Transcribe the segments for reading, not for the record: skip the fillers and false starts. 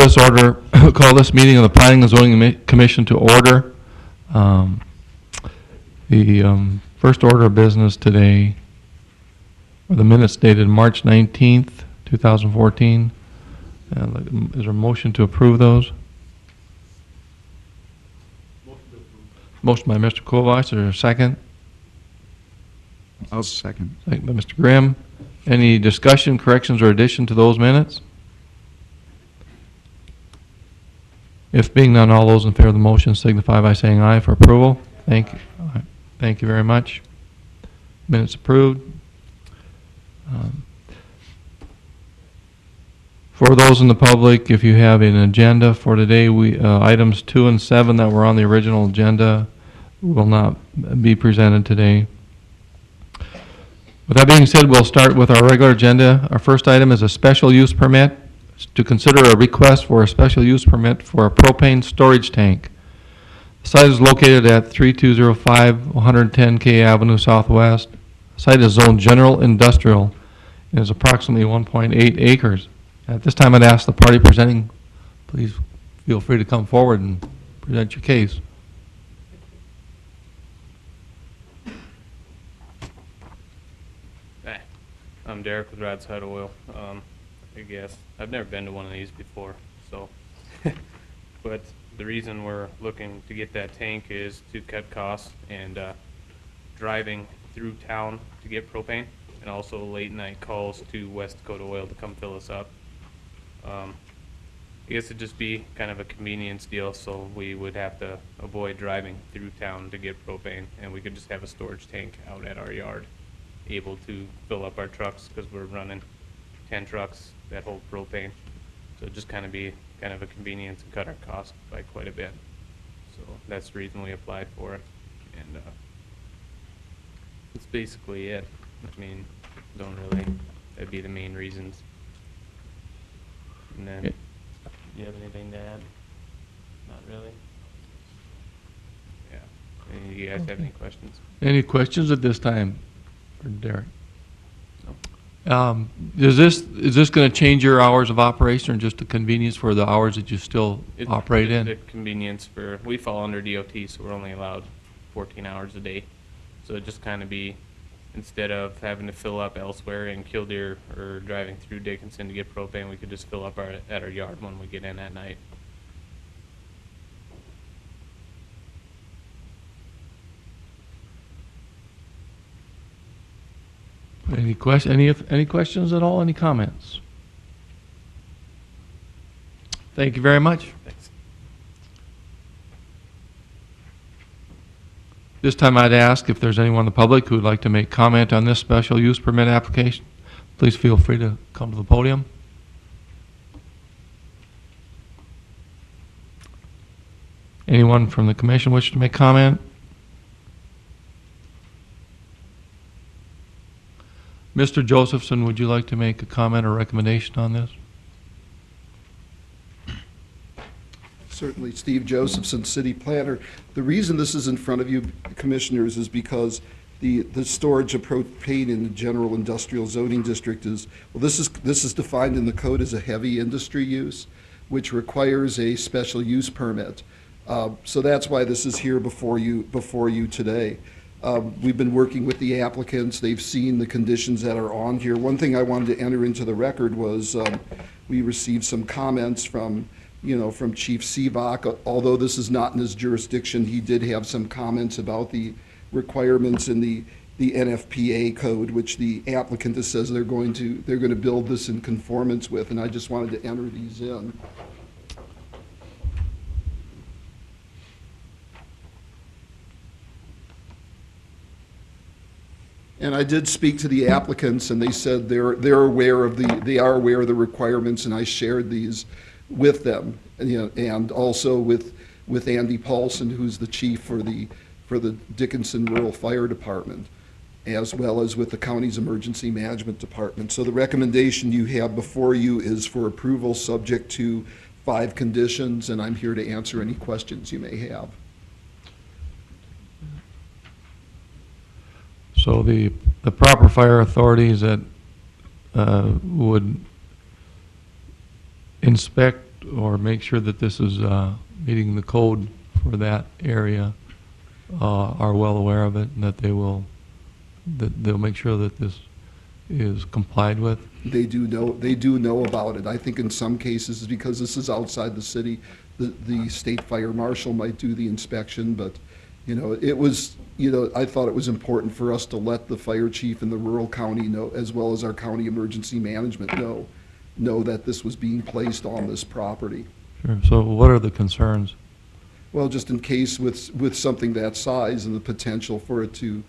call this meeting of the Planning and Zoning Commission to order. The first order of business today are the minutes dated March 19th, 2014. Is there a motion to approve those? Motion by Mr. Kovacs. Is there a second? I'll second. Second by Mr. Grimm. Any discussion, corrections, or addition to those minutes? If being none, all those in favor of the motion signify by saying aye for approval. Thank you. Thank you very much. Minutes approved. For those in the public, if you have an agenda for today, items 2 and 7 that were on the original agenda will not be presented today. With that being said, we'll start with our regular agenda. Our first item is a special use permit to consider a request for a special use permit for a propane storage tank. The site is located at 3205 110K Avenue Southwest. The site is zoned general industrial and is approximately 1.8 acres. At this time, I'd ask the party presenting, please feel free to come forward and present your case. Hi, I'm Derek with Rodside Oil. I guess I've never been to one of these before, so but the reason we're looking to get that tank is to cut costs and driving through town to get propane, and also late night calls to West Dakota Oil to come fill us up. I guess it'd just be kind of a convenience deal, so we would have to avoid driving through town to get propane, and we could just have a storage tank out at our yard able to fill up our trucks, because we're running 10 trucks that hold propane. So it'd just kind of be kind of a convenience and cut our costs by quite a bit. So that's the reason we applied for it, and that's basically it. I mean, that'd be the main reasons. And then, do you have anything to add? Not really? Yeah. Any of you guys have any questions? Any questions at this time for Derek? No. Is this going to change your hours of operation, or just a convenience for the hours that you still operate in? It's a convenience we fall under DOT, so we're only allowed 14 hours a day. So it just kind of be, instead of having to fill up elsewhere in Killdeer or driving through Dickinson to get propane, we could just fill up at our yard when we get in at night. Any questions at all? Any comments? Thank you very much. Thanks. This time I'd ask if there's anyone in the public who would like to make comment on this special use permit application. Please feel free to come to the podium. Anyone from the commission wish to make comment? Mr. Josephson, would you like to make a comment or recommendation on this? Certainly. Steve Josephson, city planner. The reason this is in front of you, commissioners, is because the storage of propane in the general industrial zoning district is, well, this is defined in the code as a heavy industry use, which requires a special use permit. So that's why this is here before you today. We've been working with the applicants. They've seen the conditions that are on here. One thing I wanted to enter into the record was we received some comments from Chief Sivak. Although this is not in his jurisdiction, he did have some comments about the requirements in the NFPA code, which the applicant says they're going to build this in conformance with, and I just wanted to enter these in. And I did speak to the applicants, and they said they are aware of the requirements, and I shared these with them, and also with Andy Paulson, who's the chief for the Dickinson Rural Fire Department, as well as with the county's emergency management department. So the recommendation you have before you is for approval subject to 5 conditions, and I'm here to answer any questions you may have. So the proper fire authorities that would inspect or make sure that this is meeting the code for that area are well aware of it, and that they'll make sure that this is complied with. They do know about it. I think in some cases, because this is outside the city, the state fire marshal might do the inspection, but, you know, it was, you know, I thought it was important for us to let the fire chief in the rural county know, as well as our county emergency management know that this was being placed on this property. Sure. So what are the concerns? Well, just in case with something that size and the potential for it to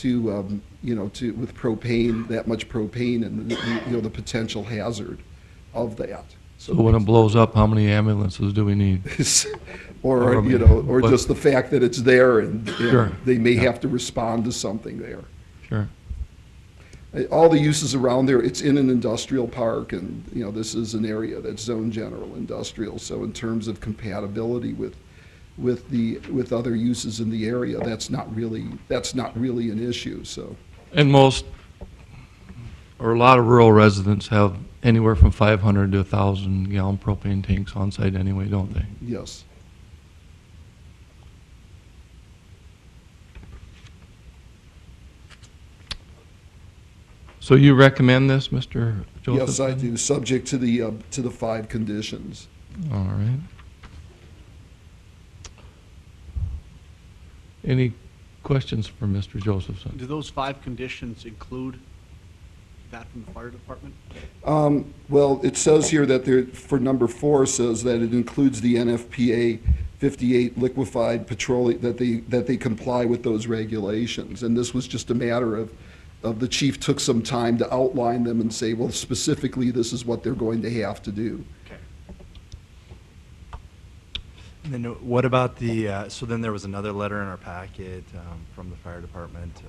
you know, with propane, that much propane, and you know, the potential hazard of that. So when it blows up, how many ambulances do we need? Or, you know, or But- just the fact that it's there and Sure. they may have to respond to something there. Sure. All the uses around there, it's in an industrial park, and, you know, this is an area that's zone general industrial, so in terms of compatibility with other uses in the area, that's not really an issue, so. And most, or a lot of rural residents have anywhere from 500 to 1,000 gallon propane tanks on site anyway, don't they? Yes. So you recommend this, Mr. Joseph? Yes, I do, subject to the 5 conditions. All right. Any questions for Mr. Josephson? Do those 5 conditions include that from the fire department? Well, it says here that there, for number 4, says that it includes the NFPA 58 liquefied petroleum, that they comply with those regulations. And this was just a matter of the chief took some time to outline them and say, well, specifically, this is what they're going to have to do. Okay. And then what about the, so then there was another letter in our packet from the fire department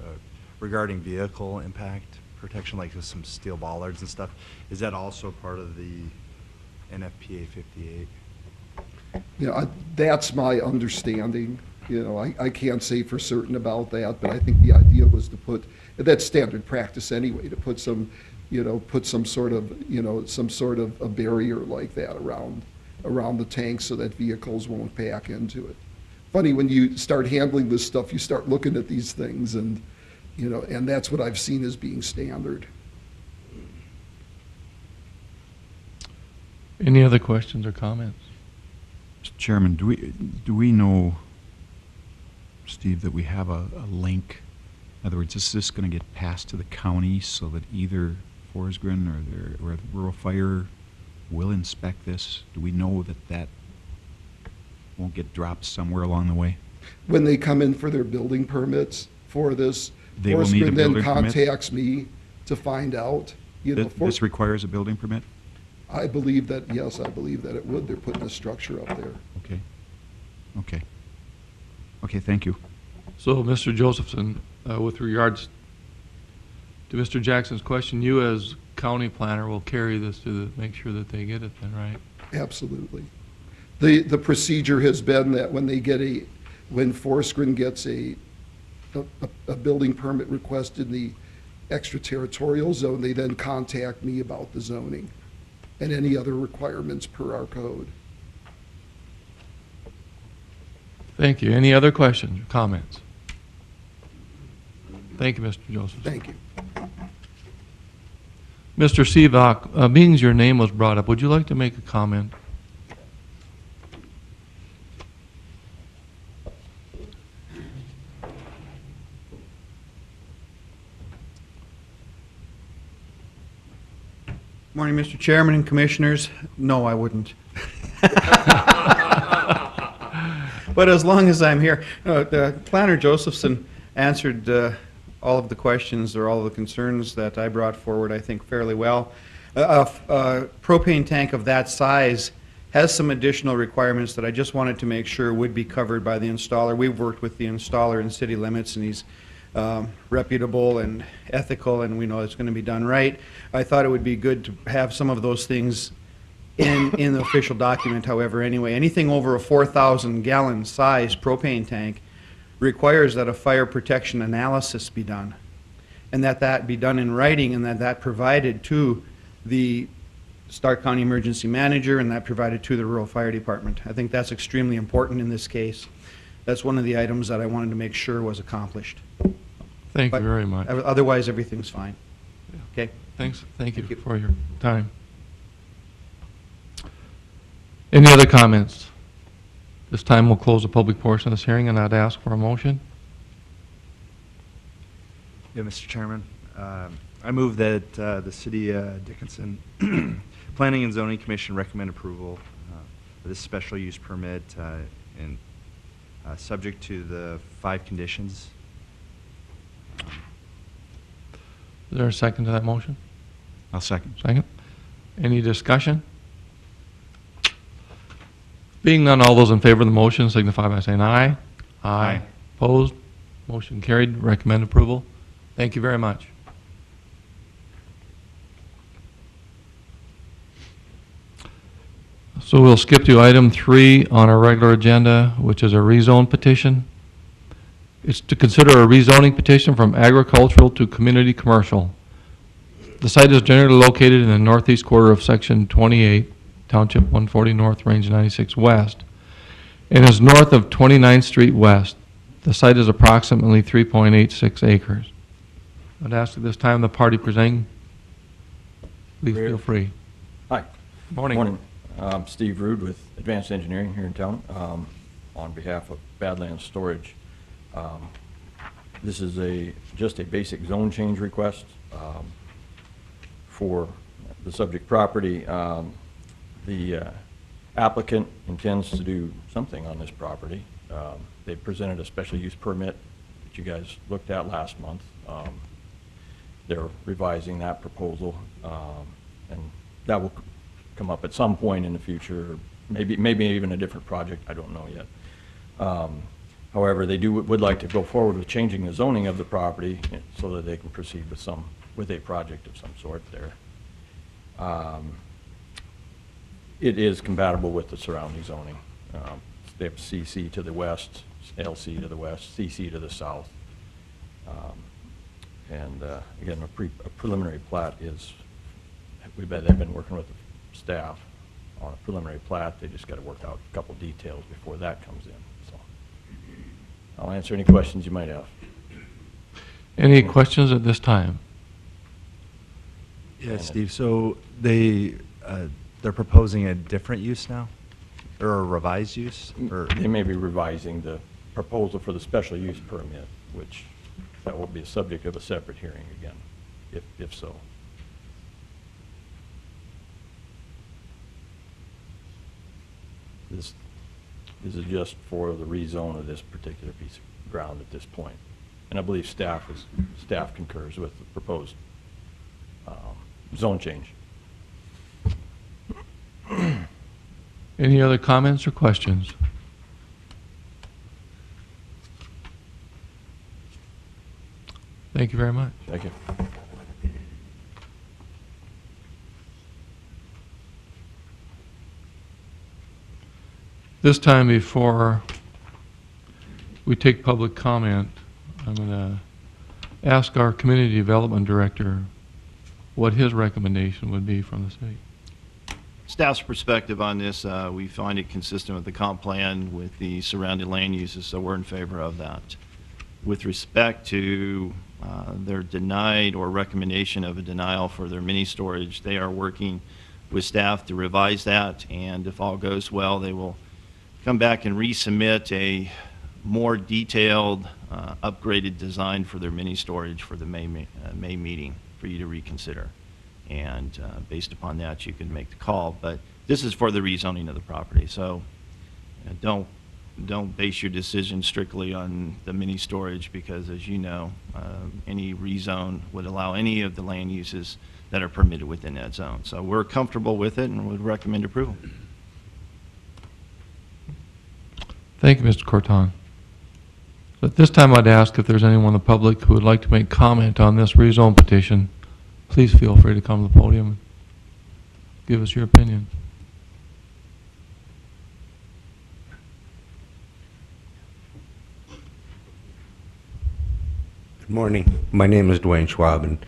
regarding vehicle impact protection, like with some steel bollards and stuff. Is that also part of the NFPA 58? You know, that's my understanding. You know, I can't say for certain about that, but I think the idea was to put, that's standard practice anyway, to put some, you know, put some sort of, you know, some sort of a barrier like that around the tank so that vehicles won't back into it. Funny, when you start handling this stuff, you start looking at these things, and, you know, and that's what I've seen as being standard. Any other questions or comments? Mr. Chairman, do we know, Steve, that we have a link? In other words, is this going to get passed to the county so that either Forest Green or the rural fire will inspect this? Do we know that won't get dropped somewhere along the way? When they come in for their building permits for this, They will Forest need a Green then building permit? contacts me to find out, you know. This requires a building permit? I believe that, yes, I believe that it would. They're putting a structure up there. Okay. Okay. Okay, thank you. So, Mr. Josephson, with regards to Mr. Jackson's question, you as county planner will carry this to make sure that they get it then, right? Absolutely. The procedure has been that when Forest Green gets a building permit request in the extraterritorial zone, they then contact me about the zoning and any other requirements per our code. Thank you. Any other questions or comments? Thank you, Mr. Joseph. Thank you. Mr. Sivak, being your name was brought up, would you like to make a comment? Morning, Mr. Chairman and Commissioners. No, I wouldn't. But as long as I'm here, Planner Josephson answered all of the questions or all of the concerns that I brought forward, I think, fairly well. A propane tank of that size has some additional requirements that I just wanted to make sure would be covered by the installer. We've worked with the installer in city limits, and he's reputable and ethical, and we know it's going to be done right. I thought it would be good to have some of those things in the official document, however, anyway. Anything over a 4,000 gallon size propane tank requires that a fire protection analysis be done, and that be done in writing, and that provided to the Stark County Emergency Manager, and that provided to the rural fire department. I think that's extremely important in this case. That's one of the items that I wanted to make sure was accomplished. Thank you But very much. Otherwise, everything's fine. Okay? Thanks, thank you Thank you. for your time. Any other comments? This time we'll close the public portion of this hearing, and I'd ask for a motion. Yeah, Mr. Chairman, I move that the City Dickinson Planning and Zoning Commission recommend approval for this special use permit and subject to the 5 conditions. Is there a second to that motion? I'll second. Second. Any discussion? Being none, all those in favor of the motion signify by saying aye. Aye. Opposed? Motion carried. Recommend approval. Thank you very much. So we'll skip to item 3 on our regular agenda, which is a rezone petition. It's to consider a rezoning petition from agricultural to community commercial. The site is generally located in the northeast quarter of Section 28, Township 140 North, Range 96 West, and is north of 29th Street West. The site is approximately 3.86 acres. I'd ask at this time the party presenting, please feel free. Hi. Morning. Morning. I'm Steve Rude with Advanced Engineering here in town, on behalf of Badlands Storage. This is just a basic zone change request for the subject property. The applicant intends to do something on this property. They presented a special use permit that you guys looked at last month. They're revising that proposal, and that will come up at some point in the future, maybe even a different project, I don't know yet. However, they would like to go forward with changing the zoning of the property so that they can proceed with a project of some sort there. It is compatible with the surrounding zoning. They have CC to the west, LC to the west, CC to the south. Again, a preliminary plat is, they've been working with the staff on a preliminary plat. They just got to work out a couple details before that comes in. So I'll answer any questions you might have. Any questions at this time? Yeah, Steve, so they're proposing a different use now? Or a revised use? Or They may be revising the proposal for the special use permit, which that will be a subject of a separate hearing again, if so. This is just for the rezone of this particular piece of ground at this point. And I believe staff concurs with the proposed zone change. Any other comments or questions? Thank you very much. Thank you. This time, before we take public comment, I'm going to ask our Community Development Director what his recommendation would be from the city. Staff's perspective on this, we find it consistent with the comp plan with the surrounding land uses, so we're in favor of that. With respect to their denied or recommendation of a denial for their mini storage, they are working with staff to revise that, and if all goes well, they will come back and resubmit a more detailed, upgraded design for their mini storage for the May meeting for you to reconsider. And based upon that, you can make the call. But this is for the rezoning of the property, so don't base your decision strictly on the mini storage, because as you know, any rezone would allow any of the land uses that are permitted within that zone. So we're comfortable with it and would recommend approval. Thank you, Mr. Corton. At this time, I'd ask if there's anyone in the public who would like to make comment on this rezone petition. Please feel free to come to the podium and give us your opinion. Good morning. My name is Dwayne Schwab, and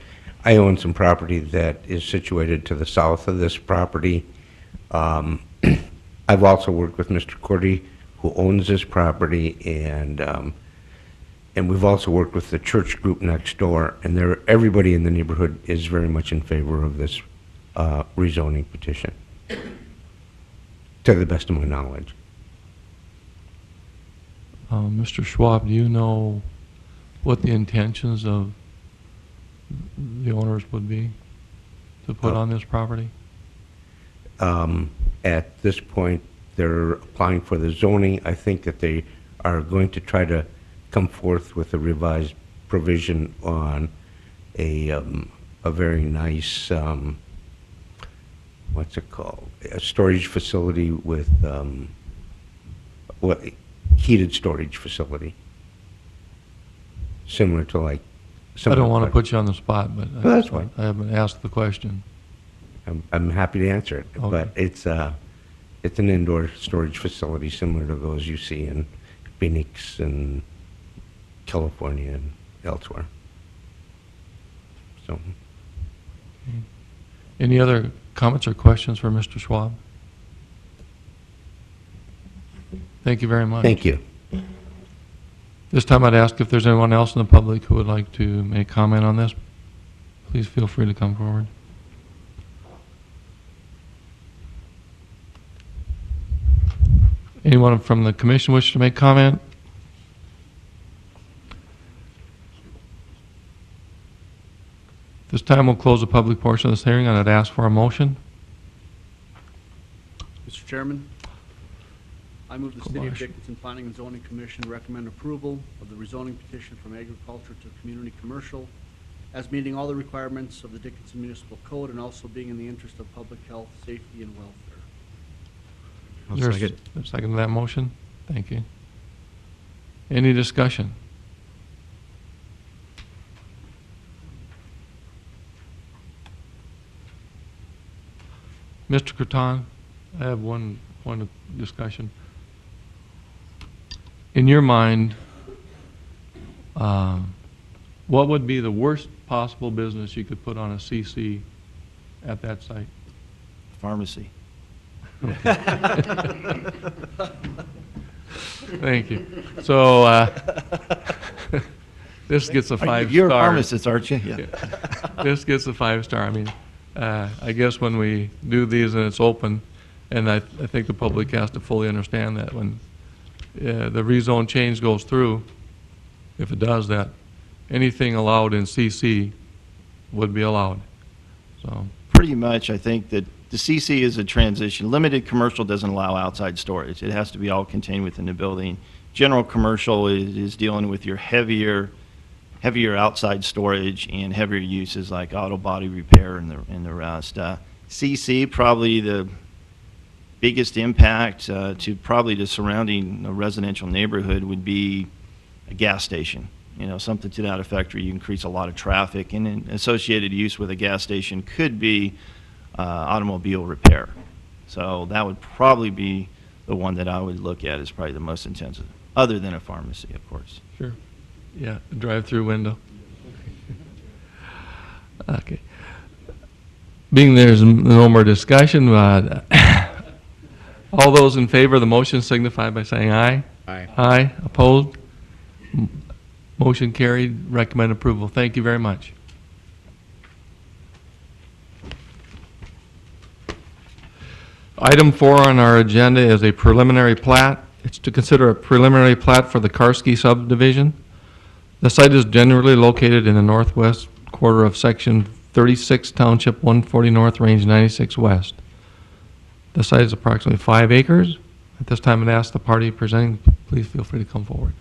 I own some property that is situated to the south of this property. I've also worked with Mr. Cordy, who owns this property, and we've also worked with the church group next door, and everybody in the neighborhood is very much in favor of this rezoning petition, to the best of my knowledge. Mr. Schwab, do you know what the intentions of the owners would be to put on this property? At this point, they're applying for the zoning. I think that they are going to try to come forth with a revised provision on a very nice, what's it called? A storage facility with, heated storage facility. Similar to like. I don't want to put you on the spot, but No, that's fine. I haven't asked the question. I'm happy to answer it, Okay. but it's an indoor storage facility similar to those you see in Phoenix and California and elsewhere. So, Any other comments or questions for Mr. Schwab? Thank you very much. thank you. This time I'd ask if there's anyone else in the public who would like to make comment on this. Please feel free to come forward. Anyone from the commission wish to make comment? This time we'll close the public portion of this hearing, and I'd ask for a motion. Mr. Chairman, I move the City of Goulash. Dickinson Planning and Zoning Commission recommend approval of the rezoning petition from agriculture to community commercial as meeting all the requirements of the Dickinson Municipal Code and also being in the interest of public health, safety, and welfare. I'll There's second. a second to that motion? Thank you. Any discussion? Mr. Croton, I have one point of discussion. In your mind, what would be the worst possible business you could put on a CC at that site? Pharmacy. Thank you. So, this gets a 5-star. You're a pharmacist, aren't you? Yeah. This gets a 5-star. I mean, I guess when we do these and it's open, and I think the public has to fully understand that when the rezone change goes through, if it does that, anything allowed in CC would be allowed. So, Pretty much, I think that the CC is a transition. Limited commercial doesn't allow outside storage. It has to be all contained within the building. General commercial is dealing with your heavier outside storage and heavier uses like auto body repair and the rest. CC, probably the biggest impact to probably the surrounding residential neighborhood would be a gas station. You know, something to that effect where you increase a lot of traffic, and an associated use with a gas station could be automobile repair. So that would probably be the one that I would look at as probably the most intensive, other than a pharmacy, of course. sure. Yeah, drive-through window. Okay. Being there's no more discussion, all those in favor of the motion signify by saying aye. Aye. Aye. Opposed? Motion carried. Recommend approval. Thank you very much. Item 4 on our agenda is a preliminary plat. It's to consider a preliminary plat for the Karski subdivision. The site is generally located in the northwest quarter of Section 36, Township 140 North, Range 96 West. The site is approximately 5 acres. At this time, I'd ask the party presenting, please feel free to come forward.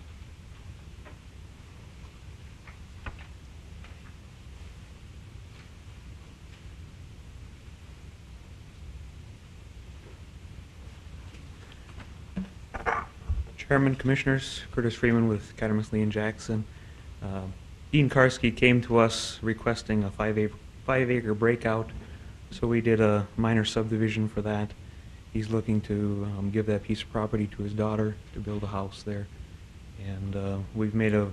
Chairman, Commissioners, Curtis Freeman with Catamus, Lee and Jackson. Dean Karski came to us requesting a 5-acre breakout, so we did a minor subdivision for that. He's looking to give that piece of property to his daughter to build a house there. And we've made a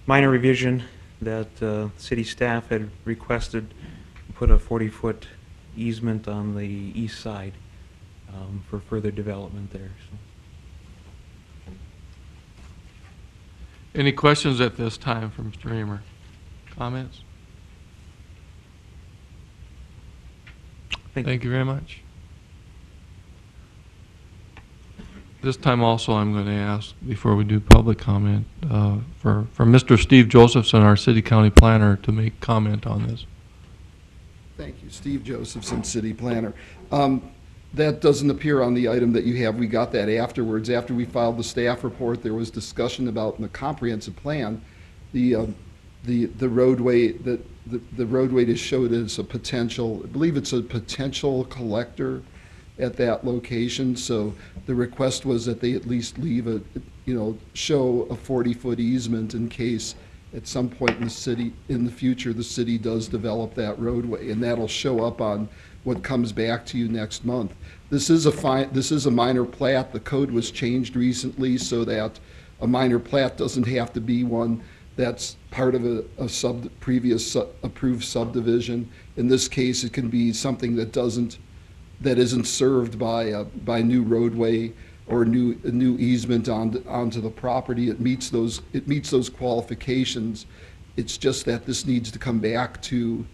minor revision that city staff had requested put a 40-foot easement on the east side for further development there. So. Any questions at this time from Mr. Reamer? Comments? Thank you very much. This time also I'm going to ask, before we do public comment, for Mr. Steve Josephson, our city county planner, to make comment on this. Thank you. Steve Josephson, city planner. That doesn't appear on the item that you have. We got that afterwards. After we filed the staff report, there was discussion about in the comprehensive plan, the roadway that the roadway is showed as a potential, I believe it's a potential collector at that location. So the request was that they at least leave a, show a 40-foot easement in case at some point in the city, in the future, the city does develop that roadway, and that'll show up on what comes back to you next month. This is a minor plat. The code was changed recently so that a minor plat doesn't have to be one that's part of a previous approved subdivision. In this case, it can be something that isn't served by new roadway or new easement onto the property. It meets those qualifications. It's just that this needs to come back to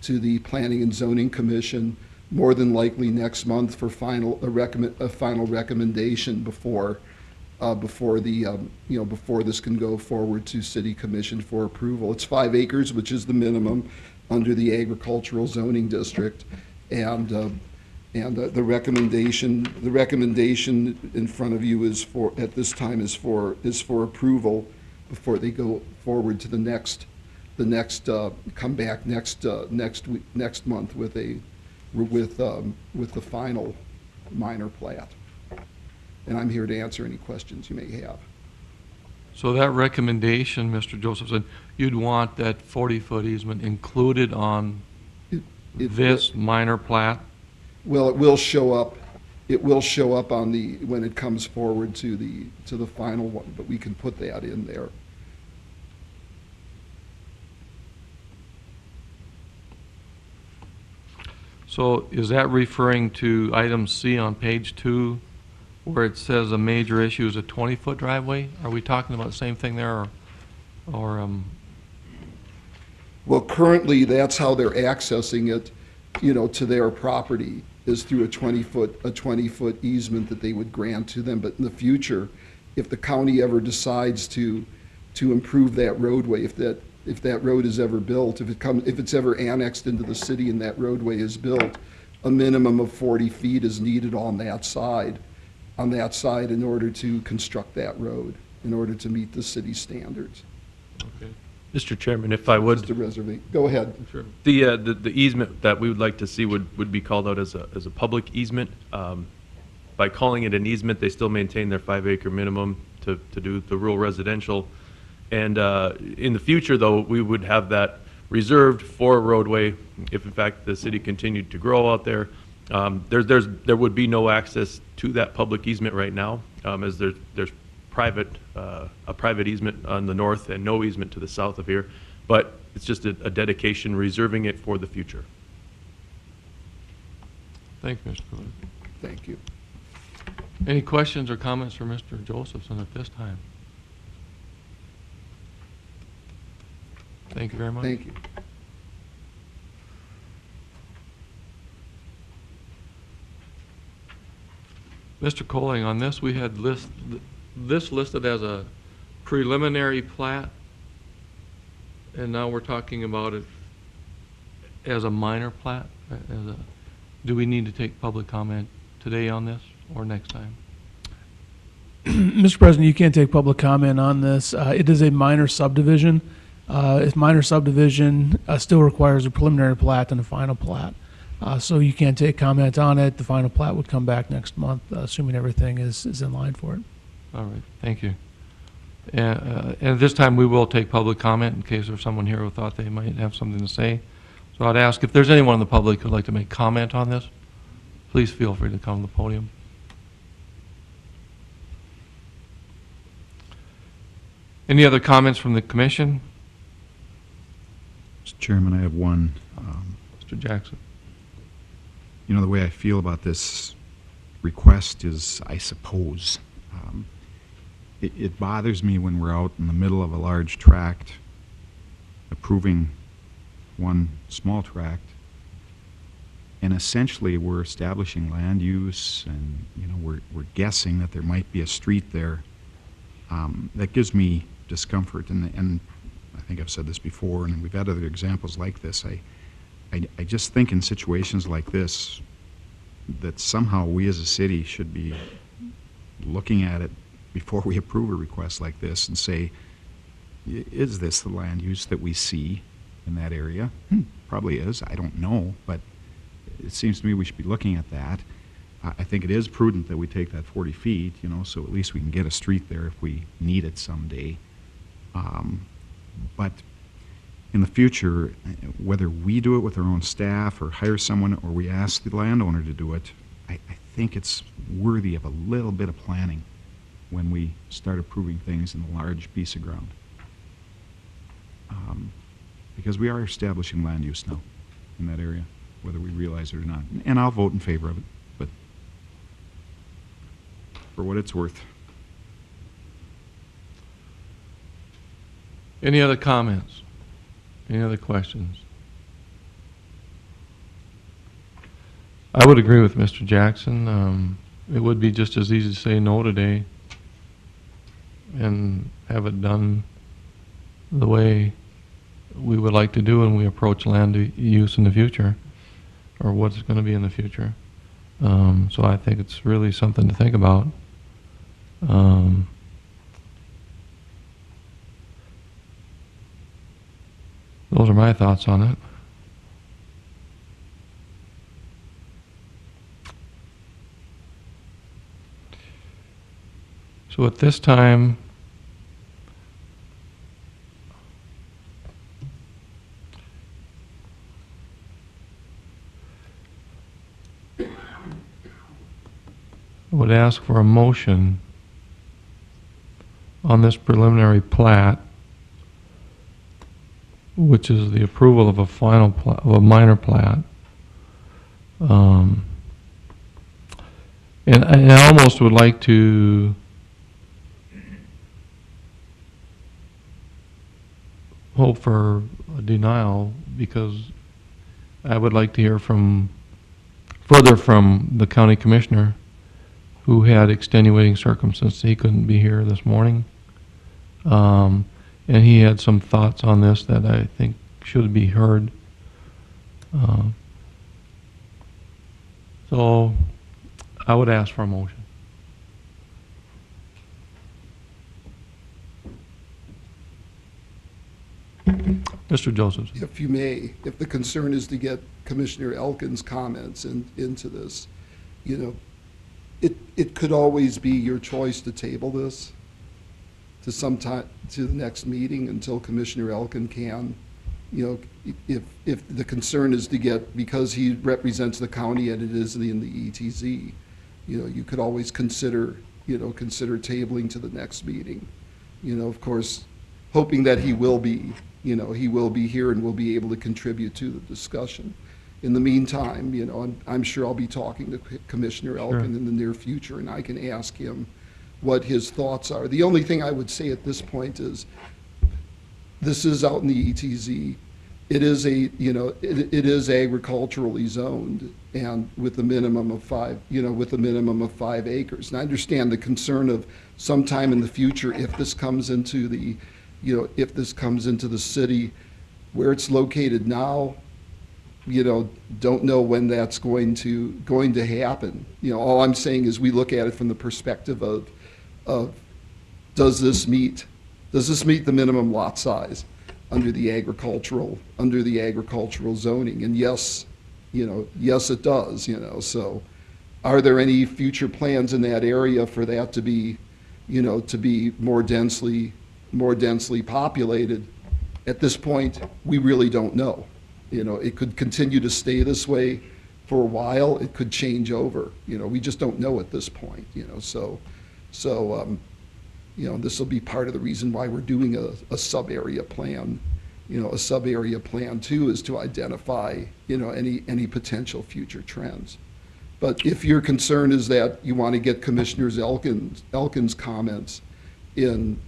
the Planning and Zoning Commission more than likely next month for a final recommendation before this can go forward to City Commission for approval. It's 5 acres, which is the minimum under the agricultural zoning district, and the recommendation in front of you is at this time is for approval before they go forward to come back next month with the final minor plat. And I'm here to answer any questions you may have. So that recommendation, Mr. Josephson, you'd want that 40-foot easement included on this minor plat? Well, it will show up. It will show up on when it comes forward to the final one, but we can put that in there. So is that referring to item C on page 2, where it says a major issue is a 20-foot driveway? Are we talking about the same thing there, or Well, currently, that's how they're accessing it, to their property, is through a 20-foot easement that they would grant to them. But in the future, if the county ever decides to improve that roadway, if that road is ever built, if it's ever annexed into the city and that roadway is built, a minimum of 40 feet is needed on that side in order to construct that road, in order to meet the city standards. Okay. Mr. Chairman, if I would, Go ahead. Sure. the easement that we would like to see would be called out as a public easement. By calling it an easement, they still maintain their 5-acre minimum to do the rural residential. And in the future, though, we would have that reserved for a roadway if, in fact, the city continued to grow out there. There would be no access to that public easement right now, as there's a private easement on the north and no easement to the south of here. But it's just a dedication reserving it for the future. Thank you, Mr. Cooley. Thank you. Any questions or comments for Mr. Josephson at this time? Thank you very much. Thank you. Mr. Coling, on this, we had this listed as a preliminary plat, and now we're talking about it as a minor plat. Do we need to take public comment today on this or next time? Mr. President, you can't take public comment on this. It is a minor subdivision. Minor subdivision still requires a preliminary plat and a final plat. So you can't take comment on it. The final plat would come back next month, assuming everything is in line for it. All right, thank you. And at this time, we will take public comment in case there's someone here who thought they might have something to say. So I'd ask if there's anyone in the public who'd like to make comment on this, please feel free to come to the podium. Any other comments from the commission? Chairman, I have one. Mr. Jackson. You know, the way I feel about this request is, I suppose, it bothers me when we're out in the middle of a large tract approving one small tract, and essentially we're establishing land use, and you know, we're guessing that there might be a street there. That gives me discomfort, and I think I've said this before, and we've had other examples like this. I just think in situations like this that somehow we as a city should be looking at it before we approve a request like this and say, is this the land use that we see in that area? Probably is. I don't know, but it seems to me we should be looking at that. I think it is prudent that we take that 40 feet, you know, so at least we can get a street there if we need it someday. But in the future, whether we do it with our own staff or hire someone or we ask the landowner to do it, I think it's worthy of a little bit of planning when we start approving things in a large piece of ground. Because we are establishing land use now in that area, whether we realize it or not. And I'll vote in favor of it, but for what it's worth. Any other comments? Any other questions? I would agree with Mr. Jackson. It would be just as easy to say no today and have it done the way we would like to do when we approach land use in the future, or what's going to be in the future. So I think it's really something to think about. Those are my thoughts on it. So at this time, I would ask for a motion on this preliminary plat, which is the approval of a final plat, of a minor plat. And I almost would like to hope for a denial, because I would like to hear further from the county commissioner, who had extenuating circumstances. He couldn't be here this morning. And he had some thoughts on this that I think should be heard. So I would ask for a motion. Mr. Josephs. If you may, if the concern is to get Commissioner Elkin's comments into this, you know, it could always be your choice to table this to sometime, to the next meeting until Commissioner Elkin can. You know, if the concern is to get, because he represents the county and it is in the ETZ, you know, you could always consider tabling to the next meeting. You know, of course, hoping that he will be here and will be able to contribute to the discussion. In the meantime, you know, I'm sure I'll be talking to Commissioner Elkin in the near future, and I can ask him what his thoughts are. The only thing I would say at this point is, this is out in the ETZ. It is it is agriculturally zoned, and with a minimum of 5 acres. And I understand the concern of sometime in the future, if this comes into the, if this comes into the city, where it's located now, don't know when that's going to happen. All I'm saying is we look at it from the perspective of does this meet the minimum lot size under the agricultural zoning? And yes, yes it does. So are there any future plans in that area for that to be more densely populated? At this point, we really don't know. It could continue to stay this way for a while. It could change over. We just don't know at this point. So this will be part of the reason why we're doing a sub-area plan, a sub-area plan too, is to identify, any potential future trends. But if your concern is that you want to get Commissioner Elkins' comments in,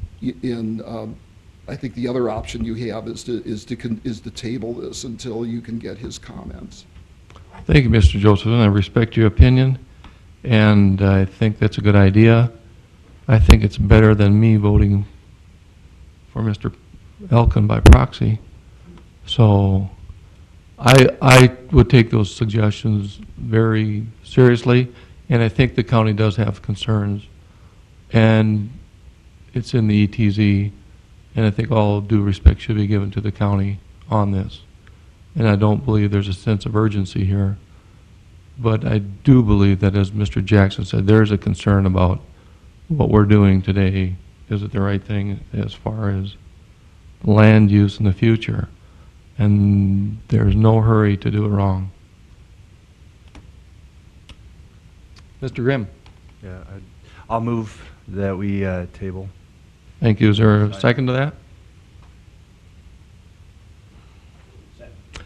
I think the other option you have is to table this until you can get his comments. Thank you, Mr. Josephson. I respect your opinion, and I think that's a good idea. I think it's better than me voting for Mr. Elkin by proxy. So I would take those suggestions very seriously, and I think the county does have concerns, and it's in the ETZ, and I think all due respect should be given to the county on this. And I don't believe there's a sense of urgency here. But I do believe that, as Mr. Jackson said, there is a concern about what we're doing today. Is it the right thing as far as land use in the future? And there's no hurry to do it wrong. Mr. Grimm. Yeah, I'll move that we table. Thank you. Is there a second to that?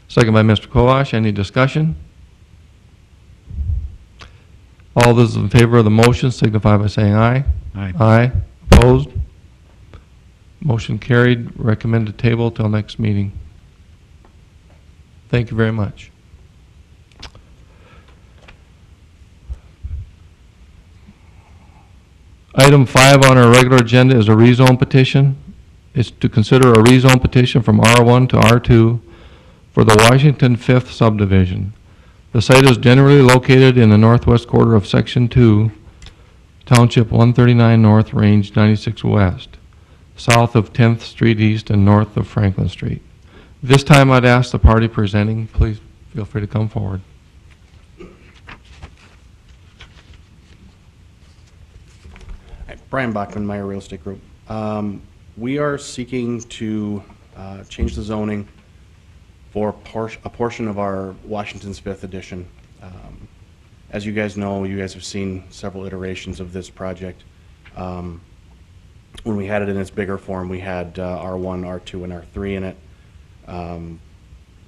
Second by Mr. Kolash. Any discussion? All those in favor of the motion signify by saying aye. Aye. Aye. Opposed? Motion carried. Recommended table till next meeting. Thank you very much. Item 5 on our regular agenda is a rezone petition. It's to consider a rezone petition from R1 to R2 for the Washington 5th subdivision. The site is generally located in the northwest quarter of Section 2, Township 139 North, Range 96 West, south of 10th Street East and north of Franklin Street. This time I'd ask the party presenting, please feel free to come forward. Brian Bachman, Meyer Real Estate Group. We are seeking to change the zoning for a portion of our Washington's 5th edition. As you guys know, you guys have seen several iterations of this project. When we had it in its bigger form, we had R1, R2, and R3 in it.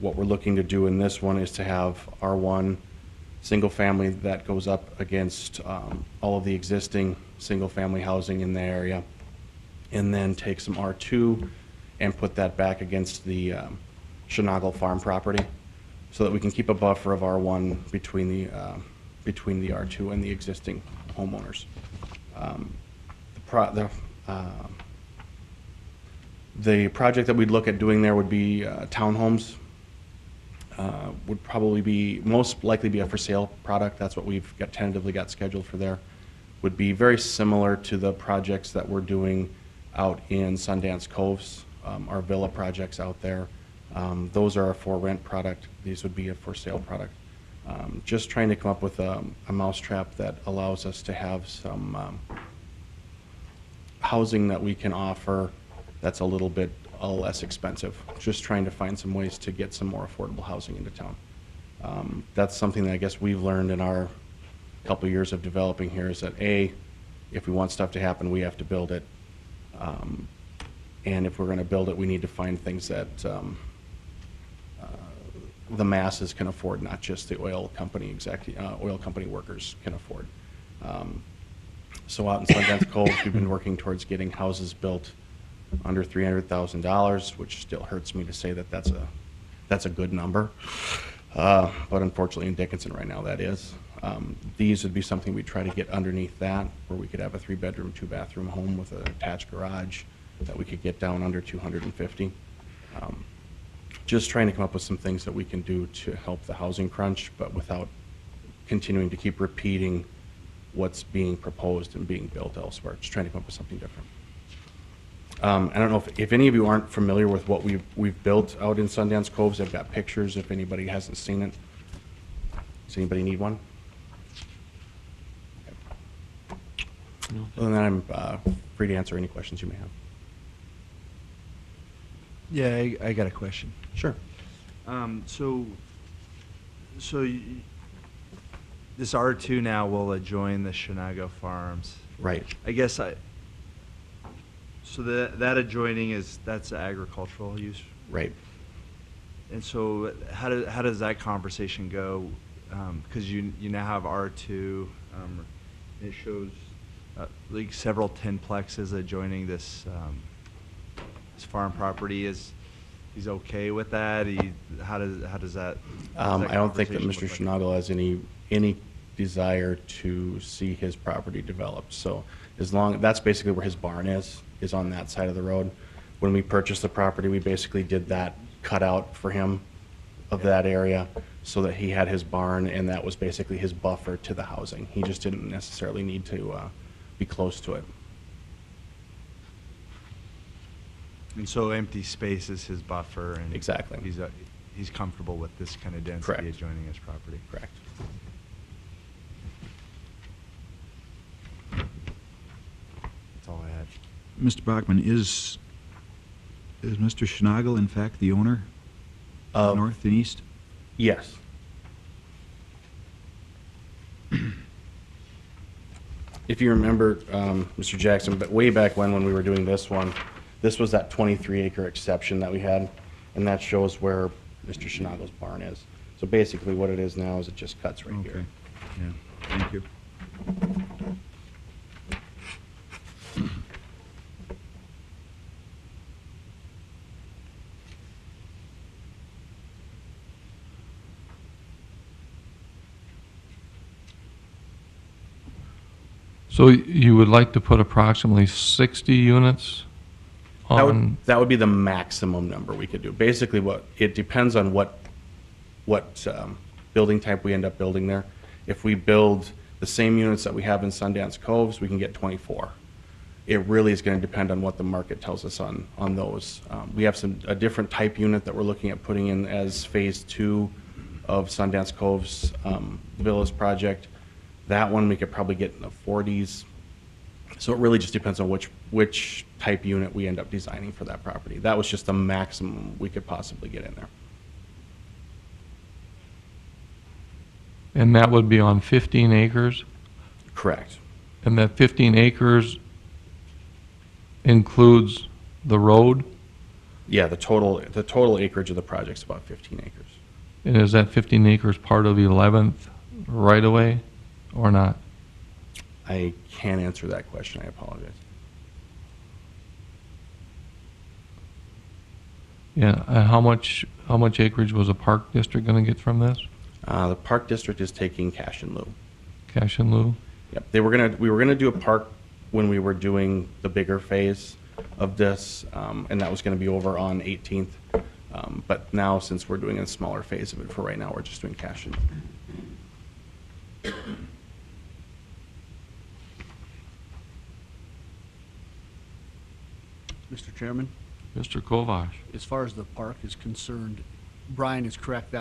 What we're looking to do in this one is to have R1 single family that goes up against all of the existing single family housing in the area, and then take some R2 and put that back against the Shenagle Farm property, so that we can keep a buffer of R1 between the R2 and the existing homeowners. The project that we'd look at doing there would be townhomes. Would probably be, most likely be a for sale product. That's what we've tentatively got scheduled for there. Would be very similar to the projects that we're doing out in Sundance Coves, our villa projects out there. Those are a for rent product. These would be a for sale product. Just trying to come up with a mousetrap that allows us to have some housing that we can offer that's a little bit less expensive. Just trying to find some ways to get some more affordable housing into town. That's something that I guess we've learned in our couple of years of developing here, is that if we want stuff to happen, we have to build it. And if we're going to build it, we need to find things that the masses can afford, not just the oil company workers can afford. So out in Sundance Cove, we've been working towards getting houses built under $300,000, which still hurts me to say that that's a good number. But unfortunately in Dickinson right now that is. These would be something we'd try to get underneath that, where we could have a 3-bedroom, 2-bathroom home with an attached garage that we could get down under 250. Just trying to come up with some things that we can do to help the housing crunch, but without continuing to keep repeating what's being proposed and being built elsewhere. Just trying to come up with something different. I don't know if any of you aren't familiar with what we've built out in Sundance Coves. I've got pictures if anybody hasn't seen it. Does anybody need one? No. Other than that, I'm free to answer any questions you may have. Yeah, I got a question. Sure. This R2 now will adjoin the Shenago Farms. Right. I guess so that adjoining that's agricultural use, Right. And so how does that conversation go? Because you now have R2, and it shows like several 10-plexes adjoining this farm property. He's okay with that? How does that? I don't think that Mr. conversation look like? Schnagle has any desire to see his property developed. So that's basically where his barn is on that side of the road. When we purchased the property, we basically did that cutout for him of that area so that he had his barn, and that was basically his buffer to the housing. He just didn't necessarily need to be close to it. And so empty space is his buffer, and Exactly. He's comfortable with this kind of density Correct. adjoining his property. Correct. That's all I had. Mr. Bachman, is Mr. Schnagle in fact the owner, north and east? Yes. If you remember, Mr. Jackson, but way back when we were doing this one, this was that 23-acre exception that we had, and that shows where Mr. Schnagle's barn is. So basically what it is now is it just cuts right Okay, here. yeah, thank you. So you would like to put approximately 60 units on? That would be the maximum number we could do. Basically, it depends on what building type we end up building there. If we build the same units that we have in Sundance Coves, we can get 24. It really is going to depend on what the market tells us on those. We have a different type unit that we're looking at putting in as phase 2 of Sundance Coves Villas project. That one we could probably get in the 40s. So it really just depends on which type unit we end up designing for that property. That was just the maximum we could possibly get in there. And that would be on 15 acres? Correct. And that 15 acres includes the road? Yeah, the total acreage of the project is about 15 acres. And is that 15 acres part of 11th right-of-way or not? I can't answer that question. I apologize. Yeah, how much acreage was the Park District going to get from this? The Park District is taking cash in lieu. Cash in lieu? Yep. We were gonna do a park when we were doing the bigger phase of this, and that was gonna be over on 18th. But now, since we're doing a smaller phase of it for right now, we're just doing cash in lieu. Mr. Chairman, Mr. Kovash? as far as the park is concerned, Brian is correct.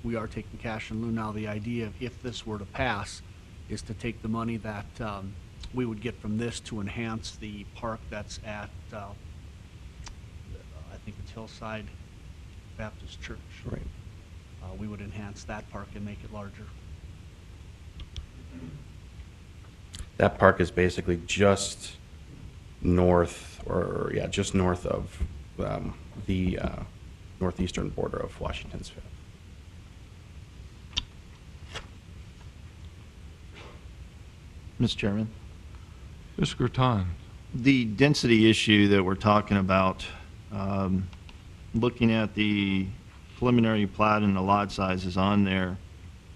We are taking cash in lieu now. The idea, if this were to pass, is to take the money that we would get from this to enhance the park that's at, I think it's Hillside Baptist Church. Right. We would enhance that park and make it larger. That park is basically just north, just north of the northeastern border of Washington's Fifth. Mr. Chairman? Mr. Grattan? The density issue that we're talking about, looking at the preliminary plat and the lot sizes on there,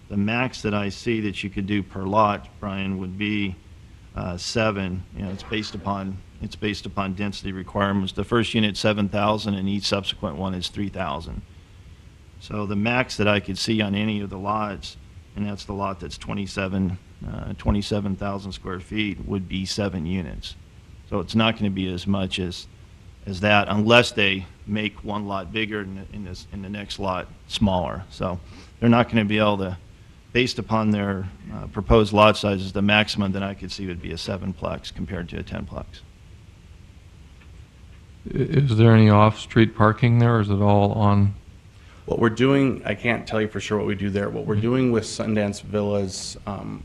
the max that I see that you could do per lot, Brian, would be 7. You know, it's based upon density requirements. The first unit 7,000, and each subsequent one is 3,000. So the max that I could see on any of the lots, and that's the lot that's 27,000 square feet, would be 7 units. So it's not going to be as much as that, unless they make one lot bigger and in the next lot smaller. So they're not going to be able to, based upon their proposed lot sizes, the maximum that I could see would be a 7-plex compared to a 10-plex. Is there any off-street parking there, or is it all on? What we're doing, I can't tell you for sure what we do there. What we're doing with Sundance Villas,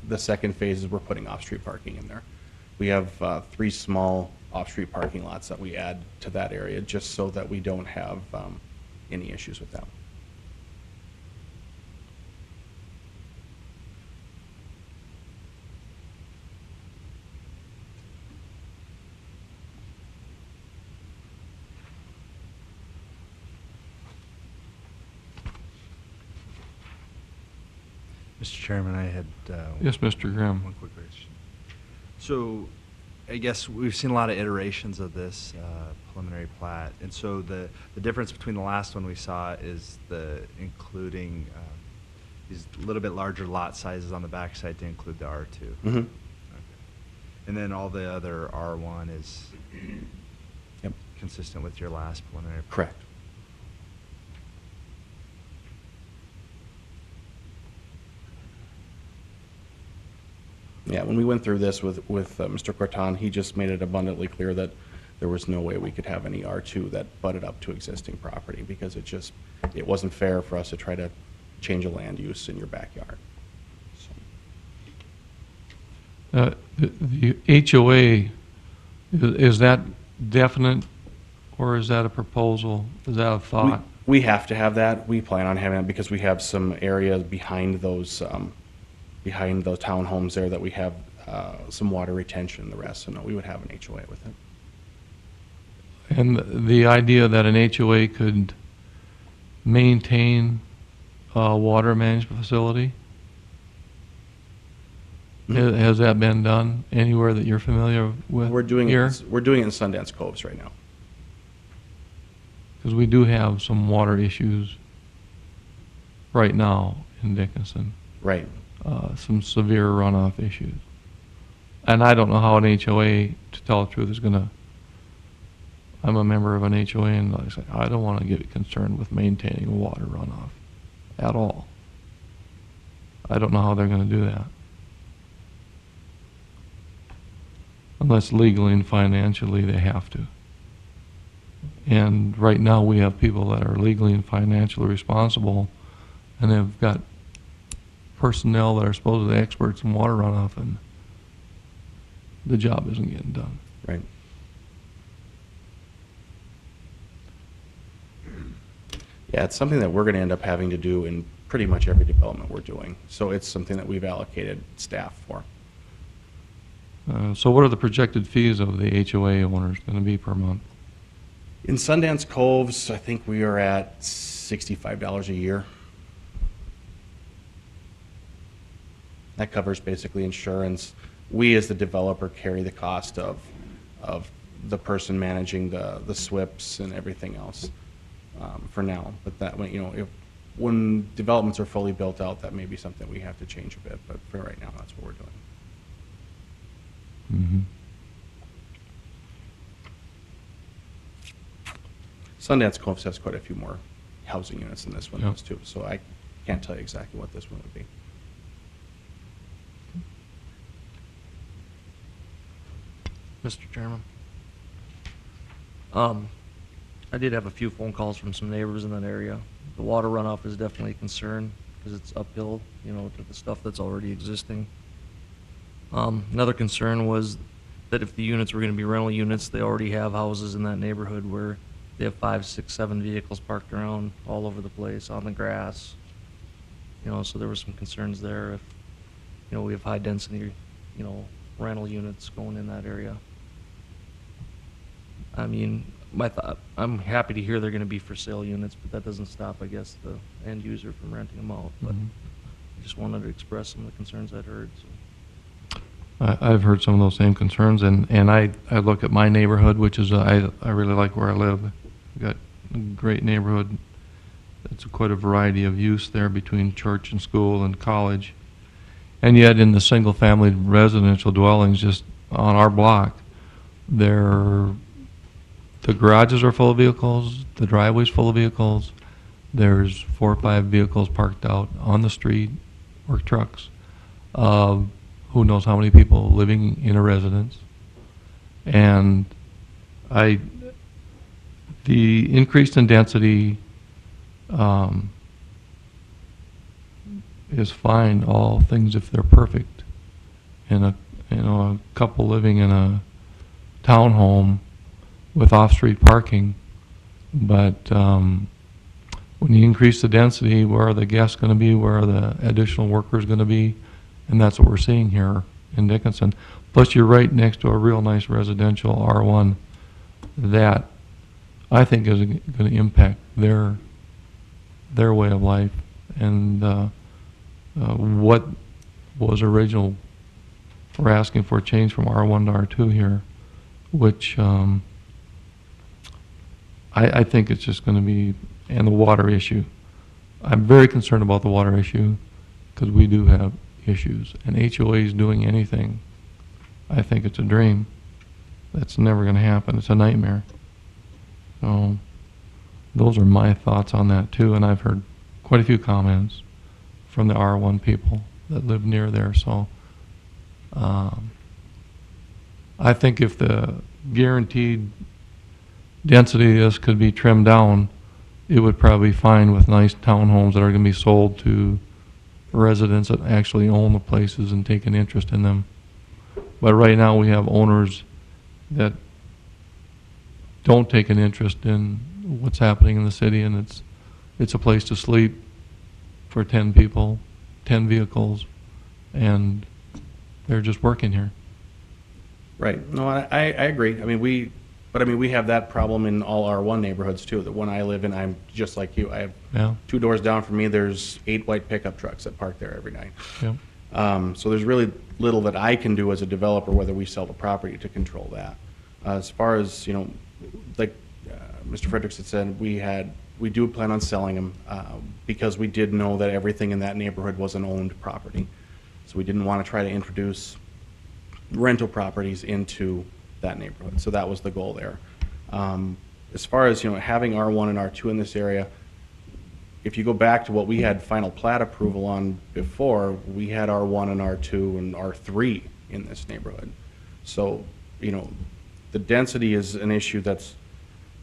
the second phase is we're putting off-street parking in there. We have 3 small off-street parking lots that we add to that area, just so that we don't have any issues with that. Mr. Chairman, I had Yes, Mr. Grimm. one quick question. So, I guess we've seen a lot of iterations of this preliminary plat, and so the difference between the last one we saw is the including these little bit larger lot sizes on the backside to include the R2. Mm-hmm. Okay. And then all the other R1 is Yep. consistent with your last preliminary plat. Correct. Yeah, when we went through this with Mr. Corton, he just made it abundantly clear that there was no way we could have any R2 that butted up to existing property, because it wasn't fair for us to try to change a land use in your backyard. So, The HOA, is that definite, or is that a proposal? Is that a thought? we have to have that. We plan on having it because we have some areas behind those townhomes there that we have some water retention and the rest, so no, we would have an HOA with it. And the idea that an HOA could maintain a water management facility? Mhm. Has that been done anywhere that you're familiar with We're doing here? it in Sundance Coves right now. Because we do have some water issues right now in Dickinson. Right. Some severe runoff issues. And I don't know how an HOA, to tell the truth, is gonna, I'm a member of an HOA, and like I say, I don't wanna get concerned with maintaining water runoff at all. I don't know how they're gonna do that. Unless legally and financially they have to. And right now, we have people that are legally and financially responsible, and they've got personnel that are supposedly experts in water runoff, and the job isn't getting done. Right. Yeah, it's something that we're going to end up having to do in pretty much every development we're doing. So it's something that we've allocated staff for. So what are the projected fees of the HOA owners going to be per month? In Sundance Coves, I think we are at $65 a year. That covers basically insurance. We, as the developer, carry the cost of the person managing the SWIPs and everything else for now. But that, when developments are fully built out, that may be something we have to change a bit. But for right now, that's what we're doing. Mm-hmm. Sundance Coves has quite a few more housing units than this one Yep. does too. So I can't tell you exactly what this one would be. Mr. Chairman. I did have a few phone calls from some neighbors in that area. The water runoff is definitely a concern because it's uphill, to the stuff that's already existing. Another concern was that if the units were going to be rental units, they already have houses in that neighborhood where they have 5, 6, 7 vehicles parked around all over the place on the grass. So there were some concerns there if, we have high density, rental units going in that area. I mean, I'm happy to hear they're going to be for sale units, but that doesn't stop, I guess, the end user from renting them out. But Mhm. I just wanted to express some of the concerns I'd heard. So. I've heard some of those same concerns, and I look at my neighborhood, which is, I really like where I live. We've got a great neighborhood. It's quite a variety of use there between church and school and college. And yet in the single-family residential dwellings just on our block, the garages are full of vehicles, the driveway's full of vehicles. There's 4 or 5 vehicles parked out on the street, or trucks. Who knows how many people living in a residence. And the increase in density is fine, all things if they're perfect. And a couple living in a townhome with off-street parking, but when you increase the density, where are the guests going to be, where are the additional workers going to be? And that's what we're seeing here in Dickinson. Plus, you're right next to a real nice residential R1 that I think is going to impact their way of life. And what was original, we're asking for a change from R1 to R2 here, which I think it's just going to be, and the water issue. I'm very concerned about the water issue because we do have issues. And HOA is doing anything. I think it's a dream. That's never going to happen. It's a nightmare. So those are my thoughts on that too. And I've heard quite a few comments from the R1 people that live near there. So I think if the guaranteed density of this could be trimmed down, it would probably be fine with nice townhomes that are going to be sold to residents that actually own the places and take an interest in them. But right now we have owners that don't take an interest in what's happening in the city, and it's a place to sleep for 10 people, 10 vehicles, and they're just working here. Right. No, I agree. I mean, we have that problem in all R1 neighborhoods too. The one I live in, I'm just like you. I have 2 doors down from me, there's 8 white pickup trucks that park there every night. Yep. So there's really little that I can do as a developer, whether we sell the property, to control that. As far as, like Mr. Fredericks had said, we do plan on selling them because we did know that everything in that neighborhood was an owned property. So we didn't want to try to introduce rental properties into that neighborhood. So that was the goal there. As far as having R1 and R2 in this area, if you go back to what we had final plat approval on before, we had R1 and R2 and R3 in this neighborhood. So the density is an issue that's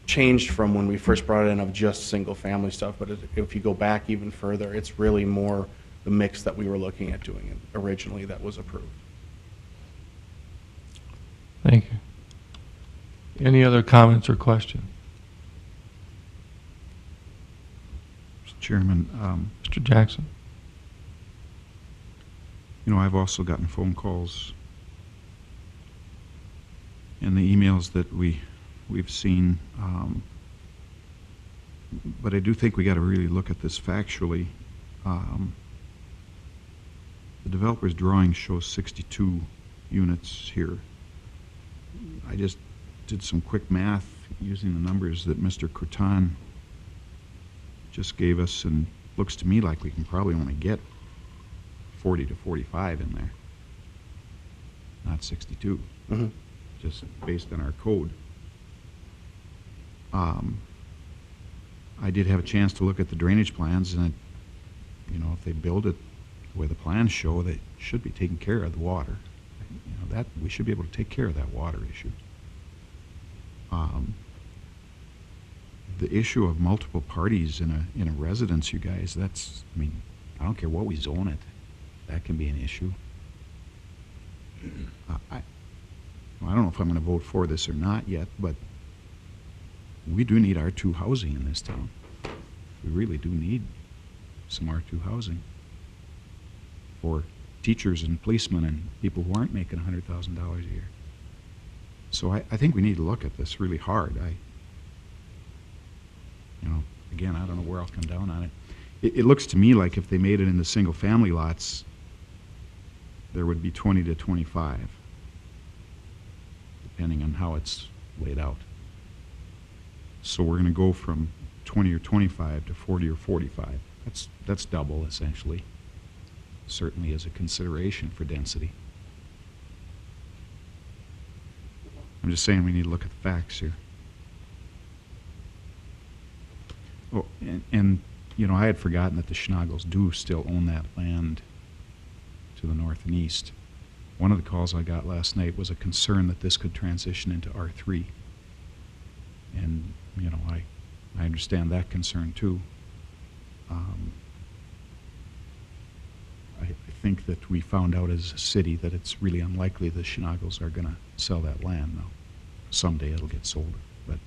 changed from when we first brought it in of just single family stuff. But if you go back even further, it's really more the mix that we were looking at doing originally that was approved. Thank you. Any other comments or questions? Mr. Chairman, Mr. Jackson. I've also gotten phone calls and the emails that we've seen, but I do think we got to really look at this factually. The developer's drawing shows 62 units here. I just did some quick math using the numbers that Mr. Croton just gave us, and looks to me like we can probably only get 40 to 45 in there, not 62, just based on our code. I did have a chance to look at the drainage plans, and if they build it the way the plans show, they should be taking care of the water. That we should be able to take care of that water issue. The issue of multiple parties in a residence, you guys, I don't care what we zone it, that can be an issue. I don't know if I'm going to vote for this or not yet, but we do need R2 housing in this town. We really do need some R2 housing for teachers and policemen and people who aren't making $100,000 a year. So I think we need to look at this really hard. Again, I don't know where I'll come down on it. It looks to me like if they made it into single family lots, there would be 20 to 25, depending on how it's laid out. So we're going to go from 20 or 25 to 40 or 45. That's double, essentially. Certainly as a consideration for density. I'm just saying we need to look at the facts here. Oh, and I had forgotten that the Schnaggles do still own that land to the north and east. One of the calls I got last night was a concern that this could transition into R3. And, I understand that concern too. I think that we found out as a city that it's really unlikely the Schnaggles are going to sell that land now. someday it'll get sold, but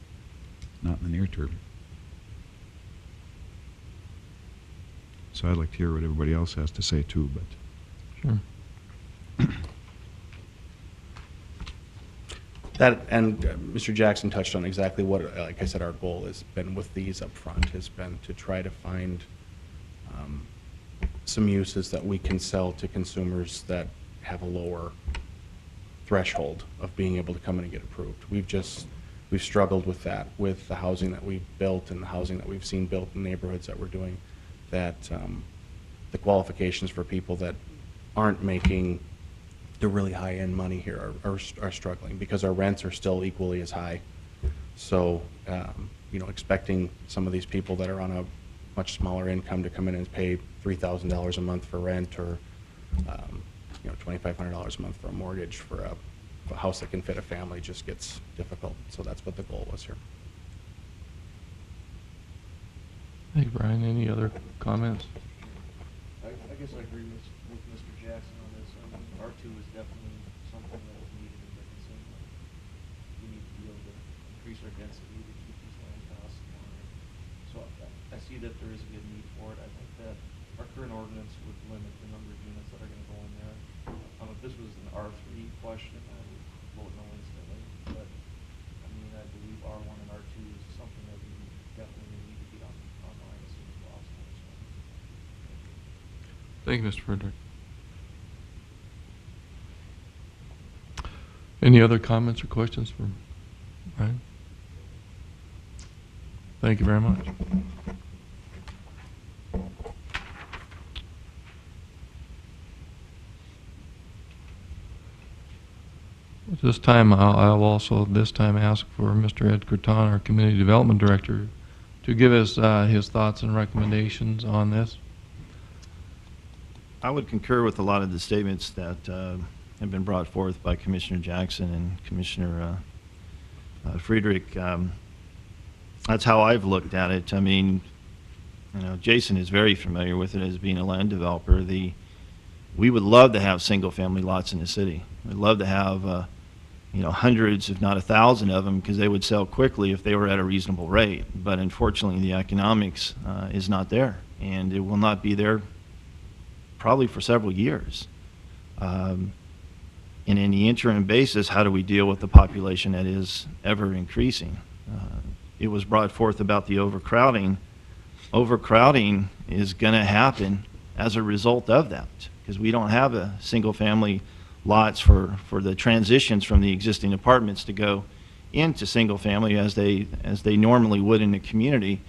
not in the near term. So I'd like to hear what everybody else has to say too, but. Sure. That, and Mr. Jackson touched on exactly what, like I said, our goal has been with these up front, has been to try to find some uses that we can sell to consumers that have a lower threshold of being able to come in and get approved. We've struggled with that, with the housing that we've built and the housing that we've seen built in neighborhoods that we're doing, that the qualifications for people that aren't making the really high-end money here are struggling because our rents are still equally as high. So, you know, expecting some of these people that are on a much smaller income to come in and pay $3,000 a month for rent, or you know, $2,500 a month for a mortgage for a house that can fit a family, just gets difficult. So that's what the goal was here. Hey, Brian, any other comments? I guess I agree with Mr. Jackson on this. R2 is definitely something that is needed in Dickinson. We need to be able to increase our density to keep these land costs down. So I see that there is a good need for it. I think that our current ordinance would limit the number of units that are going to go in there. If this was an R3 question, I would vote no instantly. But I mean, I believe R1 and R2 is something that we definitely need to get online as soon as possible. So. Thank you, Mr. Frederick. Any other comments or questions for Brian? Thank you very much. At this time, I'll also this time ask for Mr. Ed Curton, our Community Development Director, to give us his thoughts and recommendations on this. I would concur with a lot of the statements that have been brought forth by Commissioner Jackson and Commissioner Friedrich. That's how I've looked at it. I mean, you know, Jason is very familiar with it as being a land developer. We would love to have single-family lots in the city. We'd love to have, you know, hundreds, if not 1,000 of them, because they would sell quickly if they were at a reasonable rate. But unfortunately, the economics is not there, and it will not be there probably for several years. And in the interim basis, how do we deal with the population that is ever increasing? It was brought forth about the overcrowding. Overcrowding is going to happen as a result of that, because we don't have a single-family lots for the transitions from the existing apartments to go into single-family as they normally would in the community.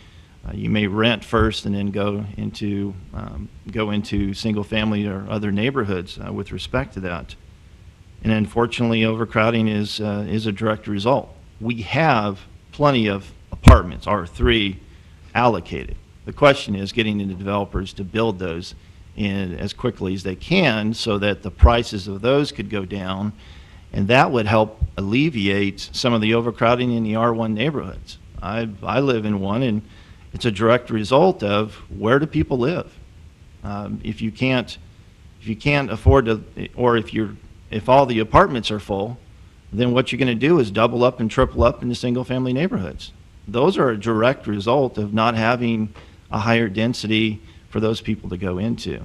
You may rent first and then go into single-family or other neighborhoods with respect to that. And unfortunately, overcrowding is a direct result. We have plenty of apartments, R3, allocated. The question is getting the developers to build those in as quickly as they can so that the prices of those could go down, and that would help alleviate some of the overcrowding in the R1 neighborhoods. I live in one, and it's a direct result of where do people live. If you can't afford to, or if all the apartments are full, then what you're going to do is double up and triple up in the single-family neighborhoods. Those are a direct result of not having a higher density for those people to go into.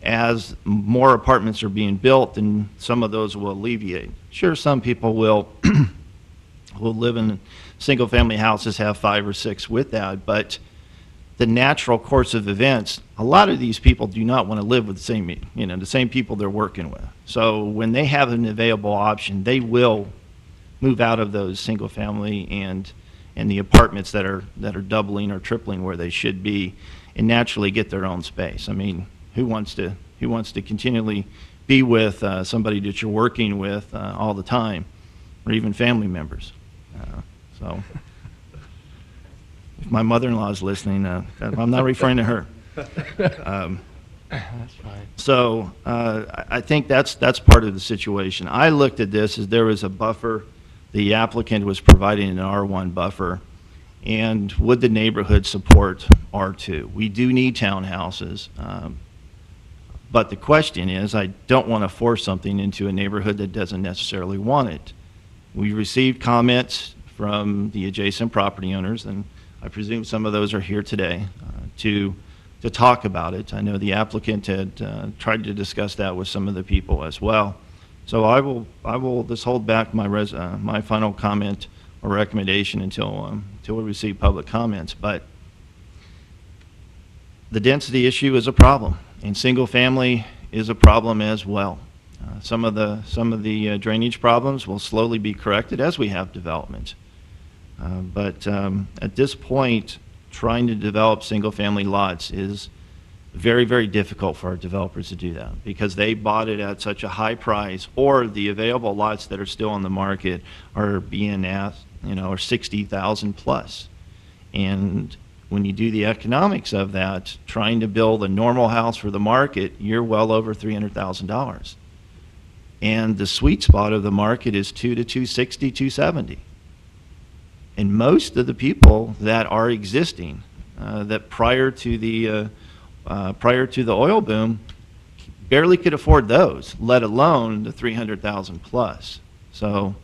As more apartments are being built, then some of those will alleviate. Sure, some people will live in single-family houses, have 5 or 6 with that, but the natural course of events, a lot of these people do not want to live with the same people they're working with. So when they have an available option, they will move out of those single-family and the apartments that are doubling or tripling where they should be, and naturally get their own space. I mean, who wants to continually be with somebody that you're working with all the time, or even family members? So if my mother-in-law is listening, I'm not referring to her. That's fine. So I think that's part of the situation. I looked at this as there was a buffer. The applicant was providing an R1 buffer, and would the neighborhood support R2? We do need townhouses, but the question is, I don't want to force something into a neighborhood that doesn't necessarily want it. We received comments from the adjacent property owners, and I presume some of those are here today to talk about it. I know the applicant had tried to discuss that with some of the people as well. So I will just hold back my final comment or recommendation until we receive public comments. But the density issue is a problem, and single family is a problem as well. Some of the drainage problems will slowly be corrected as we have development. But at this point, trying to develop single-family lots is very, very difficult for our developers to do that because they bought it at such a high price, or the available lots that are still on the market are being asked, are 60,000 plus. And when you do the economics of that, trying to build a normal house for the market, you're well over $300,000. And the sweet spot of the market is 2 to 260, 270. And most of the people that are existing, that prior to the oil boom, barely could afford those, let alone the 300,000 plus. So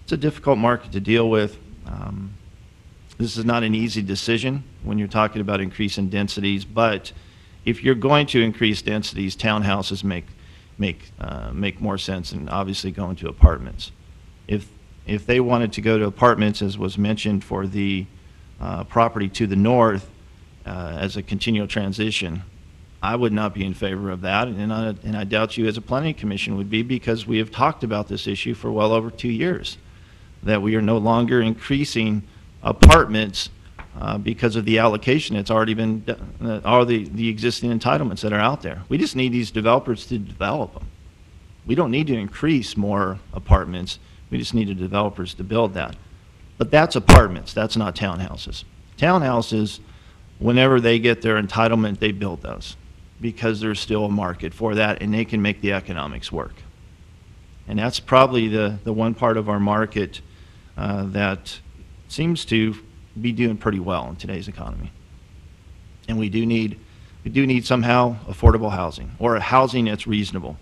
it's a difficult market to deal with. This is not an easy decision when you're talking about increasing densities, but if you're going to increase densities, townhouses make more sense than obviously going to apartments. If they wanted to go to apartments, as was mentioned, for the property to the north as a continual transition, I would not be in favor of that, and I doubt you as a planning commission would be, because we have talked about this issue for well over 2 years, that we are no longer increasing apartments because of the allocation that's already been done, all the existing entitlements that are out there. We just need these developers to develop them. We don't need to increase more apartments. We just need the developers to build that. But that's apartments. That's not townhouses. Townhouses, whenever they get their entitlement, they build those because there's still a market for that, and they can make the economics work. And that's probably the one part of our market that seems to be doing pretty well in today's economy. And we do need somehow affordable housing, or a housing that's reasonable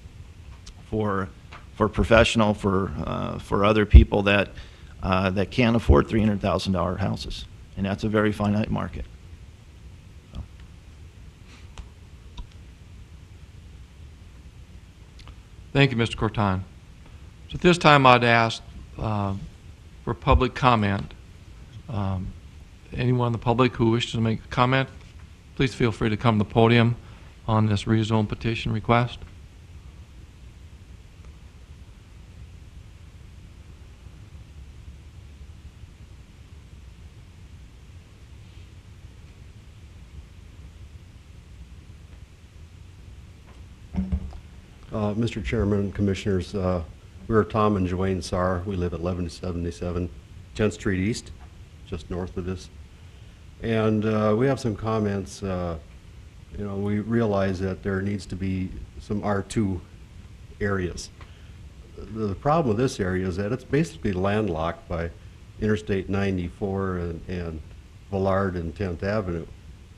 for professional, for other people that can't afford $300,000 houses, and that's a very finite market. So. Thank you, Mr. Corton. So at this time, I'd ask for public comment. Anyone in the public who wishes to make a comment, please feel free to come to the podium on this rezone petition request. Mr. Chairman, Commissioners, we are Tom and Joanne Sarr. We live at 1177 10th Street East, just north of this. And we have some comments. We realize that there needs to be some R2 areas. The problem with this area is that it's basically landlocked by Interstate 94 and Villard and 10th Avenue.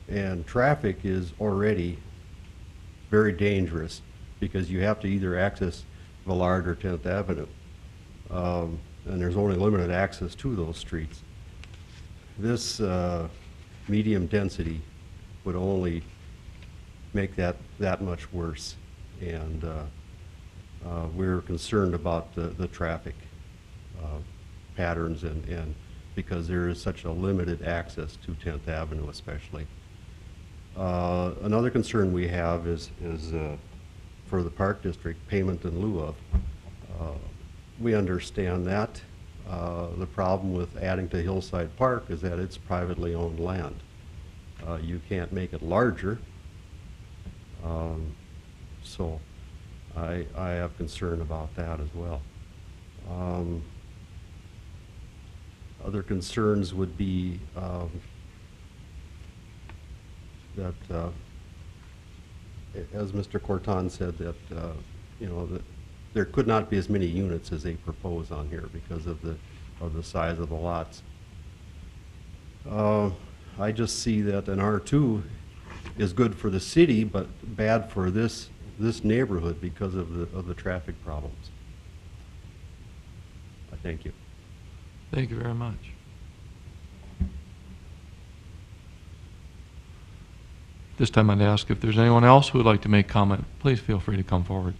And traffic is already very dangerous because you have to either access Villard or 10th Avenue. And there's only limited access to those streets. This medium density would only make that much worse. And we're concerned about the traffic patterns and because there is such a limited access to 10th Avenue especially. Another concern we have is for the Park District, payment in lieu of. We understand that. The problem with adding to Hillside Park is that it's privately owned land. You can't make it larger. So I have concern about that as well. Other concerns would be that as Mr. Corton said, that that there could not be as many units as they propose on here because of the size of the lots. I just see that an R2 is good for the city, but bad for this neighborhood because of the traffic problems. Thank you. Thank you very much. This time I'd ask if there's anyone else who would like to make comment, please feel free to come forward.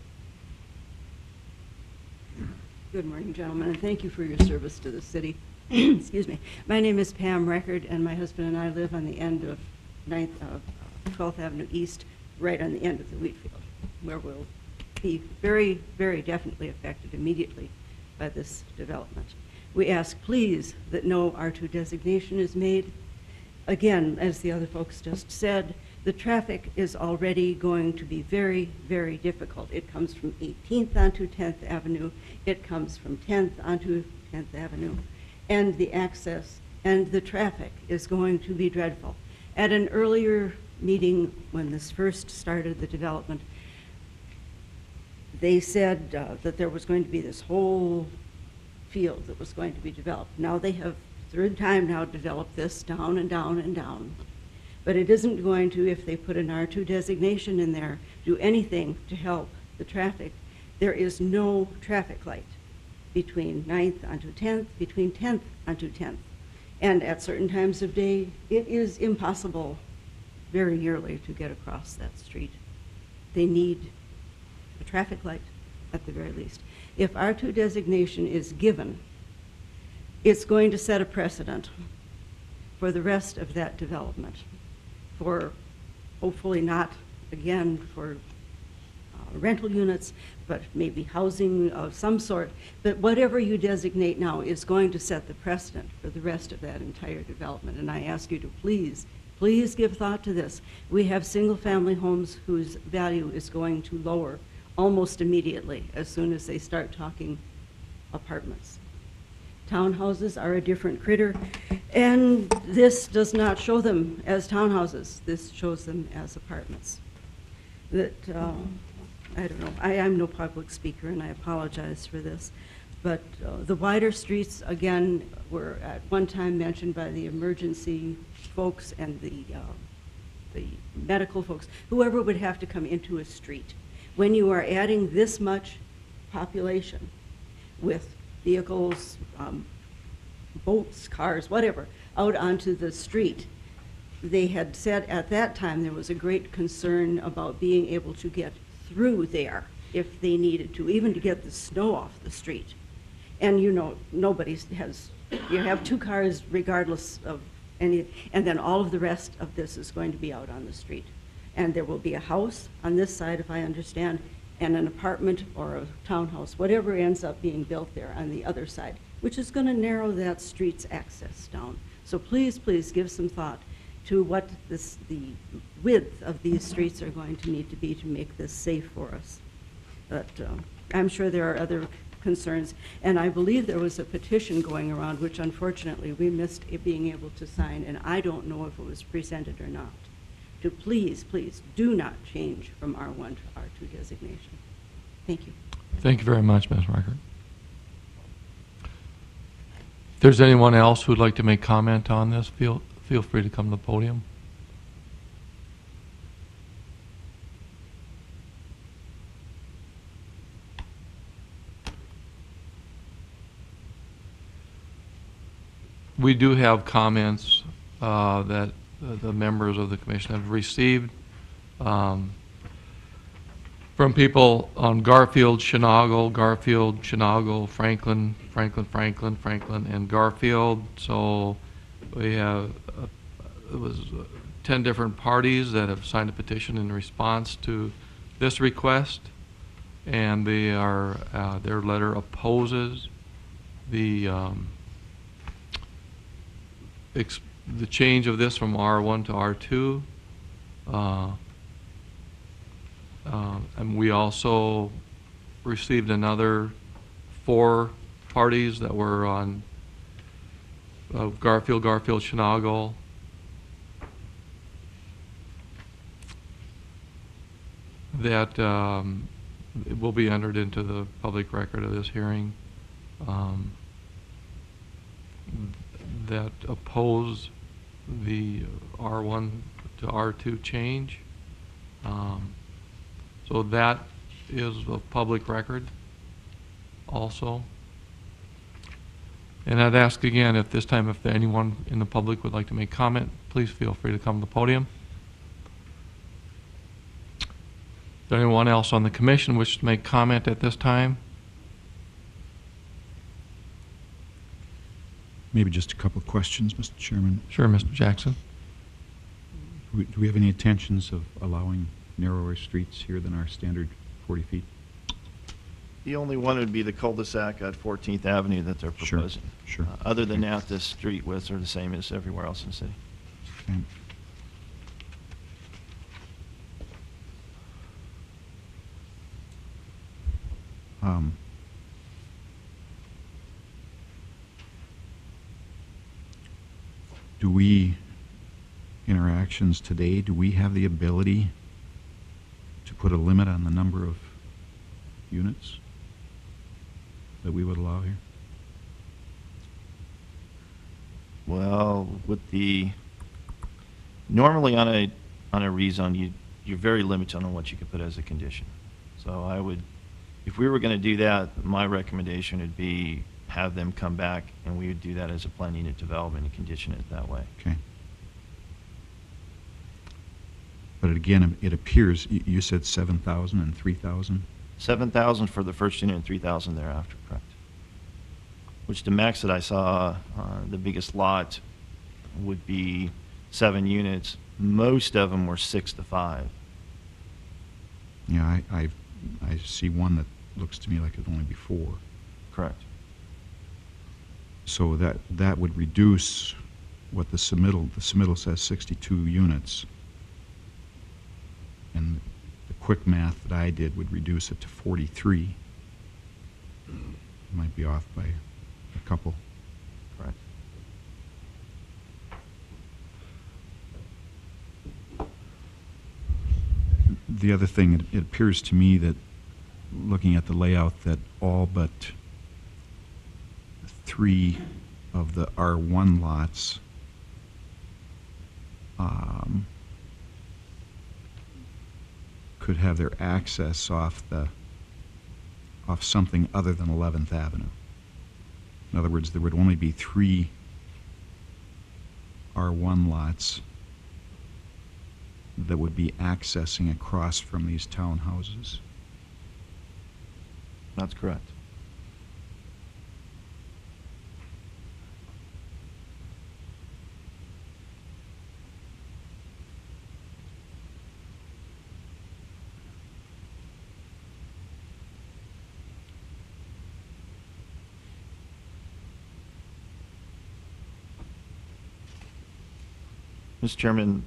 Good morning, gentlemen, and thank you for your service to the city. Excuse me. My name is Pam Record, and my husband and I live on the end of 12th Avenue East, right on the end of the wheat field, where we'll be very, very definitely affected immediately by this development. We ask, please, that no R2 designation is made. Again, as the other folks just said, the traffic is already going to be very, very difficult. It comes from 18th onto 10th Avenue. It comes from 10th onto 10th Avenue. And the access and the traffic is going to be dreadful. At an earlier meeting, when this first started, the development, they said that there was going to be this whole field that was going to be developed. Now they have, third time now, developed this down and down and down. But it isn't going to, if they put an R2 designation in there, do anything to help the traffic. There is no traffic light between 9th onto 10th, between 10th onto 10th. And at certain times of day, it is impossible very nearly to get across that street. They need a traffic light at the very least. If R2 designation is given, it's going to set a precedent for the rest of that development, for hopefully not, again, for rental units, but maybe housing of some sort. But whatever you designate now is going to set the precedent for the rest of that entire development. And I ask you to please, please give thought to this. We have single-family homes whose value is going to lower almost immediately as soon as they start talking apartments. Townhouses are a different critter, and this does not show them as townhouses. This shows them as apartments. That, I don't know, I'm no public speaker, and I apologize for this, but the wider streets, again, were at one time mentioned by the emergency folks and the medical folks, whoever would have to come into a street. When you are adding this much population with vehicles, boats, cars, whatever, out onto the street, they had said at that time there was a great concern about being able to get through there if they needed to, even to get the snow off the street. And you know, nobody has, you have two cars regardless of any, and then all of the rest of this is going to be out on the street. And there will be a house on this side, if I understand, and an apartment or a townhouse, whatever ends up being built there on the other side, which is going to narrow that street's access down. So please, please give some thought to what the width of these streets are going to need to be to make this safe for us. But I'm sure there are other concerns, and I believe there was a petition going around, which unfortunately we missed it being able to sign, and I don't know if it was presented or not, to please, please do not change from R1 to R2 designation. Thank you. Thank you very much, Ms. Reichert. If there's anyone else who'd like to make comment on this, feel free to come to the podium. We do have comments that the members of the commission have received from people on Garfield, Chinago, Franklin, and Garfield. So we have, it was 10 different parties that have signed a petition in response to this request, and they are, their letter opposes the change of this from R1 to R2. And we also received another 4 parties that were on Garfield, Chinago, that it will be entered into the public record of this hearing, that oppose the R1 to R2 change. So that is a public record also. And I'd ask again, if this time, if anyone in the public would like to make comment, please feel free to come to the podium. Is there anyone else on the commission wish to make comment at this time? Maybe just a couple of questions, Mr. Chairman. Sure, Mr. Jackson. Do we have any intentions of allowing narrower streets here than our standard 40 feet? The only one would be the cul-de-sac at 14th Avenue that they're Sure, proposing. sure. Other than that, the street widths are the same as everywhere else in the city. Okay. Do we, in our actions today, do we have the ability to put a limit on the number of units that we would allow here? Well, with the, normally on a rezone, you're very limited on what you can put as a condition. So I would, if we were going to do that, my recommendation would be have them come back and we would do that as a planned unit development and condition it that way. Okay. But again, it appears, you said 7,000 and 3,000? 7,000 for the first unit and 3,000 thereafter, correct. Which the max that I saw, the biggest lot would be 7 units. Most of them were 6 to 5. Yeah, I see one that looks to me like it'd only be 4. Correct. So that would reduce what the submittal says 62 units. And the quick math that I did would reduce it to 43. Might be off by a couple. Correct. The other thing, it appears to me that looking at the layout that all but 3 of the R1 lots could have their access off something other than 11th Avenue. In other words, there would only be 3 R1 lots that would be accessing across from these townhouses. That's correct. Mr. Chairman,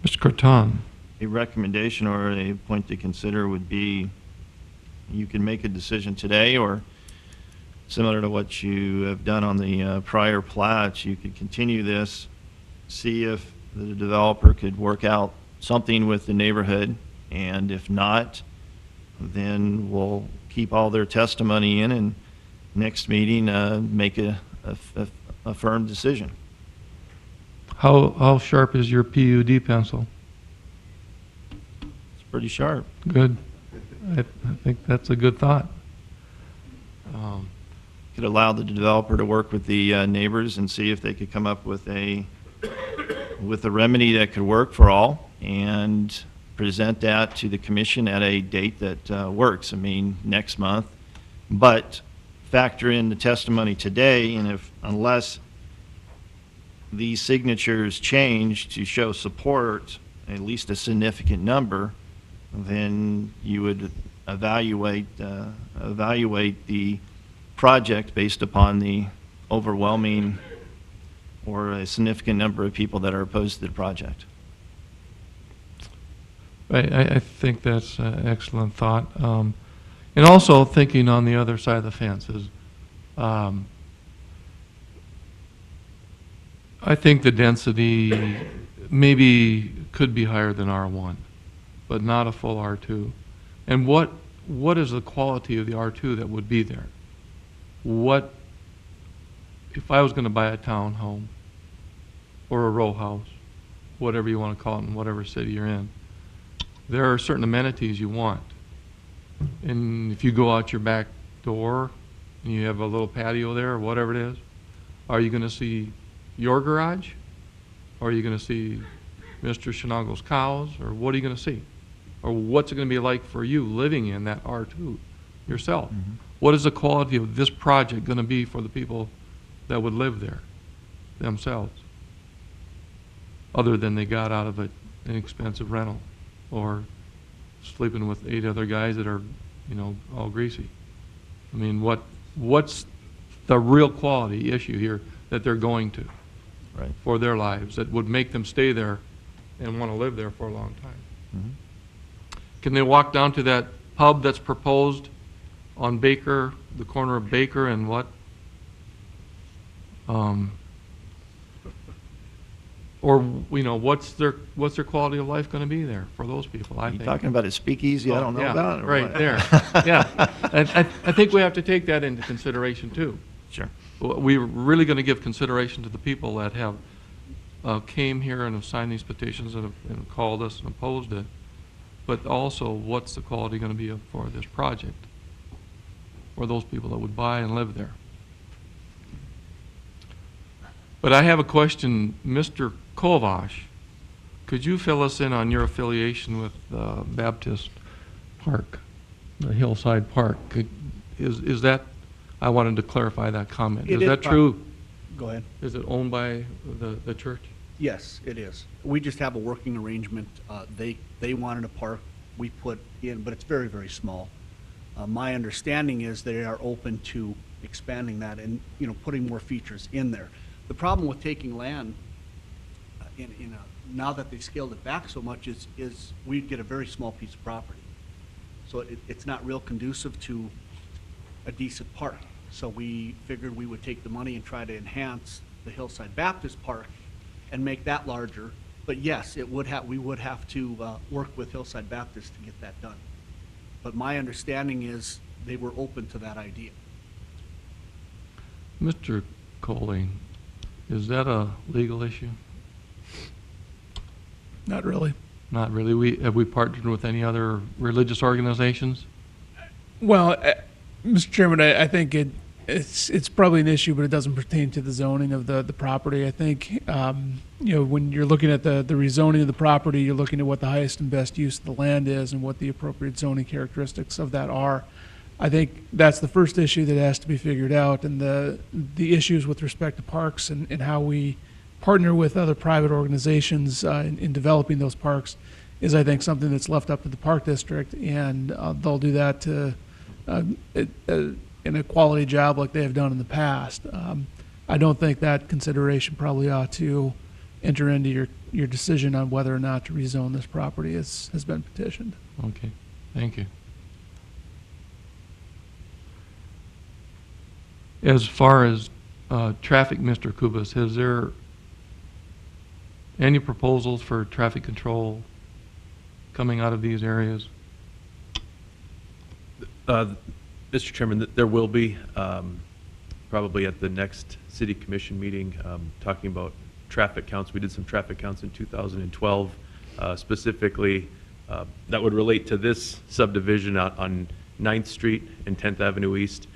Mr. Curtin. a recommendation or a point to consider would be you can make a decision today, or similar to what you have done on the prior plats, you could continue this, see if the developer could work out something with the neighborhood, and if not, then we'll keep all their testimony in and next meeting make a firm decision. How sharp is your PUD pencil? It's pretty sharp. Good. I think that's a good thought. Could allow the developer to work with the neighbors and see if they could come up with a remedy that could work for all, and present that to the commission at a date that works. I mean, next month. But factor in the testimony today, and unless these signatures change to show support, at least a significant number, then you would evaluate the project based upon the overwhelming or a significant number of people that are opposed to the project. I think that's an excellent thought. And also thinking on the other side of the fence is, I think the density maybe could be higher than R1, but not a full R2. And what is the quality of the R2 that would be there? What, if I was going to buy a townhome or a row house, whatever you want to call it in whatever city you're in, there are certain amenities you want. And if you go out your back door and you have a little patio there or whatever it is, Are you going to see your garage? Or are you going to see Mr. Shenango's cows? Or what are you going to see? Or what's it going to be like for you living in that R2 yourself? What is the quality of this project going to be for the people that would live there themselves? Other than they got out of it an expensive rental or sleeping with 8 other guys that are, you know, all greasy. I mean, what's the real quality issue here that they're going to for their lives that would make them stay there and want to live there for a long time? Can they walk down to that pub that's proposed on Baker, the corner of Baker and what? Or, you know, what's their quality of life going to be there for those people, I You think. talking about a speakeasy I don't know yeah, about? or right what? there. Yeah. I think we have to take that into consideration, too. Sure. We're really going to give consideration to the people that have came here and have signed these petitions and called us and opposed it, but also what's the quality going to be for this project for those people that would buy and live there. But I have a question, Mr. Kovash, could you fill us in on your affiliation with Baptist Park, the Hillside Park? Is that, I wanted to clarify that comment. Is that true? Go ahead. Is it owned by the church? Yes, it is. We just have a working arrangement. They wanted a park, we put in, but it's very, very small. My understanding is they are open to expanding that and, you know, putting more features in there. The problem with taking land now that they scaled it back so much is we'd get a very small piece of property. So it's not real conducive to a decent park. So we figured we would take the money and try to enhance the Hillside Baptist Park and make that larger. But yes, we would have to work with Hillside Baptist to get that done. But my understanding is they were open to that idea. Mr. Colling, is that a legal issue? Not really. Not really. Have we partnered with any other religious organizations? Well, Mr. Chairman, I think it's probably an issue, but it doesn't pertain to the zoning of the property. I think, you know, when you're looking at the rezoning of the property, you're looking at what the highest and best use of the land is and what the appropriate zoning characteristics of that are. I think that's the first issue that has to be figured out, and the issues with respect to parks and how we partner with other private organizations in developing those parks is, I think, something that's left up to the park district, and they'll do that to in a quality job like they have done in the past. I don't think that consideration probably ought to enter into your decision on whether or not to rezone this property has been petitioned. Okay, thank you. As far as traffic, Mr. Kubas, has there any proposals for traffic control coming out of these areas? Mr. Chairman, there will be, probably at the next city commission meeting, talking about traffic counts. We did some traffic counts in 2012, specifically that would relate to this subdivision on 9th Street and 10th Avenue East.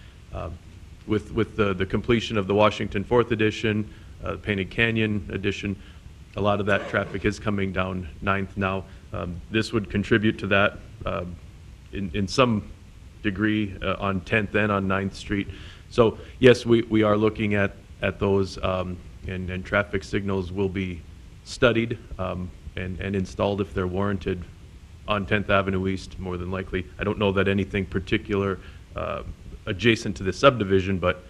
With the completion of the Washington 4th edition, Painted Canyon edition, a lot of that traffic is coming down 9th now. This would contribute to that in some degree on 10th and on 9th Street. So yes, we are looking at those, and traffic signals will be studied and installed if they're warranted on 10th Avenue East, more than likely. I don't know that anything particular adjacent to the subdivision, but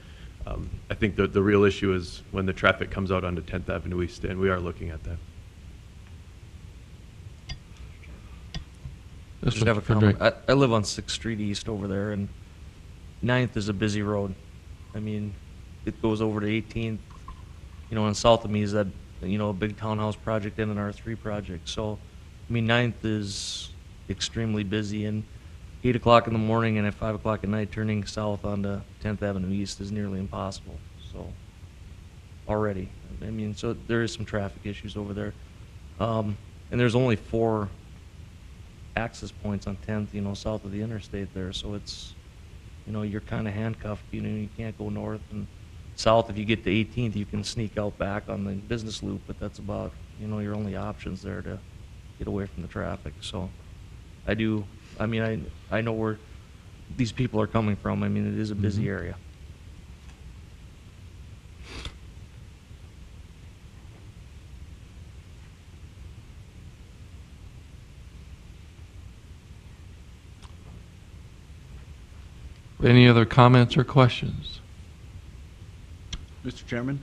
I think the real issue is when the traffic comes out onto 10th Avenue East, and we are looking at that. Just have a comment. I live on 6th Street East over there, and 9th is a busy road. I mean, it goes over to 18th, you know, and south of me is that, you know, a big townhouse project and an R3 project. So, I mean, 9th is extremely busy, and 8 o'clock in the morning and at 5 o'clock at night turning south onto 10th Avenue East is nearly impossible. So, already. I mean, so there is some traffic issues over there. And there's only 4 access points on 10th, you know, south of the interstate there. So it's, you know, you're kind of handcuffed. You know, you can't go north and south, if you get to 18th, you can sneak out back on the business loop, but that's about, you know, your only options there to get away from the traffic. So I mean, I know where these people are coming from. I mean, it is a busy area. Any other comments or questions? Mr. Chairman?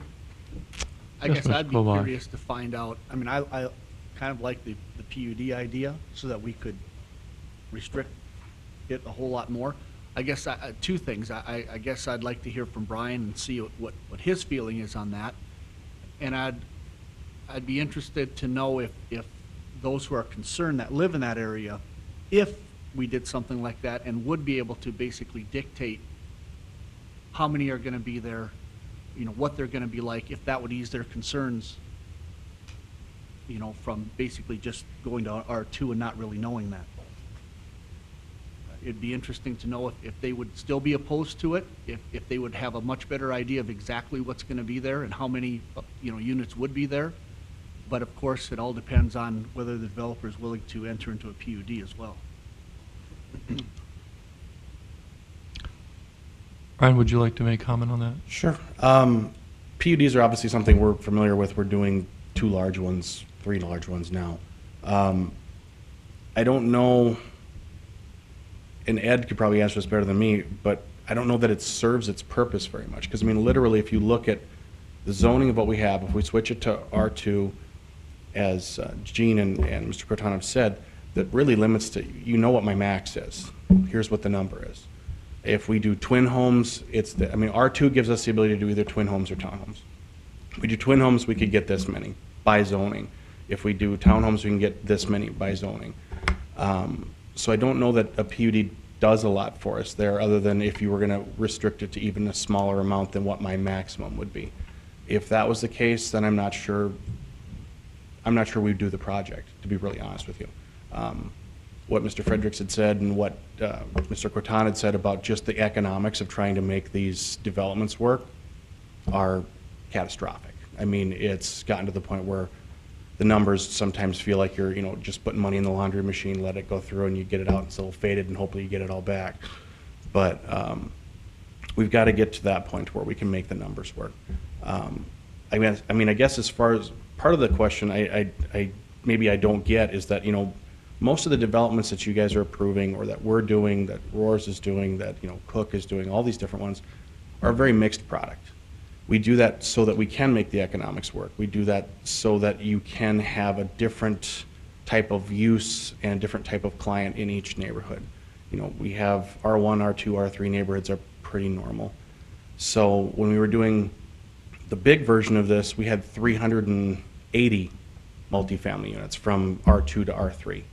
I Yes, guess Mr. I'd be Kolar. curious to find out, I mean, I kind of like the PUD idea so that we could restrict it a whole lot more. I guess, two things. I guess I'd like to hear from Brian and see what his feeling is on that. And I'd be interested to know if those who are concerned that live in that area, if we did something like that and would be able to basically dictate how many are going to be there, you know, what they're going to be like, if that would ease their concerns, you know, from basically just going to R2 and not really knowing that. It'd be interesting to know if they would still be opposed to it, if they would have a much better idea of exactly what's going to be there and how many, you know, units would be there. But of course, it all depends on whether the developer is willing to enter into a PUD as well. Brian, would you like to make comment on that? Sure. PUDs are obviously something we're familiar with. We're doing 2 large ones, 3 large ones now. I don't know, and Ed could probably answer this better than me, but I don't know that it serves its purpose very much. Because, I mean, literally, if you look at the zoning of what we have, if we switch it to R2, as Gene and Mr. Cortana have said, that really limits to, you know what my max is. Here's what the number is. If we do twin homes, I mean, R2 gives us the ability to do either twin homes or townhomes. If we do twin homes, we could get this many by zoning. If we do townhomes, we can get this many by zoning. So I don't know that a PUD does a lot for us there, other than if you were going to restrict it to even a smaller amount than what my maximum would be. If that was the case, then I'm not sure we'd do the project, to be really honest with you. What Mr. Fredericks had said and what Mr. Cortana had said about just the economics of trying to make these developments work are catastrophic. I mean, it's gotten to the point where the numbers sometimes feel like you're, you know, just putting money in the laundry machine, let it go through, and you get it out, it's a little faded, and hopefully you get it all back. But we've got to get to that point where we can make the numbers work. I mean, I guess as far as part of the question, maybe I don't get is that, you know, most of the developments that you guys are approving or that we're doing, that Roars is doing, that, you know, Cook is doing, all these different ones are a very mixed product. We do that so that we can make the economics work. We do that so that you can have a different type of use and a different type of client in each neighborhood. You know, we have R1, R2, R3 neighborhoods are pretty normal. So when we were doing the big version of this, we had 380 multifamily units from R2 to R3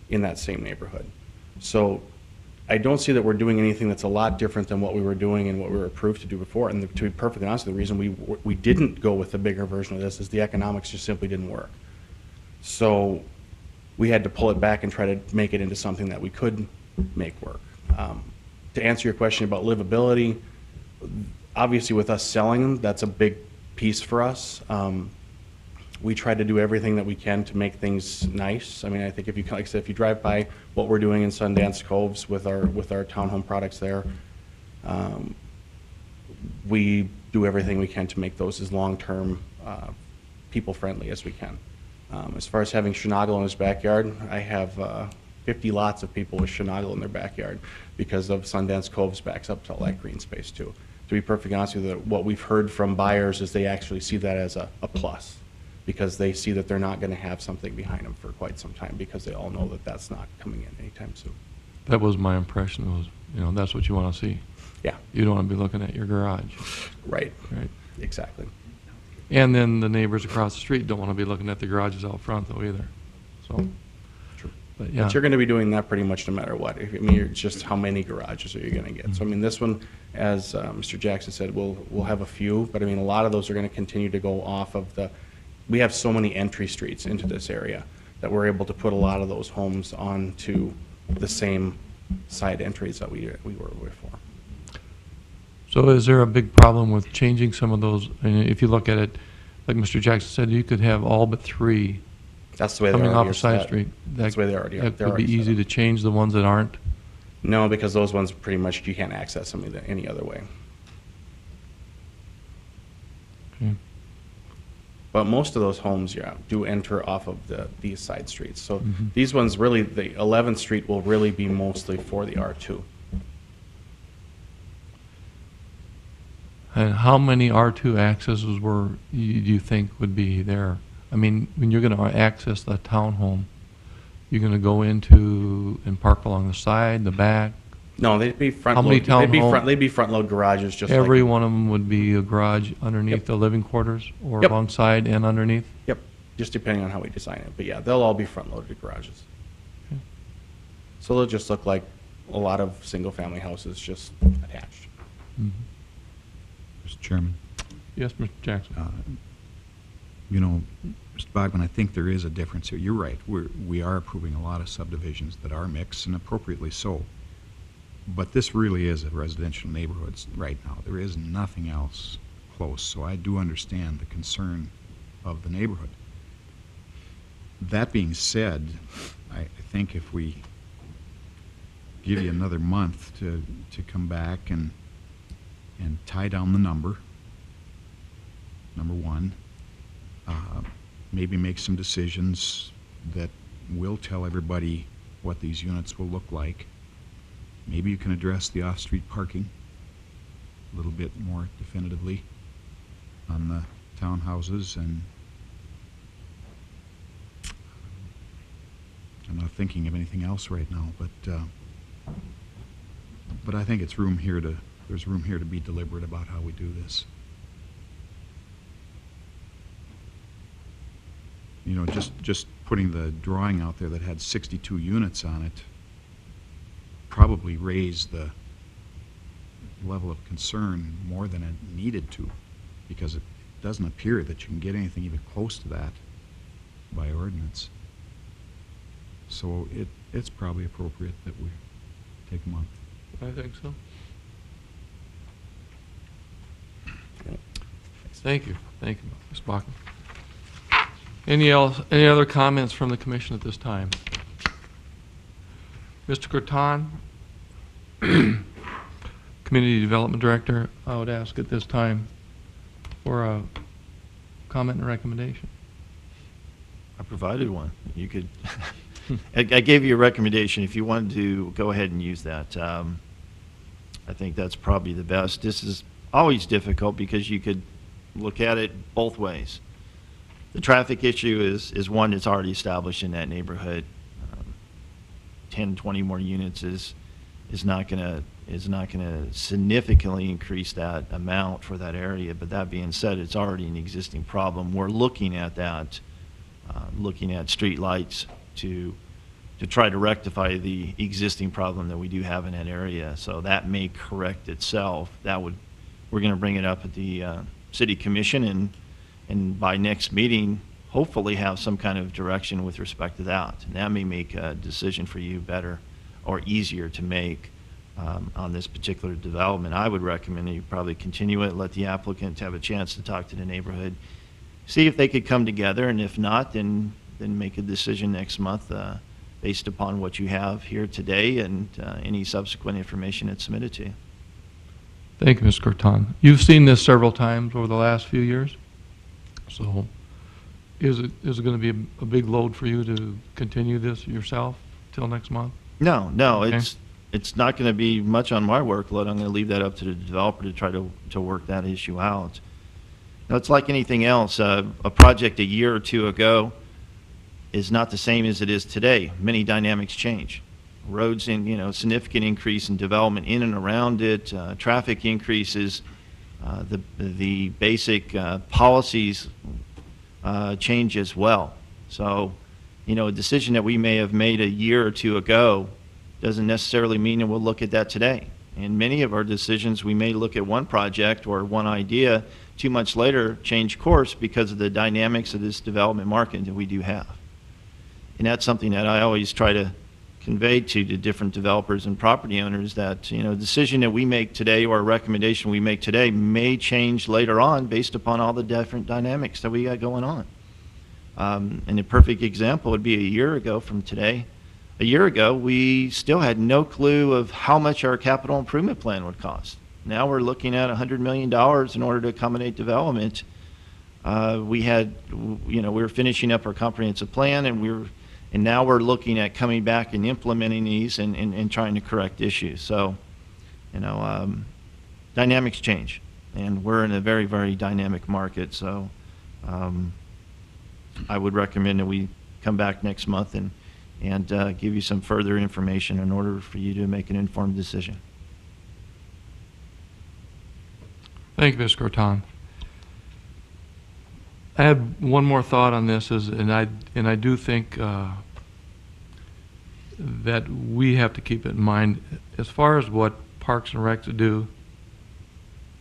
in that same neighborhood. So I don't see that we're doing anything that's a lot different than what we were doing and what we were approved to do before. And to be perfectly honest, the reason we didn't go with the bigger version of this is the economics just simply didn't work. So we had to pull it back and try to make it into something that we could make work. To answer your question about livability, obviously with us selling them, that's a big piece for us. We try to do everything that we can to make things nice. I mean, I think if you, like I said, if you drive by what we're doing in Sundance Coves with our townhome products there, we do everything we can to make those as long-term, people-friendly as we can. As far as having Chenagel in his backyard, I have 50 lots of people with Chenagel in their backyard because of Sundance Coves backs up to all that green space too. To be perfectly honest with you, what we've heard from buyers is they actually see that as a plus, because they see that they're not going to have something behind them for quite some time, because they all know that that's not coming in anytime soon. That was my impression, was, you know, that's what you want to see. Yeah. You don't want to be looking at your garage. Right. Right. Exactly. And then the neighbors across the street don't want to be looking at the garages out front though either. So, True. But yeah. But you're going to be doing that pretty much no matter what. I mean, it's just how many garages are you going to get? So I mean, this one, as Mr. Jackson said, we'll have a few, but I mean, a lot of those are going to continue to go off of the. We have so many entry streets into this area that we're able to put a lot of those homes onto the same side entries that we were before. So is there a big problem with changing some of those? And if you look at it, like Mr. Jackson said, you could have all but 3 That's the way they coming already off are a side set. street. That's the way they already are. That They're would be already set easy up. to change the ones that aren't. No, because those ones pretty much you can't access them any other way. Okay. But most of those homes, yeah, do enter off of these side streets. So Mhm. these ones really, the 11th Street will really be mostly for the R2. And how many R2 accesses do you think would be there? I mean, when you're going to access the townhome, you're going to go into and park along the side, the back? No, they'd be front How many load. townhome? They'd be front load garages, just Every like. one of them would be a garage underneath the living quarters, or Yep. alongside and underneath? Yep, just depending on how we design it. But yeah, they'll all be front loaded garages. Okay. So they'll just look like a lot of single-family houses just attached. Mhm. Mr. Chairman? Yes, Mr. Jackson. You know, Mr. Bogman, I think there is a difference here. You're right. We are approving a lot of subdivisions that are mixed, and appropriately so. But this really is a residential neighborhood right now. There is nothing else close, so I do understand the concern of the neighborhood. That being said, I think if we give you another month to come back and tie down the number one, maybe make some decisions that will tell everybody what these units will look like. Maybe you can address the off-street parking a little bit more definitively on the townhouses, and I'm not thinking of anything else right now, but I think there's room here to be deliberate about how we do this. You know, just putting the drawing out there that had 62 units on it probably raised the level of concern more than it needed to, because it doesn't appear that you can get anything even close to that by ordinance. So it's probably appropriate that we take a month. I think so. Thank you. Thank you, Ms. Bachman. Any other comments from the commission at this time? Mr. Curtin, Community Development Director, I would ask at this time for a comment and recommendation. I provided one. You could, I gave you a recommendation. If you wanted to, go ahead and use that. I think that's probably the best. This is always difficult because you could look at it both ways. The traffic issue is one that's already established in that neighborhood. 10, 20 more units is not going to significantly increase that amount for that area. But that being said, it's already an existing problem. We're looking at that, looking at street lights to try to rectify the existing problem that we do have in that area. So that may correct itself. We're going to bring it up at the City Commission, and by next meeting, hopefully have some kind of direction with respect to that. And that may make a decision for you better or easier to make on this particular development. I would recommend that you probably continue it, let the applicant have a chance to talk to the neighborhood, see if they could come together, and if not, then make a decision next month based upon what you have here today and any subsequent information that's submitted to you. Thank you, Ms. Curtin. You've seen this several times over the last few years. So is it going to be a big load for you to continue this yourself till next month? No, Okay. it's not going to be much on my workload. I'm going to leave that up to the developer to try to work that issue out. Now, it's like anything else. A project a year or two ago is not the same as it is today. Many dynamics change. Roads in, significant increase in development in and around it, traffic increases, the basic policies change as well. So, a decision that we may have made a year or two ago doesn't necessarily mean that we'll look at that today. And many of our decisions, we may look at one project or one idea, 2 months later change course because of the dynamics of this development market that we do have. And that's something that I always try to conveyed to the different developers and property owners that, a decision that we make today or a recommendation we make today may change later on based upon all the different dynamics that we got going on. And a perfect example would be a year ago from today. A year ago, we still had no clue of how much our capital improvement plan would cost. Now we're looking at $100 million in order to accommodate development. We were finishing up our comprehensive plan, and now we're looking at coming back and implementing these and trying to correct issues. So, dynamics change, and we're in a very, very dynamic market. So, I would recommend that we come back next month and give you some further information in order for you to make an informed decision. Thank you, Mr. Croton. I have one more thought on this, and I do think that we have to keep it in mind as far as what Parks and Recs do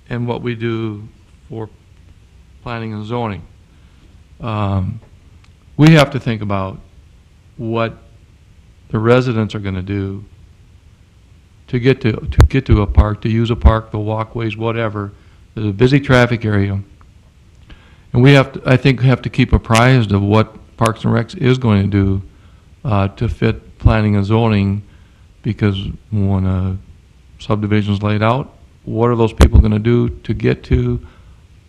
and what we do for planning and zoning. We have to think about what the residents are going to do to get to a park, to use a park, the walkways, whatever. There's a busy traffic area. And we have to, I think, have to keep apprised of what Parks and Recs is going to do to fit planning and zoning, because when a subdivision is laid out, what are those people going to do to get to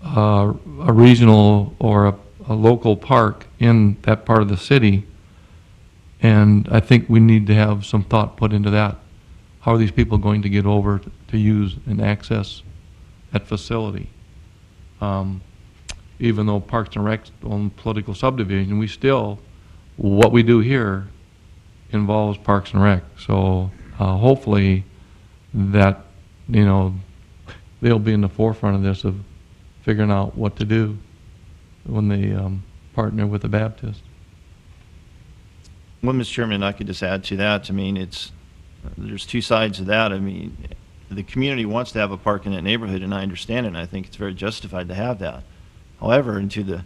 a regional or a local park in that part of the city? And I think we need to have some thought put into that. How are these people going to get over to use and access that facility? Even though Parks and Rec own political subdivision, we still, what we do here involves Parks and Rec. So hopefully that, they'll be in the forefront of this, of figuring out what to do when they partner with the Baptist. Well, Mr. Chairman, I could just add to that. I mean, there's two sides of that. I mean, the community wants to have a park in that neighborhood, and I understand it, and I think it's very justified to have that. However, until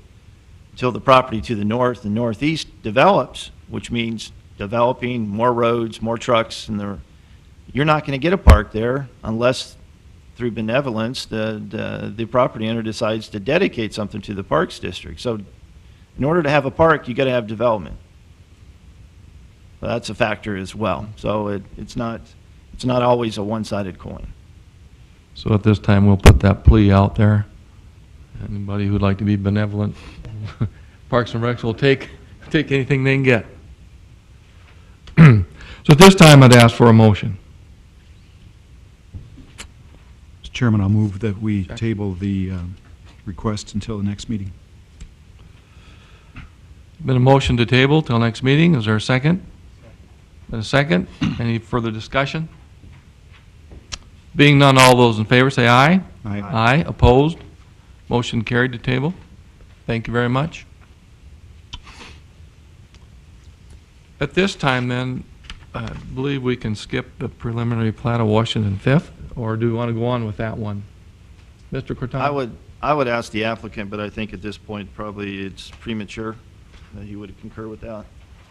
the property to the north and northeast develops, which means developing more roads, more trucks, and you're not going to get a park there unless, through benevolence, the property owner decides to dedicate something to the Parks District. So in order to have a park, you got to have development. So that's a factor as well. So it's not always a one-sided coin. So at this time, we'll put that plea out there. Anybody who'd like to be benevolent, Parks and Recs will take anything they can get. So at this time, I'd ask for a motion. Mr. Chairman, I'll move that we table the request until the next meeting. Been a motion to table till next meeting. Is there a second? Been a second. Any further discussion? Being none, all those in favor say aye. Aye. Aye. Opposed? Motion carried to table. Thank you very much. At this time, then, I believe we can skip the preliminary plat of Washington Fifth, or do we want to go on with that one? Mr. Croton? I would ask the applicant, but I think at this point probably it's premature that he would concur with that.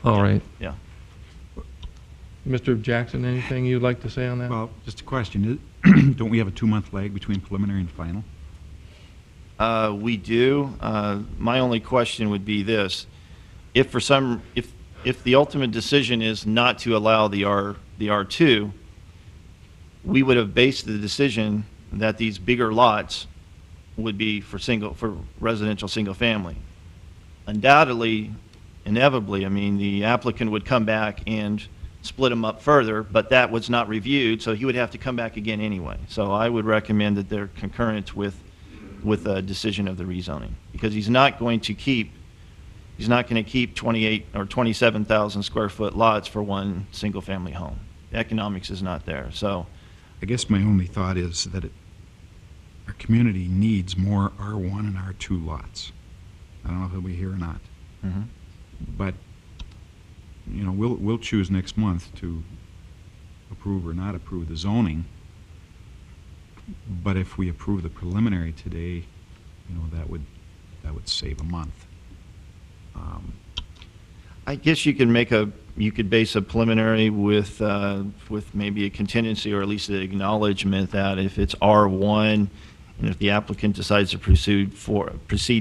All right. Yeah. Mr. Jackson, anything you'd like to say on that? Well, just a question. Don't we have a 2-month lag between preliminary and final? We do. My only question would be this: if the ultimate decision is not to allow the R2, we would have based the decision that these bigger lots would be for residential single family. Undoubtedly, inevitably, I mean, the applicant would come back and split them up further, but that was not reviewed, so he would have to come back again anyway. So I would recommend that they're concurrent with a decision of the rezoning, because he's not going to keep 28 or 27,000 square foot lots for one single family home. The economics is not there. So I guess my only thought is that our community needs more R1 and R2 lots. I don't know if it'll be here or not. Mm-hmm. But we'll choose next month to approve or not approve the zoning. But if we approve the preliminary today, that would save a month. I guess you could base a preliminary with maybe a contingency or at least an acknowledgement that if it's R1 and if the applicant decides to proceed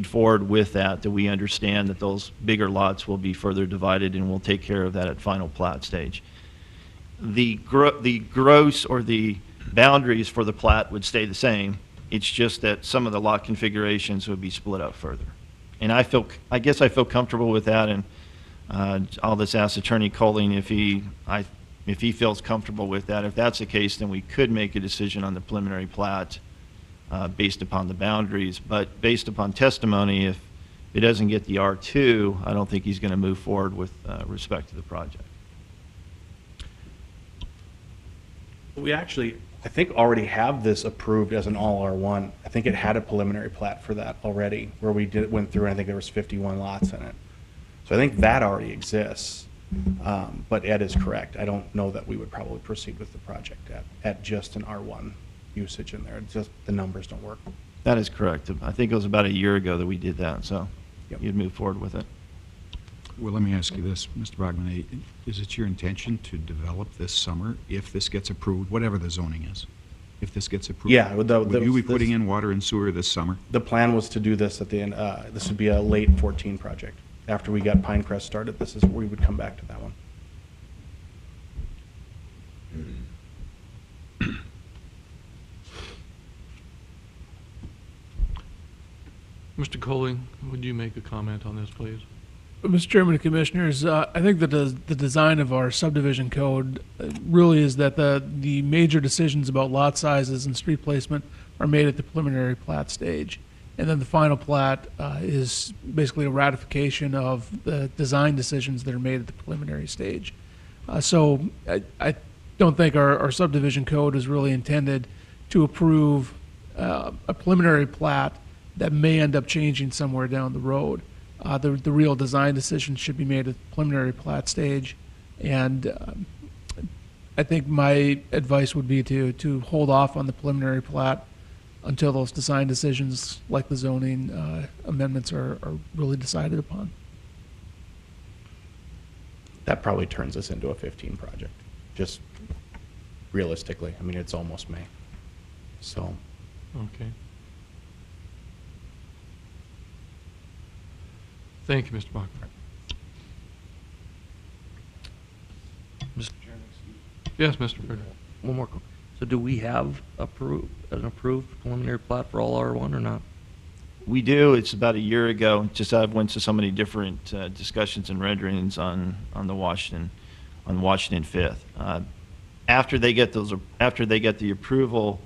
forward with that we understand that those bigger lots will be further divided and we'll take care of that at final plat stage. The gross or the boundaries for the plat would stay the same. It's just that some of the lot configurations would be split up further. And I guess I feel comfortable with that, and I'll just ask Attorney Colling if he feels comfortable with that. If that's the case, then we could make a decision on the preliminary plat based upon the boundaries. But based upon testimony, if it doesn't get the R2, I don't think he's going to move forward with respect to the project. We actually, I think, already have this approved as an all R1. I think it had a preliminary plat for that already, where we went through, and I think there was 51 lots in it. So I think that already exists. But Ed is correct. I don't know that we would probably proceed with the project at just an R1 usage in there. It's just the numbers don't work. That is correct. I think it was about a year ago that we did that, so you'd move forward with it. Well, let me ask you this, Mr. Bogman. Is it your intention to develop this summer if this gets approved, whatever the zoning is? If this gets approved? Yeah. Would you be putting in water and sewer this summer? The plan was to do this at the end. This would be a late 14 project. After we got Pinecrest started, this is where we would come back to that one. Mr. Colling, would you make a comment on this, please? Mr. Chairman and Commissioners, I think that the design of our subdivision code really is that the major decisions about lot sizes and street placement are made at the preliminary plat stage. And then the final plat is basically a ratification of the design decisions that are made at the preliminary stage. So I don't think our subdivision code is really intended to approve a preliminary plat that may end up changing somewhere down the road. The real design decisions should be made at the preliminary plat stage. And I think my advice would be to hold off on the preliminary plat until those design decisions, like the zoning amendments, are really decided upon. That probably turns us into a 15 project, just realistically. I mean, it's almost May. So. Okay. Thank you, Mr. Bachman. Mr. Yes, Mr. Furter. One more. So do we have an approved preliminary plat for all R1 or not? We do. It's about a year ago. Just I went to so many different discussions and renderings on Washington 5th. After they get the approval,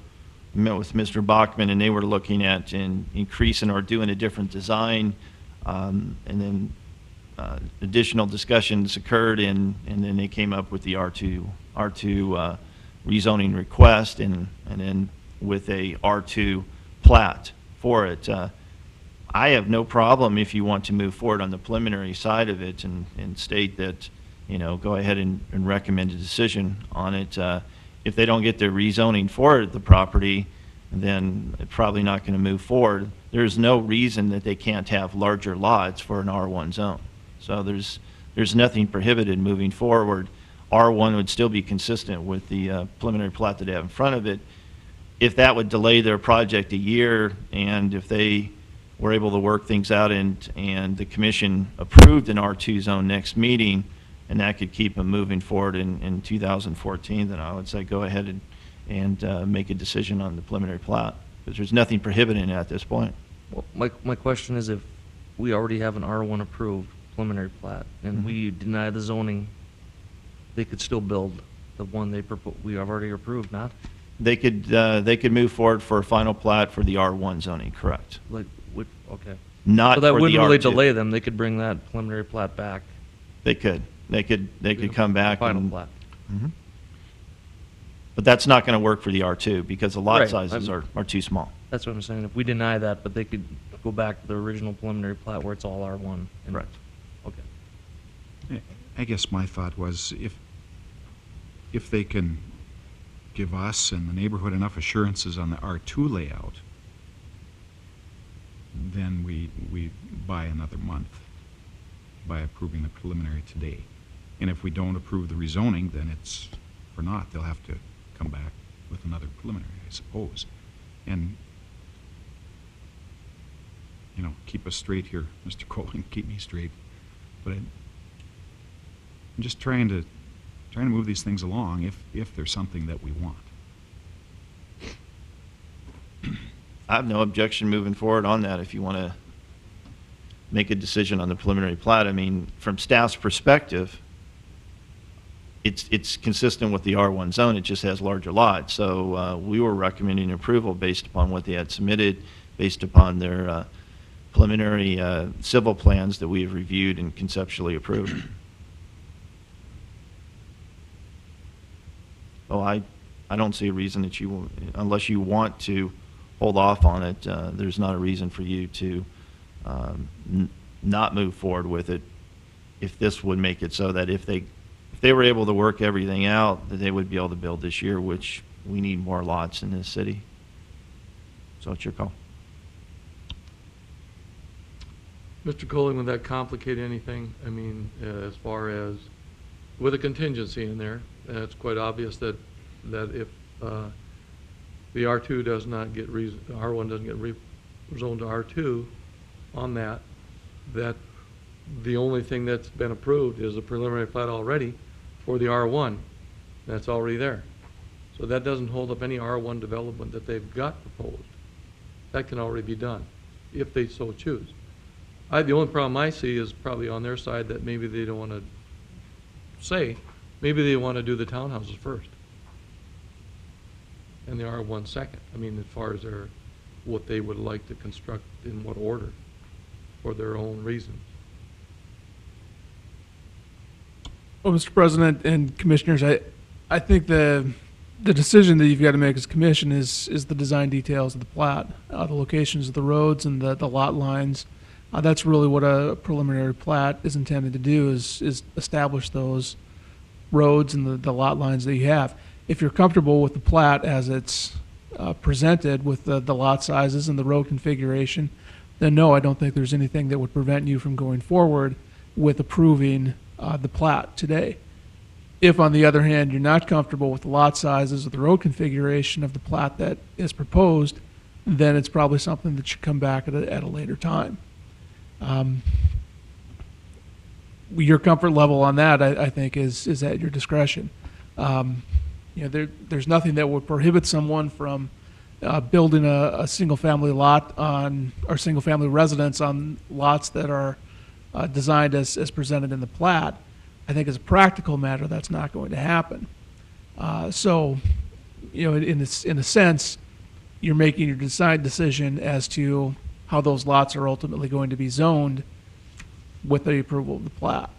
I met with Mr. Bachman, and they were looking at increasing or doing a different design. And then additional discussions occurred, and then they came up with the R2 rezoning request, and then with a R2 plat for it. I have no problem if you want to move forward on the preliminary side of it and state that, go ahead and recommend a decision on it. If they don't get their rezoning for the property, then it's probably not going to move forward. There's no reason that they can't have larger lots for an R1 zone. So there's nothing prohibited moving forward. R1 would still be consistent with the preliminary plat that they have in front of it. If that would delay their project a year, and if they were able to work things out and the commission approved an R2 zone next meeting, and that could keep them moving forward in 2014, then I would say go ahead and make a decision on the preliminary plat, because there's nothing prohibiting it at this point. Well, my question is, if we already have an R1 approved preliminary plat and we deny the zoning, they could still build the one we have already approved, not? They could move forward for a final plat for the R1 zoning, correct? Okay. Not so that for the wouldn't really R2. delay them. They could bring that preliminary plat back. They could come back Final plat. Mm-hmm. But that's not going to work for the R2 because the lot Right. sizes are too small. That's what I'm saying. If we deny that, but they could go back to the original preliminary plat where it's all R1. Correct. Okay. I guess my thought was if they can give us and the neighborhood enough assurances on the R2 layout, then we buy another month. by approving the preliminary today. And if we don't approve the rezoning, then it's, or not, they'll have to come back with another preliminary, I suppose. And, you know, keep us straight here, Mr. Colling, keep me straight. But I'm just trying to move these things along if there's something that we want. I have no objection moving forward on that if you want to make a decision on the preliminary plat. I mean, from staff's perspective, it's consistent with the R1 zone, it just has larger lots. So we were recommending approval based upon what they had submitted, based upon their preliminary civil plans that we have reviewed and conceptually approved. So I don't see a reason that you, unless you want to hold off on it, there's not a reason for you to not move forward with it if this would make it so that if they were able to work everything out, that they would be able to build this year, which we need more lots in this city. So it's your call. Mr. Colling, would that complicate anything? I mean, as far as, with a contingency in there, it's quite obvious that if the R2 does not get, R1 doesn't get rezoned to R2 on that the only thing that's been approved is a preliminary plat already for the R1. That's already there. So that doesn't hold up any R1 development that they've got proposed. That can already be done, if they so choose. The only problem I see is probably on their side that maybe they don't want to say, maybe they want to do the townhouses first and the R1 second. I mean, as far as what they would like to construct in what order for their own reasons. Well, Mr. President and Commissioners, I think the decision that you've got to make as commission is the design details of the plat, the locations of the roads and the lot lines. That's really what a preliminary plat is intended to do, is establish those roads and the lot lines that you have. If you're comfortable with the plat as it's presented with the lot sizes and the road configuration, then no, I don't think there's anything that would prevent you from going forward with approving the plat today. If, on the other hand, you're not comfortable with the lot sizes or the road configuration of the plat that is proposed, then it's probably something that should come back at a later time. Your comfort level on that, I think, is at your discretion. You know, there's nothing that would prohibit someone from building a single-family lot on, or single-family residence on lots that are designed as presented in the plat. I think as a practical matter, that's not going to happen. So, you know, in a sense, you're making your design decision as to how those lots are ultimately going to be zoned with the approval of the plat.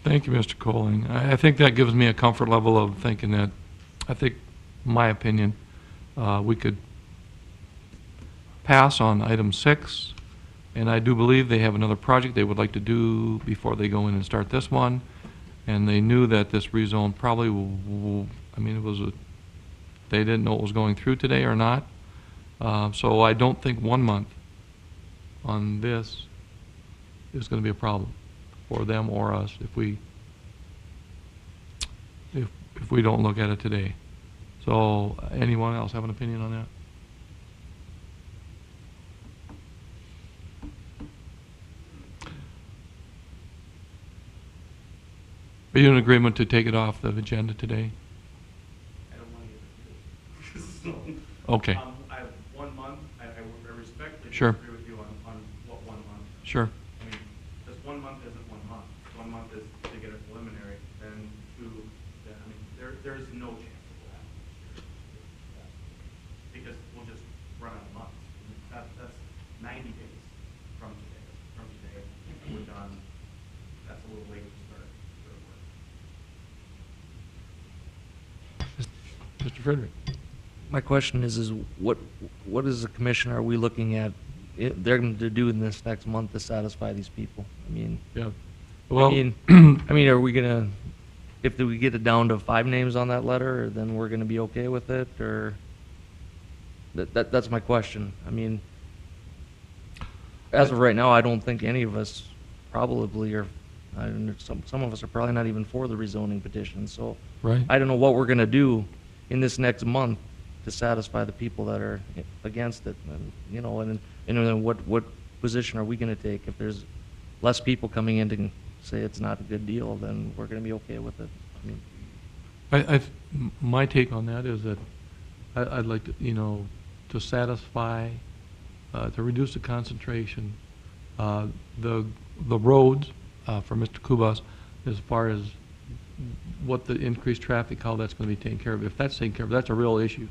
Thank you, Mr. Colling. I think that gives me a comfort level of thinking that, I think, my opinion, we could pass on item 6, and I do believe they have another project they would like to do before they go in and start this one, and they knew that this rezone probably, I mean, they didn't know it was going through today or not, so I don't think 1 month on this is going to be a problem for them or us if we don't look at it today. So anyone else have an opinion on that? Are you in agreement to take it off the agenda today? I don't want to get into it. Okay. I have 1 month. I respectfully Sure. disagree with you on what 1 month. Sure. I mean, just 1 month isn't 1 month. 1 month is to get a preliminary, then I mean, there is no chance it will happen this year. Because we'll just run out of months. That's 90 days from today. We're done. That's a little late to start work. Mr. Frederick. My question is what is the commission, are we looking at, they're going to do in this next month to satisfy these people? I mean, yeah. Well, I mean, are we going to, if we get it down to 5 names on that letter, then we're going to be okay with it, or that's my question. I mean, as of right now, I don't think any of us probably are, I don't know, some of us are probably not even for the rezoning petition, so. Right. I don't know what we're gonna do in this next month to satisfy the people that are against it, and, you know, and then what position are we gonna take? If there's less people coming in to say it's not a good deal, then we're gonna be okay with it. I mean, My take on that is that I'd like to, you know, to satisfy, to reduce the concentration, the roads, for Mr. Kubas, as far as what the increased traffic, how that's going to be taken care of. If that's taken care of, that's a real issue,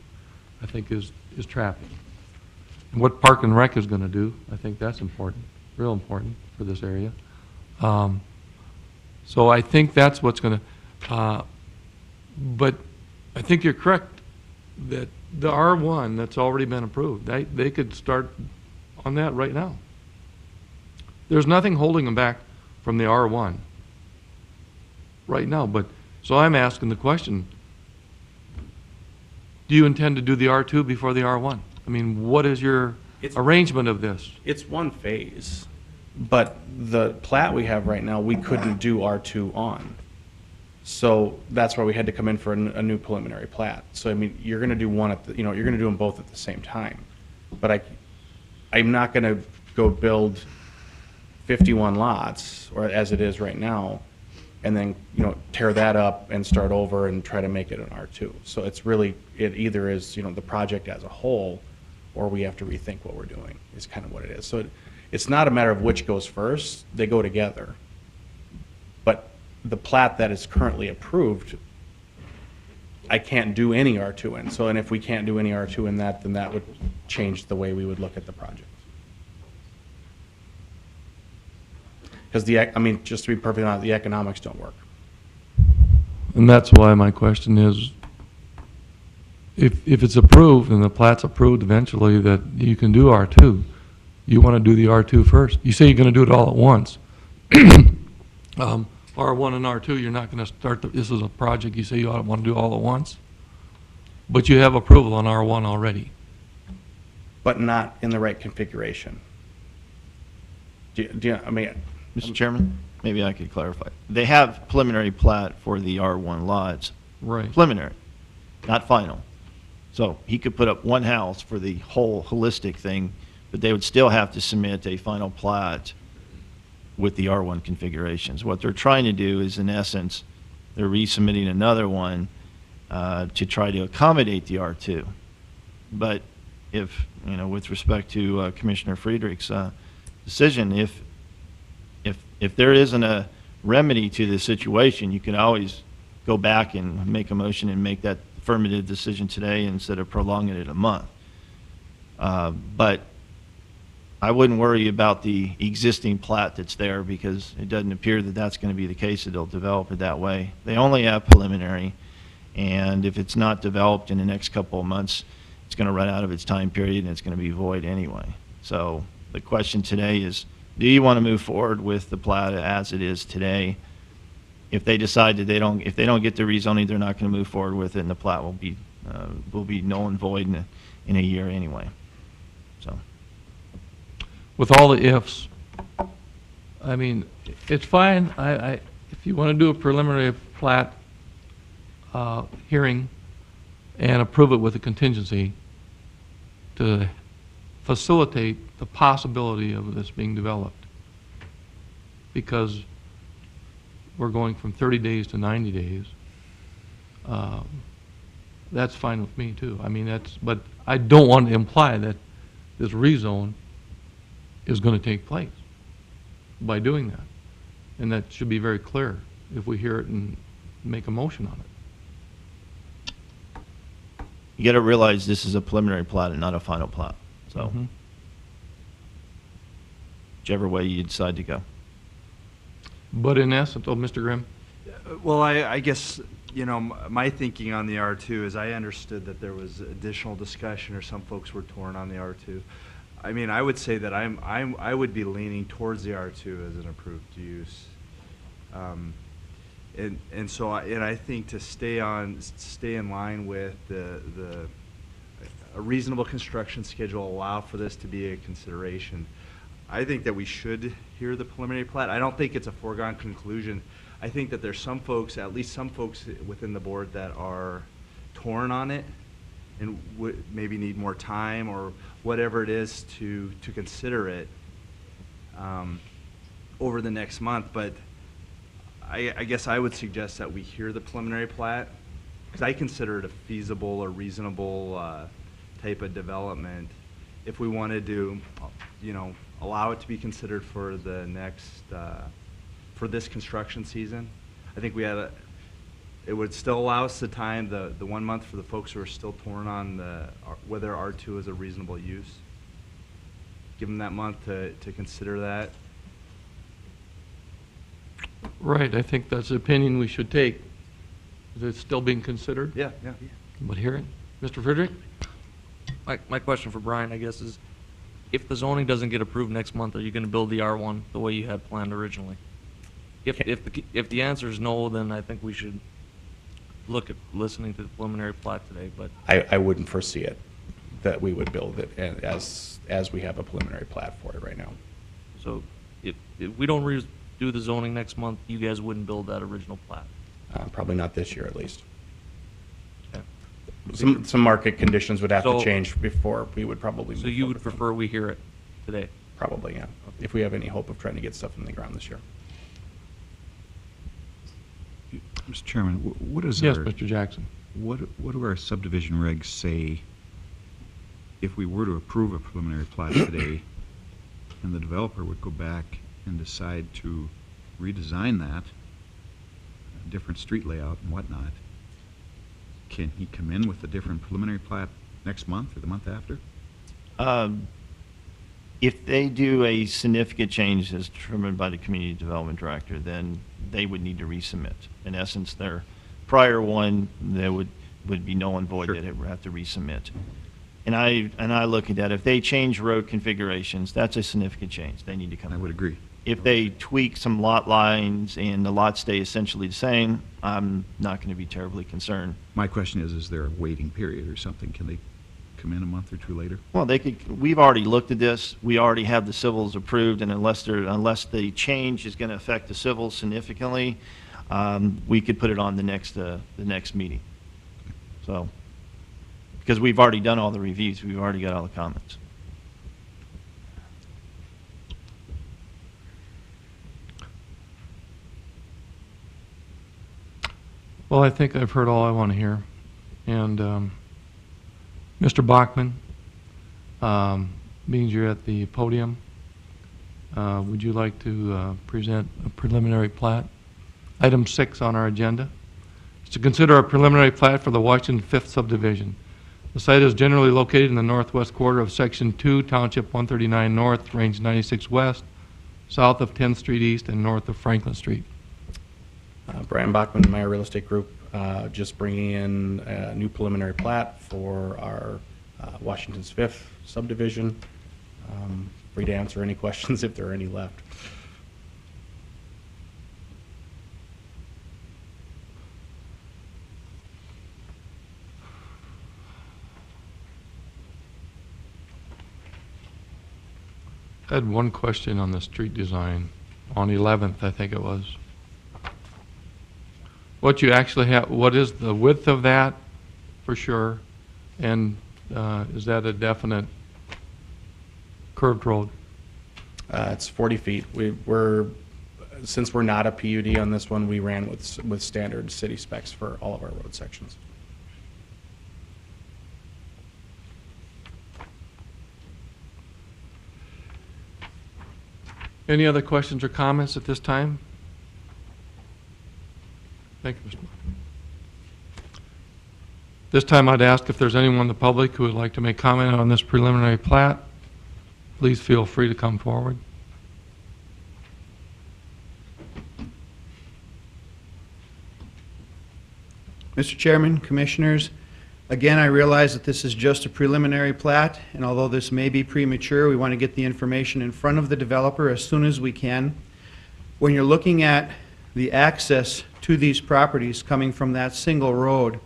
I think, is traffic. And what Park and Rec is going to do, I think that's important, real important for this area. So I think that's what's going to, but I think you're correct that the R1 that's already been approved, they could start on that right now. There's nothing holding them back from the R1 right now, but, so I'm asking the question, do you intend to do the R2 before the R1? I mean, what is your arrangement of this? It's one phase, but the plat we have right now, we couldn't do R2 on. So that's why we had to come in for a new preliminary plat. So, I mean, you're going to do one at the, you know, you're going to do them both at the same time. But I'm not going to go build 51 lots, or as it is right now, and then, you know, tear that up and start over and try to make it an R2. So it's really, it either is, you know, the project as a whole, or we have to rethink what we're doing, is kind of what it is. So it's not a matter of which goes first, they go together. But the plat that is currently approved, I can't do any R2 in. So, and if we can't do any R2 in that, then that would change the way we would look at the project. Because I mean, just to be perfectly honest, the economics don't work. And that's why my question is, if it's approved and the plat's approved eventually that you can do R2, you want to do the R2 first. You say you're going to do it all at once. R1 and R2, you're not going to start, this is a project you say you want to do all at once, but you have approval on R1 already. But not in the right configuration. I mean, Mr. Chairman, maybe I could clarify. They have preliminary plat for the R1 lots. Right. Preliminary, not final. So he could put up one house for the whole holistic thing, but they would still have to submit a final plat with the R1 configurations. What they're trying to do is, in essence, they're resubmitting another one to try to accommodate the R2. But if, you know, with respect to Commissioner Friedrich's decision, if there isn't a remedy to the situation, you can always go back and make a motion and make that affirmative decision today instead of prolonging it a month. But I wouldn't worry about the existing plat that's there, because it doesn't appear that that's going to be the case, that they'll develop it that way. They only have preliminary, and if it's not developed in the next couple of months, it's going to run out of its time period and it's going to be void anyway. So the question today is, do you want to move forward with the plat as it is today? If they decide that if they don't get the rezoning, they're not going to move forward with it, and the plat will be null and void in a year anyway. So, with all the ifs, I mean, it's fine. If you want to do a preliminary plat hearing and approve it with a contingency to facilitate the possibility of this being developed, because we're going from 30 days to 90 days, that's fine with me too. I mean, but I don't want to imply that this rezone is going to take place by doing that. And that should be very clear if we hear it and make a motion on it. you got to realize this is a preliminary plat and not a final plat. So, whichever way you decide to go. But in essence, Mr. Grimm? Well, I guess, you know, my thinking on the R2 is I understood that there was additional discussion, or some folks were torn on the R2. I mean, I would say that I would be leaning towards the R2 as an approved use. And so I think to stay in line with a reasonable construction schedule, allow for this to be a consideration. I think that we should hear the preliminary plat. I don't think it's a foregone conclusion. I think that there's some folks, at least some folks within the board, that are torn on it and would maybe need more time or whatever it is to consider it over the next month. But I guess I would suggest that we hear the preliminary plat, because I consider it a feasible or reasonable type of development. If we wanted to, you know, allow it to be considered for the next, for this construction season, I think it would still allow us the time, the 1 month for the folks who are still torn on whether R2 is a reasonable use. Give them that month to consider that. Right, I think that's the opinion we should take. Is it still being considered? Yeah. But hear it. Mr. Friedrich? My question for Brian, I guess, is if the zoning doesn't get approved next month, are you going to build the R1 the way you had planned originally? If the answer is no, then I think we should look at listening to the preliminary plat today, but. I wouldn't foresee it, that we would build it as we have a preliminary plat for it right now. So if we don't do the zoning next month, you guys wouldn't build that original plat? Probably not this year, at least. Okay. Some market conditions would have to So- change before we would probably move So you would forward. prefer we hear it today? Probably, yeah, if we have any hope of trying to get stuff in the ground this year. Mr. Chairman, what is Yes, our... Mr. Jackson. What do our subdivision regs say if we were to approve a preliminary plat today and the developer would go back and decide to redesign that, a different street layout and whatnot, can he come in with a different preliminary plat next month or the month after? If they do a significant change as determined by the community development director, then they would need to resubmit. In essence, their prior one, there would be null and void, that it would have to resubmit. And I look at that, if they change road configurations, that's a significant change. They need to come. I would agree. If they tweak some lot lines and the lots stay essentially the same, I'm not going to be terribly concerned. My question is there a waiting period or something? Can they come in a month or two later? Well, we've already looked at this. We already have the civils approved, and unless the change is going to affect the civils significantly, we could put it on the next meeting. So, because we've already done all the reviews, we've already got all the comments. Well, I think I've heard all I want to hear. And Mr. Bachman, being you're at the podium, would you like to present a preliminary plat? Item 6 on our agenda is to consider a preliminary plat for the Washington 5th subdivision. The site is generally located in the northwest quarter of Section 2, Township 139 North, Range 96 West, south of 10th Street East and north of Franklin Street. Brian Bachman, Meyer Real Estate Group, just bringing in a new preliminary plat for our Washington's 5th subdivision. Free to answer any questions if there are any left. I had one question on the street design on 11th, I think it was. What you actually have, what is the width of that for sure? And is that a definite curved road? It's 40 feet. Since we're not a PUD on this one, we ran with standard city specs for all of our road sections. Any other questions or comments at this time? Thank you, Mr. Bachman. This time I'd ask if there's anyone in the public who would like to make comment on this preliminary plat. Please feel free to come forward. Mr. Chairman, Commissioners, again, I realize that this is just a preliminary plat, and although this may be premature, we want to get the information in front of the developer as soon as we can. When you're looking at the access to these properties coming from that single road,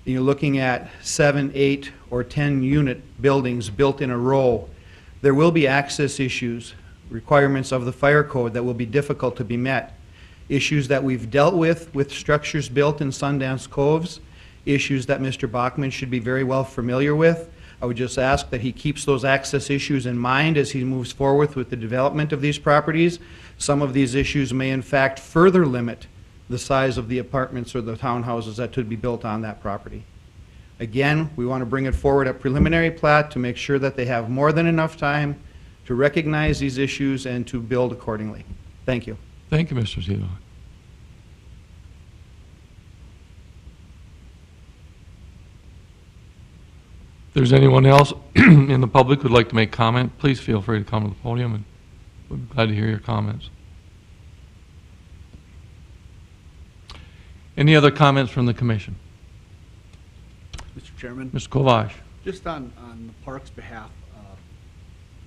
you're looking at 7, 8, or 10 unit buildings built in a row. There will be access issues requirements of the fire code that will be difficult to be met. Issues that we've dealt with structures built in Sundance Coves, issues that Mr. Bachman should be very well familiar with. I would just ask that he keeps those access issues in mind as he moves forward with the development of these properties. Some of these issues may in fact further limit the size of the apartments or the townhouses that could be built on that property. Again, we want to bring it forward at preliminary plat to make sure that they have more than enough time to recognize these issues and to build accordingly. Thank you. Thank you, Mr. Zito. If there's anyone else in the public who'd like to make comment, please feel free to come to the podium, and we'll be glad to hear your comments. Any other comments from the commission? Mr. Chairman? Mr. Kovash. Just on the park's behalf,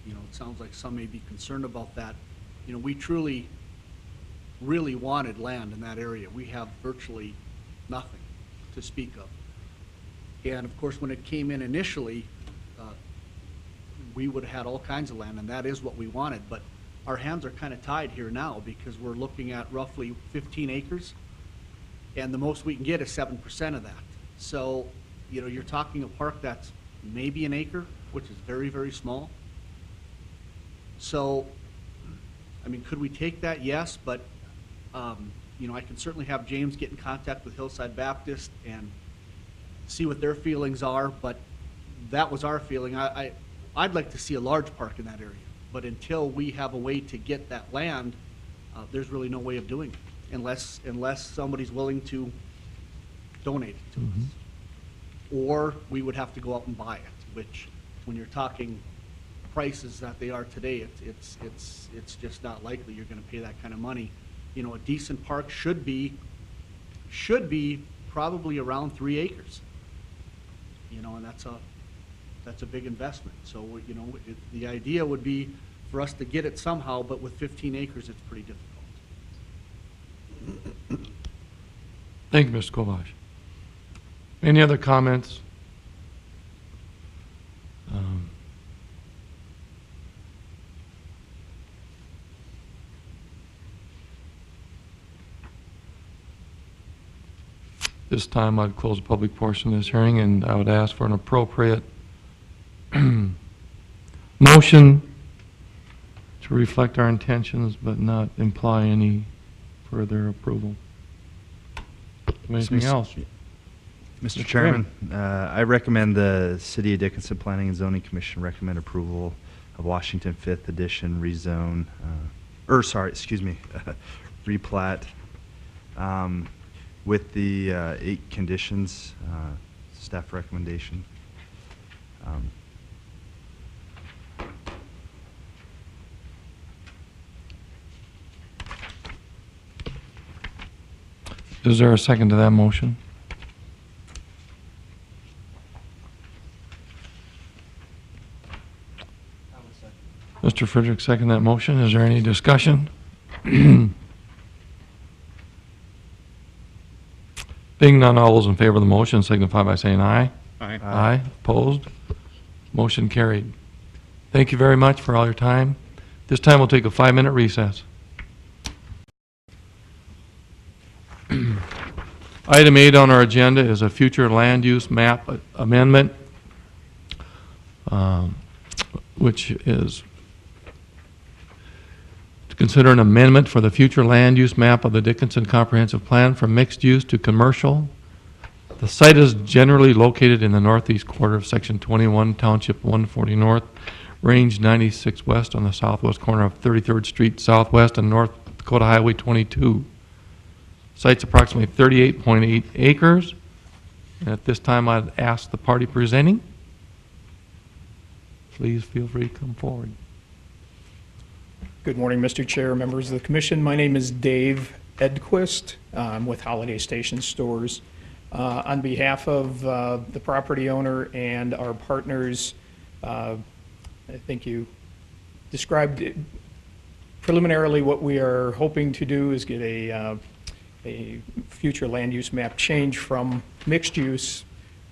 you know, it sounds like some may be concerned about that. You know, we truly, really wanted land in that area. We have virtually nothing to speak of. And of course, when it came in initially, we would have had all kinds of land, and that is what we wanted. But our hands are kind of tied here now because we're looking at roughly 15 acres, and the most we can get is 7% of that. So, you know, you're talking a park that's maybe an acre, which is very, very small. So, I mean, could we take that? Yes, but, you know, I can certainly have James get in contact with Hillside Baptist and see what their feelings are, but that was our feeling. I'd like to see a large park in that area, but until we have a way to get that land, there's really no way of doing it, unless somebody's willing to donate it to us. Or we would have to go out and buy it, which, when you're talking prices that they are today, it's just not likely you're going to pay that kind of money. You know, a decent park should be probably around 3 acres. You know, and that's a big investment. So, you know, the idea would be for us to get it somehow, but with 15 acres, it's pretty difficult. Thank you, Mr. Kovash. Any other comments? This time I'd close the public portion of this hearing, and I would ask for an appropriate motion to reflect our intentions but not imply any further approval. Anything else? Mr. Chairman, I recommend the City of Dickinson Planning and Zoning Commission recommend approval of Washington 5th Edition rezone, replat, with the 8 conditions, staff recommendation. Is there a second to that motion? Mr. Frederick, second that motion. Is there any discussion? Being none, all those in favor of the motion signify by saying aye. Aye. Aye. Opposed? Motion carried. Thank you very much for all your time. This time we'll take a 5-minute recess. Item 8 on our agenda is a future land use map amendment, which is to consider an amendment for the future land use map of the Dickinson Comprehensive Plan from mixed use to commercial. The site is generally located in the northeast quarter of Section 21, Township 140 North, Range 96 West on the southwest corner of 33rd Street Southwest and North Dakota Highway 22. Site's approximately 38.8 acres. And at this time, I'd ask the party presenting. Please feel free to come forward. Good morning, Mr. Chair, members of the commission. My name is Dave Edquist. I'm with Holiday Station Stores. On behalf of the property owner and our partners, I think you described it. Preliminarily, what we are hoping to do is get a future land use map change from mixed use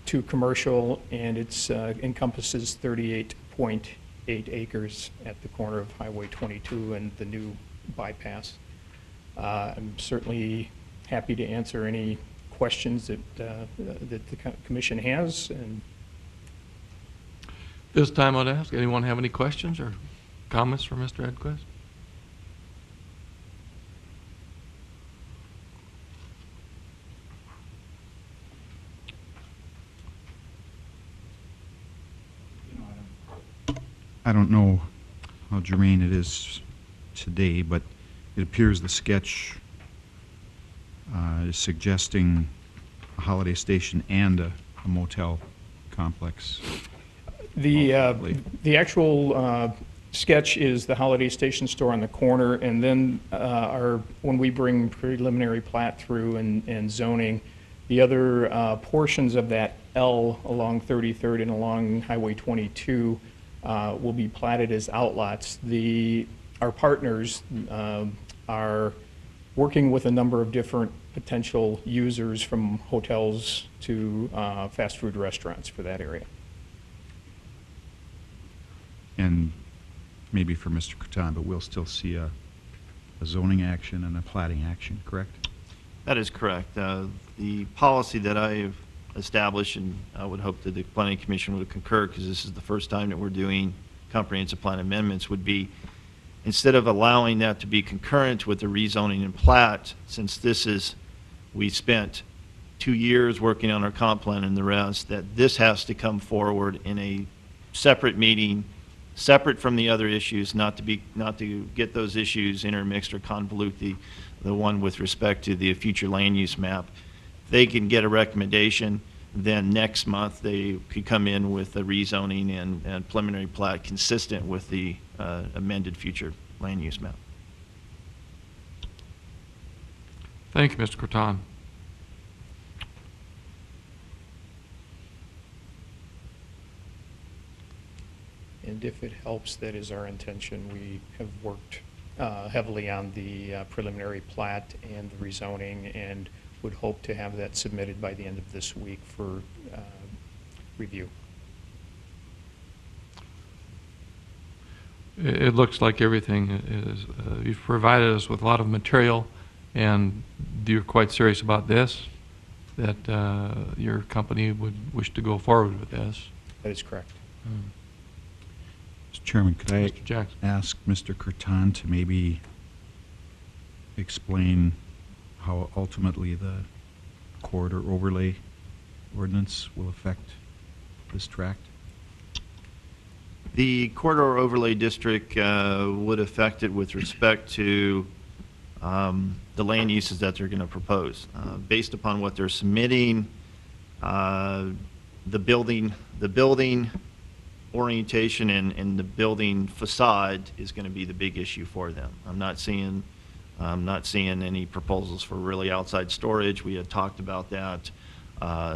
to commercial, and it encompasses 38.8 8 acres at the corner of Highway 22 and the new bypass. I'm certainly happy to answer any questions that the commission has. And This time I'd ask, anyone have any questions or comments for Mr. Edquist? I don't know how germane it is today, but it appears the sketch is suggesting a Holiday Station and a motel complex. the actual sketch is the Holiday Station store on the corner, and then when we bring preliminary plat through and zoning, the other portions of that L along 33rd and along Highway 22 will be platted as outlots. Our partners are working with a number of different potential users, from hotels to fast food restaurants for that area. And maybe for Mr. Catan, but we'll still see a zoning action and a platting action, correct? That is correct. The policy that I've established, and I would hope that the Planning Commission would concur, because this is the first time that we're doing comprehensive plan amendments, would be, instead of allowing that to be concurrent with the rezoning and plat, since we spent 2 years working on our comp plan and the rest, that this has to come forward in a separate meeting, separate from the other issues, not to get those issues intermixed or convolute the one with respect to the future land use map. They can get a recommendation, then next month they could come in with a rezoning and preliminary plat consistent with the amended future land use map. Thank you, Mr. Catan. And if it helps, that is our intention. We have worked heavily on the preliminary plat and the rezoning, and would hope to have that submitted by the end of this week for review. It looks like everything is, you've provided us with a lot of material, and you're quite serious about this, that your company would wish to go forward with this. That is correct. Mr. Chairman, could I Mr. Jackson. ask Mr. Catan to maybe explain how ultimately the corridor overlay ordinance will affect this tract? The corridor overlay district would affect it with respect to the land uses that they're going to propose. Based upon what they're submitting, the building orientation and the building facade is going to be the big issue for them. I'm not seeing any proposals for really outside storage. We had talked about that.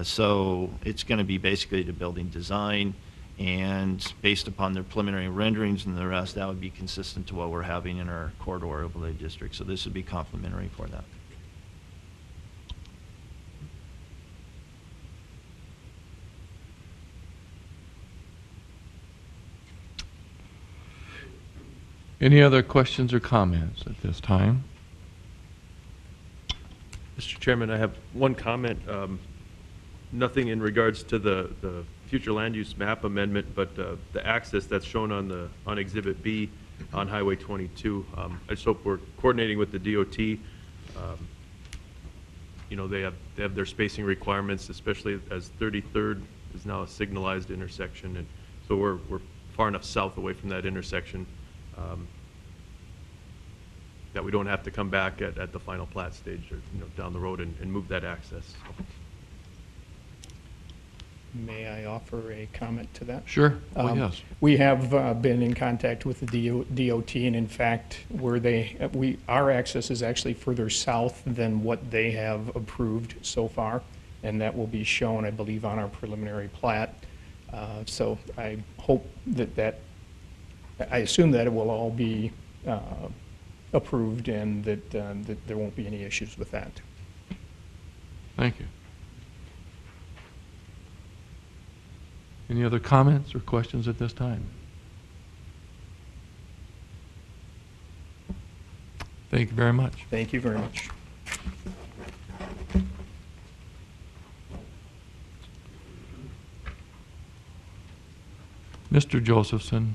So it's going to be basically the building design, and based upon their preliminary renderings and the rest, that would be consistent to what we're having in our corridor overlay district. So this would be complementary for that. Any other questions or comments at this time? Mr. Chairman, I have one comment. Nothing in regards to the future land use map amendment, but the access that's shown on Exhibit B on Highway 22. I just hope we're coordinating with the DOT. You know, they have their spacing requirements, especially as 33rd is now a signalized intersection, and so we're far enough south away from that intersection that we don't have to come back at the final plat stage, or down the road and move that access. May I offer a comment to that? Sure. Oh, yes. We have been in contact with the DOT, and in fact, our access is actually further south than what they have approved so far, and that will be shown, I believe, on our preliminary plat. So I hope I assume that it will all be approved, and that there won't be any issues with that. Thank you. Any other comments or questions at this time? Thank you very much. Thank you very much. Mr. Josephson,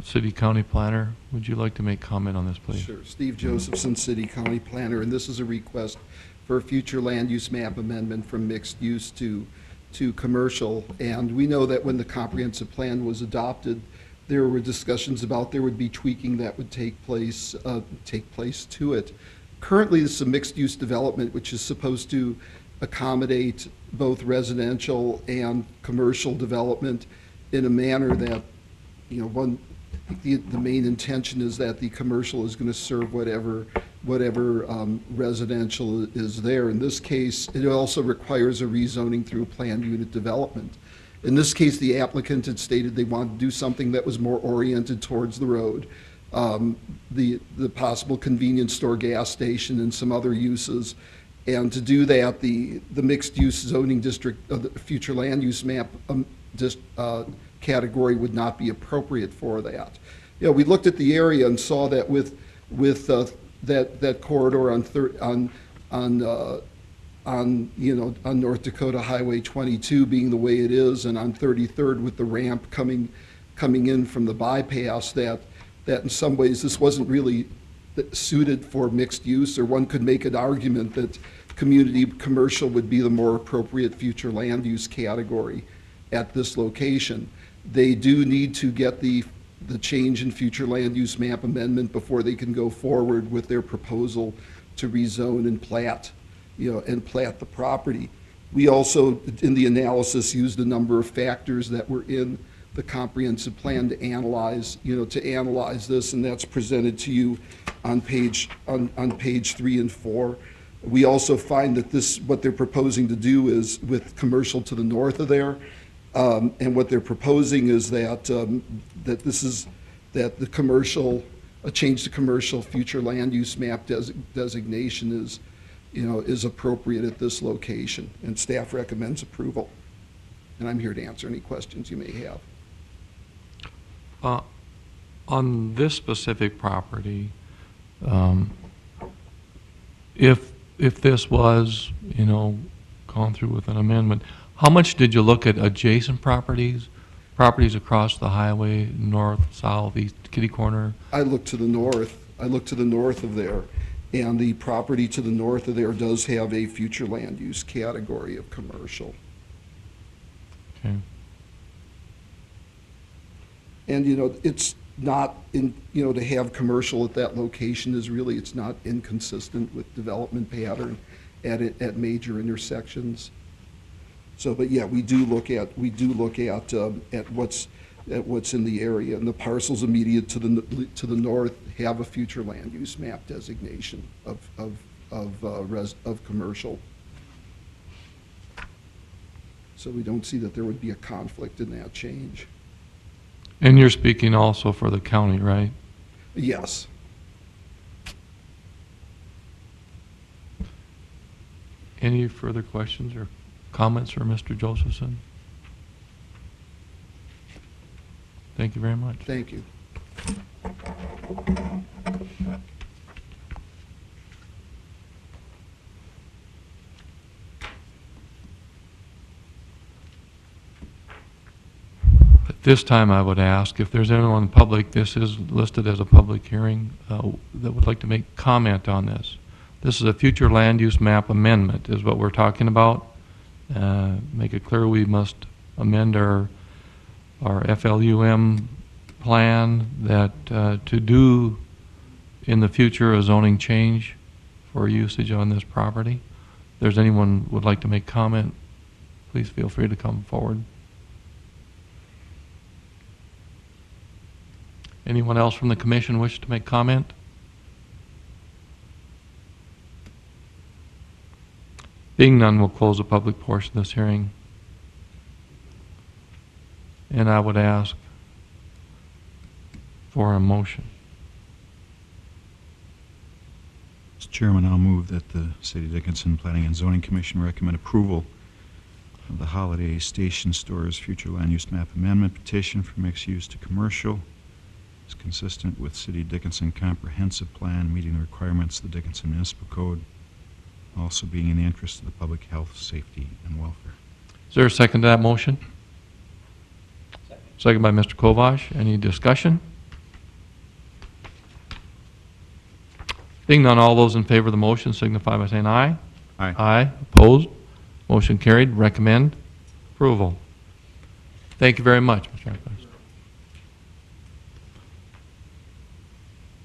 City County Planner, would you like to make comment on this, please? Sure. Steve Josephson, City County Planner, and this is a request for a future land use map amendment from mixed use to commercial. And we know that when the comprehensive plan was adopted, there were discussions about there would be tweaking that would take place to it. Currently, this is a mixed use development which is supposed to accommodate both residential and commercial development in a manner that, you know, the main intention is that the commercial is going to serve whatever residential is there. In this case, it also requires a rezoning through planned unit development. In this case, the applicant had stated they wanted to do something that was more oriented towards the road. The possible convenience store, gas station, and some other uses. And to do that, the mixed-use zoning district, the future land use map category would not be appropriate for that. You know, we looked at the area and saw that with that corridor on North Dakota Highway 22 being the way it is, and on 33rd with the ramp coming in from the bypass, that in some ways this wasn't really suited for mixed use, or one could make an argument that community commercial would be the more appropriate future land use category at this location. They do need to get the change in future land use map amendment before they can go forward with their proposal to rezone and plat, the property. We also, in the analysis, used a number of factors that were in the comprehensive plan to analyze this, and that's presented to you on page 3 and 4. We also find that what they're proposing to do is with commercial to the north of there, and what they're proposing is that the commercial, a change to commercial future land use map designation is appropriate at this location, and staff recommends approval. And I'm here to answer any questions you may have. On this specific property, if this was, gone through with an amendment, how much did you look at adjacent properties across the highway, north, south, east, kitty corner? I looked to the north. I looked to the north of there, and the property to the north of there does have a future land use category of commercial. Okay. And, it's not to have commercial at that location is really, it's not inconsistent with development pattern at major intersections. So, but yeah, we do look at what's in the area, and the parcels immediate to the north have a future land use map designation of commercial. So we don't see that there would be a conflict in that change. And you're speaking also for the county, right? Yes. Any further questions or comments for Mr. Josephson? Thank you very much. Thank you. At this time, I would ask if there's anyone in public, this is listed as a public hearing, that would like to make comment on this. This is a future land use map amendment is what we're talking about. Make it clear we must amend our FLUM plan that to do in the future a zoning change for usage on this property. If there's anyone would like to make comment, please feel free to come forward. Anyone else from the commission wish to make comment? Being none, we'll close the public portion of this hearing. And I would ask for a motion. Mr. Chairman, I'll move that the City of Dickinson Planning and Zoning Commission recommend approval of the Holiday Station Stores Future Land Use Map Amendment petition from mixed use to commercial, It's consistent with City of Dickinson Comprehensive Plan, meeting the requirements of the Dickinson Municipal Code, also being in the interest of the public health, safety, and welfare. Is there a second to that motion? Second by Mr. Kovash. Any discussion? Being none, all those in favor of the motion signify by saying aye. Aye. Aye. Opposed? Motion carried. Recommend approval. Thank you very much, Mr. Eckquist.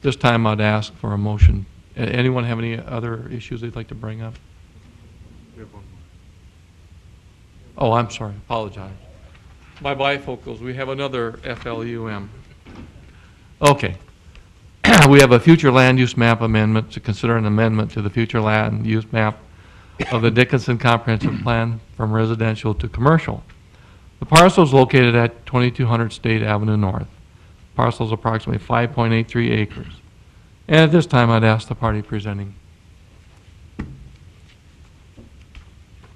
This time I'd ask for a motion. Anyone have any other issues they'd like to bring up? Oh, I'm sorry. Apologize. My bifocals, we have another FLUM. Okay. We have a future land use map amendment to consider an amendment to the future land use map of the Dickinson Comprehensive Plan from residential to commercial. The parcel is located at 2200 State Avenue North. The parcel is approximately 5.83 acres. And at this time, I'd ask the party presenting.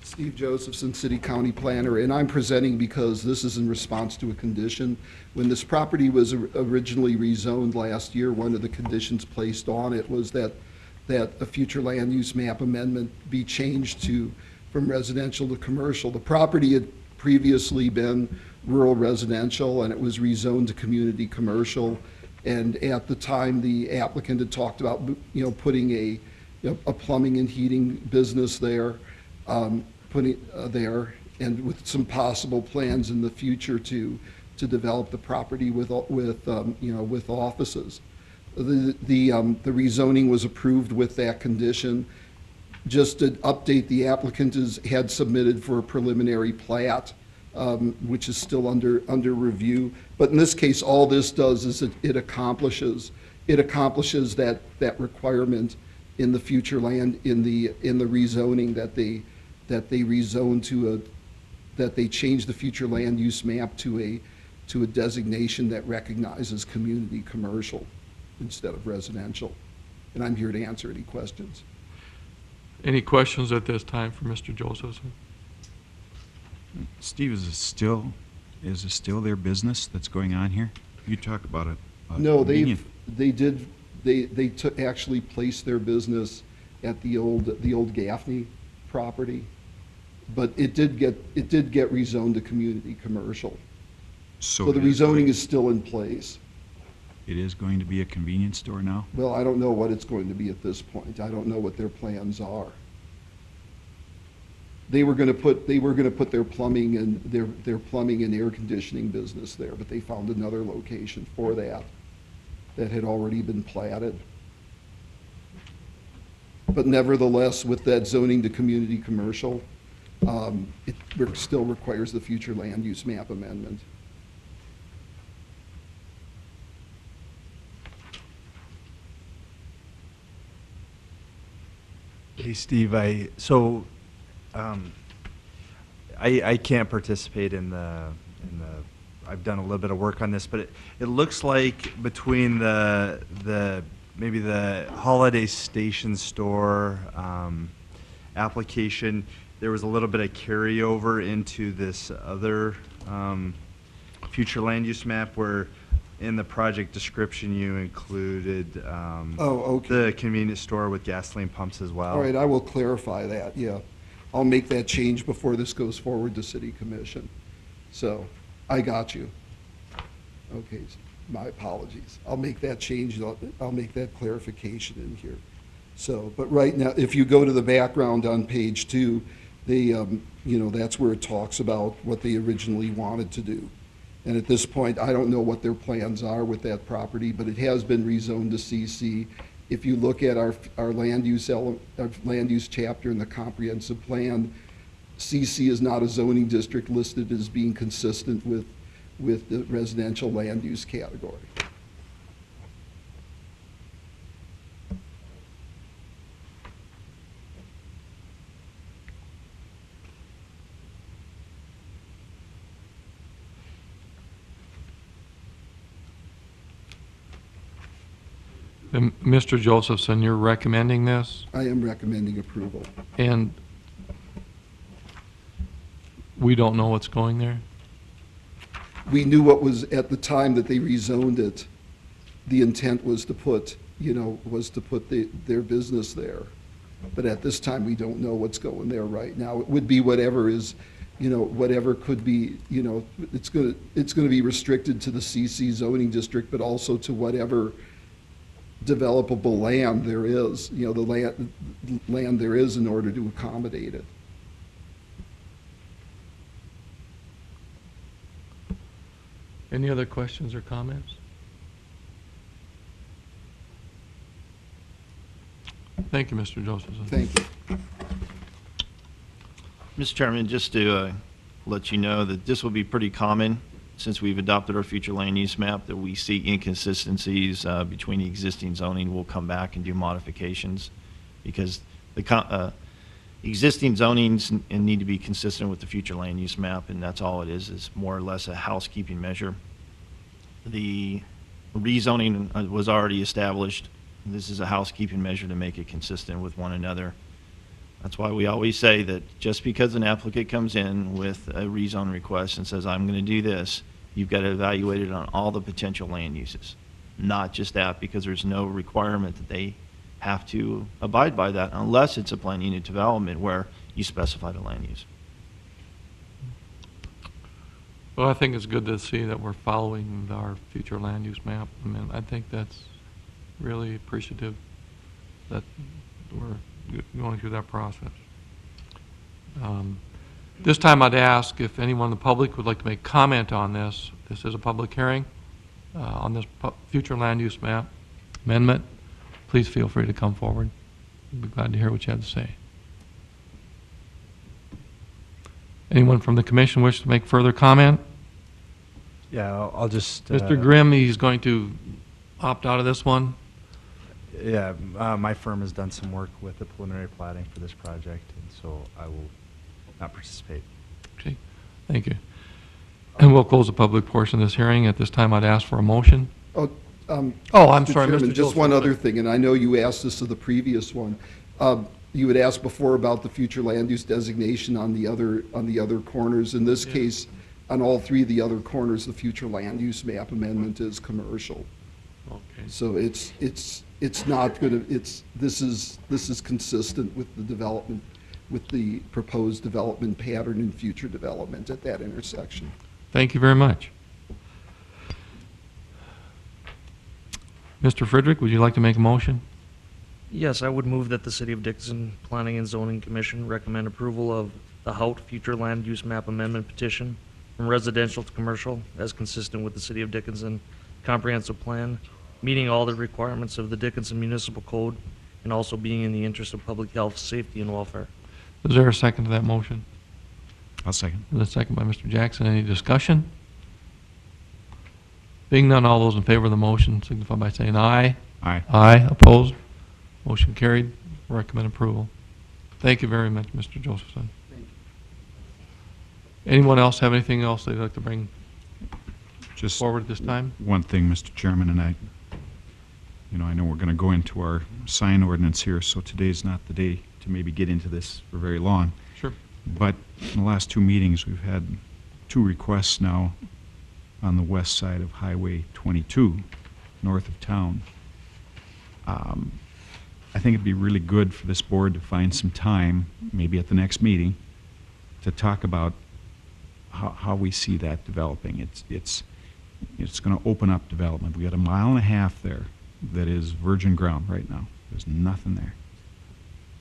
Steve Josephson, City County Planner, and I'm presenting because this is in response to a condition. When this property was originally rezoned last year, one of the conditions placed on it was that a future land use map amendment be changed from residential to commercial. The property had previously been rural residential, and it was rezoned to community commercial. And at the time, the applicant had talked about, putting a plumbing and heating business there. There, and with some possible plans in the future to develop the property with offices. The rezoning was approved with that condition. Just to update, the applicant had submitted for a preliminary plat, which is still under review. But in this case, all this does is it accomplishes that requirement in the future land in the rezoning that they rezone that they change the future land use map to a designation that recognizes community commercial instead of residential. And I'm here to answer any questions. Any questions at this time for Mr. Josephson? Steve, is it still their business that's going on here? You talk about it. No, they actually placed their business at the old Gaffney property, but it did get rezoned to community commercial. So the rezoning is still in place. It is going to be a convenience store now? Well, I don't know what it's going to be at this point. I don't know what their plans are. They were going to put their plumbing and their plumbing and air conditioning business there, but they found another location for that had already been platted. But nevertheless, with that zoning to community commercial, it still requires the future land use map amendment. Hey, Steve, I can't participate in the I've done a little bit of work on this, but it looks like between maybe the Holiday Station store application, there was a little bit of carryover into this other future land use map where in the project description you included the convenience store with gasoline pumps as well. All right, I will clarify that, yeah. I'll make that change before this goes forward to City Commission. So, I got you. Okay, my apologies. I'll make that change, I'll make that clarification in here. So, but right now, if you go to the background on page 2, they, that's where it talks about what they originally wanted to do. And at this point, I don't know what their plans are with that property, but it has been rezoned to CC. If you look at our land use chapter in the comprehensive plan, CC is not a zoning district listed as being consistent with the residential land use category. Mr. Josephson, you're recommending this? I am recommending approval. And we don't know what's going there? We knew what was at the time that they rezoned it. the intent was to put, their business there. But at this time, we don't know what's going there right now. It would be whatever is, whatever could be, it's going to be restricted to the CC zoning district, but also to whatever developable land there is, the land there is in order to accommodate it. Any other questions or comments? Thank you, Mr. Josephson. Thank you. Mr. Chairman, just to let you know that this will be pretty common since we've adopted our future land use map, that we see inconsistencies between the existing zoning. We'll come back and do modifications because the existing zonings need to be consistent with the future land use map, and that's all it is more or less a housekeeping measure. The rezoning was already established. This is a housekeeping measure to make it consistent with one another. That's why we always say that just because an applicant comes in with a rezone request and says, I'm going to do this, you've got to evaluate it on all the potential land uses, not just that, because there's no requirement that they have to abide by that unless it's a planned unit development where you specify the land use. Well, I think it's good to see that we're following our future land use map. I mean, I think that's really appreciative that we're going through that process. This time I'd ask if anyone in the public would like to make comment on this. This is a public hearing on this future land use map amendment. Please feel free to come forward. We'd be glad to hear what you have to say. Anyone from the commission wish to make further comment? Yeah, I'll just... Mr. Grimm, he's going to opt out of this one. Yeah, my firm has done some work with the preliminary plating for this project, and so I will not participate. Okay, thank you. And we'll close the public portion of this hearing. At this time, I'd ask for a motion. I'm Mr. sorry, Chairman, Mr. just one Joseph. other thing, and I know you asked this of the previous one. You had asked before about the future land use designation on the other corners. In this case, on all three of the other corners, the future land use map amendment is commercial. Okay. So it's not going to, this is consistent with the development, with the proposed development pattern and future development at that intersection. Thank you very much. Mr. Friedrich, would you like to make a motion? Yes, I would move that the City of Dickinson Planning and Zoning Commission recommend approval of the Hout Future Land Use Map Amendment Petition from residential to commercial as consistent with the City of Dickinson Comprehensive Plan, meeting all the requirements of the Dickinson Municipal Code and also being in the interest of public health, safety, and welfare. Is there a second to that motion? I'll second. And a second by Mr. Jackson. Any discussion? Being none, all those in favor of the motion signify by saying aye. Aye. Aye. Opposed? Motion carried. Recommend approval. Thank you very much, Mr. Josephson. Thank you. Anyone else have anything else they'd like to bring Just forward at this time? one thing, Mr. Chairman, and I know we're going to go into our sign ordinance here, so today's not the day to maybe get into this for very long. Sure. But in the last two meetings, we've had two requests now on the west side of Highway 22, north of town. I think it'd be really good for this board to find some time, maybe at the next meeting, to talk about how we see that developing. It's going to open up development. We got 1.5 miles there that is virgin ground right now. There's nothing there.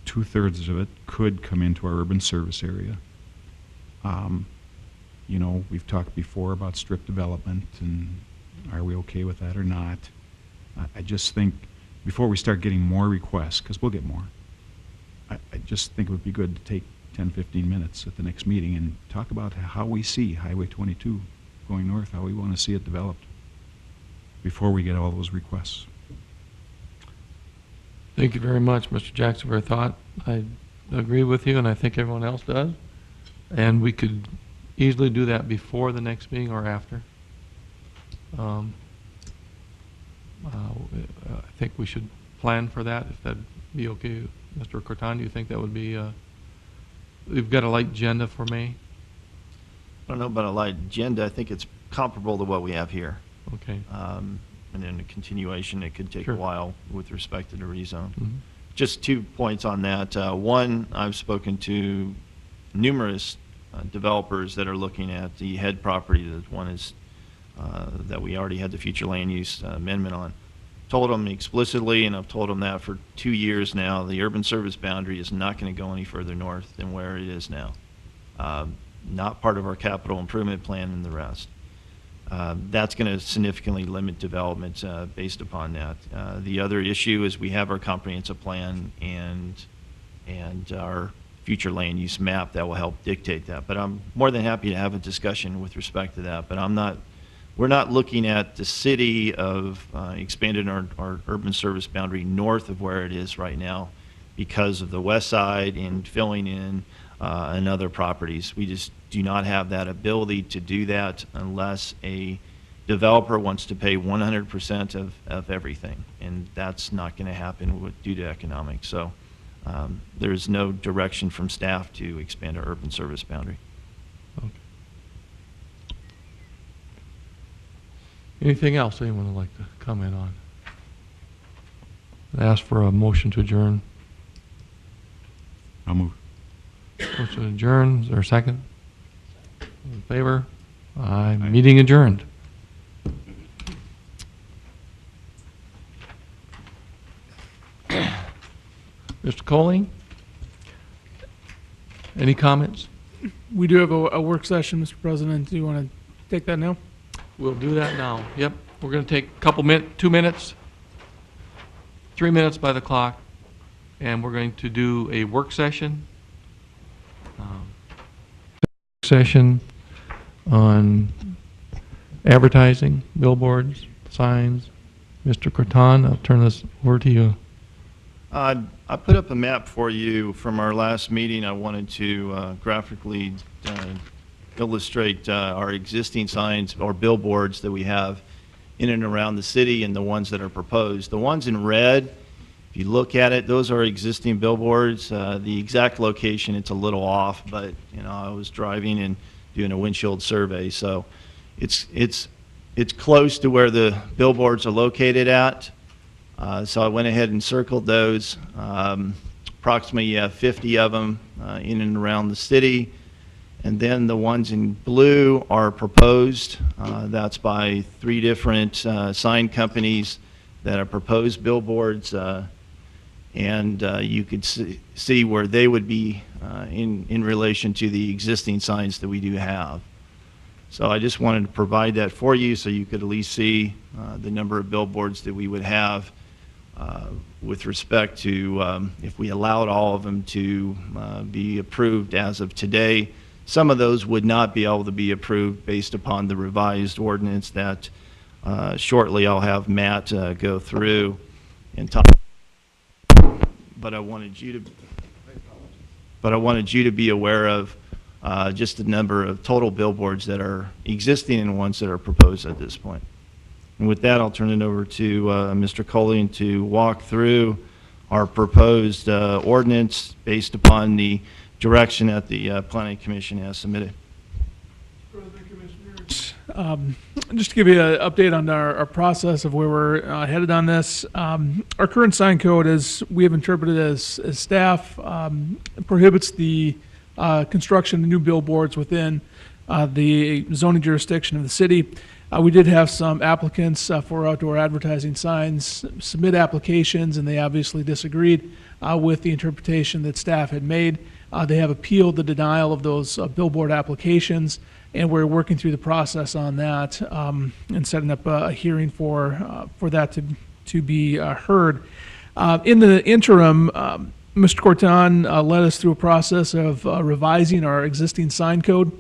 2/3 of it could come into our urban service area. We've talked before about strip development, and are we okay with that or not? I just think before we start getting more requests, because we'll get more, I just think it would be good to take 10-15 minutes at the next meeting and talk about how we see Highway 22 going north, how we want to see it developed before we get all those requests. Thank you very much, Mr. Jackson, for your thought. I agree with you, and I think everyone else does. And we could easily do that before the next meeting or after. I think we should plan for that, if that'd be okay. Mr. Corton, do you think that would be, we've got a light agenda for May? I don't know about a light agenda. I think it's comparable to what we have here. Okay. and then a continuation, it could take Sure. a while with respect to the rezone. Mhm. Just 2 points on that. One, I've spoken to numerous developers that are looking at the head property. That one is that we already had the future land use amendment on. Told them explicitly, and I've told them that for 2 years now, the urban service boundary is not going to go any further north than where it is now. Not part of our capital improvement plan and the rest. That's going to significantly limit development based upon that. The other issue is we have our comprehensive plan and our future land use map that will help dictate that. But I'm more than happy to have a discussion with respect to that. But we're not looking at the city of expanding our urban service boundary north of where it is right now because of the west side and filling in and other properties. We just do not have that ability to do that unless a developer wants to pay 100% of everything, and that's not going to happen due to economics. So there's no direction from staff to expand our urban service boundary. Okay. Anything else anyone would like to comment on? I ask for a motion to adjourn. I'll move. Motion to adjourn, is there a second? All in favor? Aye. Meeting adjourned. Mr. Colling? Any comments? We do have a work session, Mr. President. Do you want to take that now? We'll do that now. Yep, we're going to take a couple 2 minutes, 3 minutes by the clock, and we're going to do a work session. Session on advertising, billboards, signs. Mr. Corton, I'll turn this over to you. I put up a map for you from our last meeting. I wanted to graphically illustrate our existing signs or billboards that we have in and around the city and the ones that are proposed. The ones in red, if you look at it, those are existing billboards. The exact location, it's a little off, but I was driving and doing a windshield survey, so it's close to where the billboards are located at. So I went ahead and circled those, approximately 50 of them in and around the city. And then the ones in blue are proposed. That's by 3 different sign companies that are proposed billboards. And you could see where they would be in relation to the existing signs that we do have. So I just wanted to provide that for you so you could at least see the number of billboards that we would have with respect to if we allowed all of them to be approved as of today. Some of those would not be able to be approved based upon the revised ordinance that shortly I'll have Matt go through and talk. But I wanted you to be aware of just the number of total billboards that are existing and ones that are proposed at this point. And with that, I'll turn it over to Mr. Colling to walk through our proposed ordinance based upon the direction that the Planning Commission has submitted. Just to give you an update on our process of where we're headed on this, our current sign code, as we have interpreted as staff, prohibits the construction of new billboards within the zoning jurisdiction of the city. We did have some applicants for outdoor advertising signs submit applications, and they obviously disagreed with the interpretation that staff had made. They have appealed the denial of those billboard applications, and we're working through the process on that and setting up a hearing for that to be heard. In the interim, Mr. Corton led us through a process of revising our existing sign code.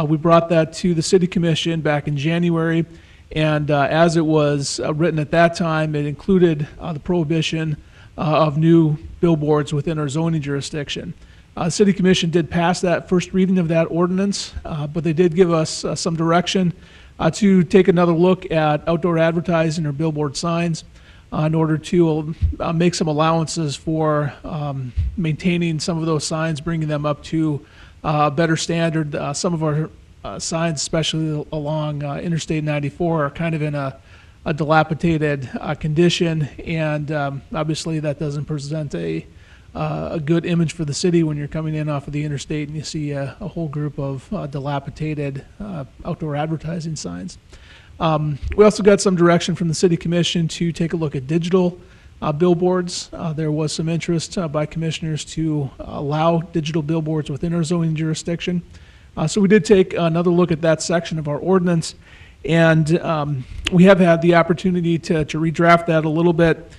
We brought that to the City Commission back in January, and as it was written at that time, it included the prohibition of new billboards within our zoning jurisdiction. City Commission did pass that first reading of that ordinance, but they did give us some direction to take another look at outdoor advertising or billboard signs in order to make some allowances for maintaining some of those signs, bringing them up to a better standard. Some of our signs, especially along Interstate 94, are kind of in a a dilapidated condition, and obviously that doesn't present a good image for the city when you're coming in off of the interstate and you see a whole group of dilapidated outdoor advertising signs. We also got some direction from the City Commission to take a look at digital billboards. There was some interest by commissioners to allow digital billboards within our zoning jurisdiction. So we did take another look at that section of our ordinance, and we have had the opportunity to redraft that a little bit.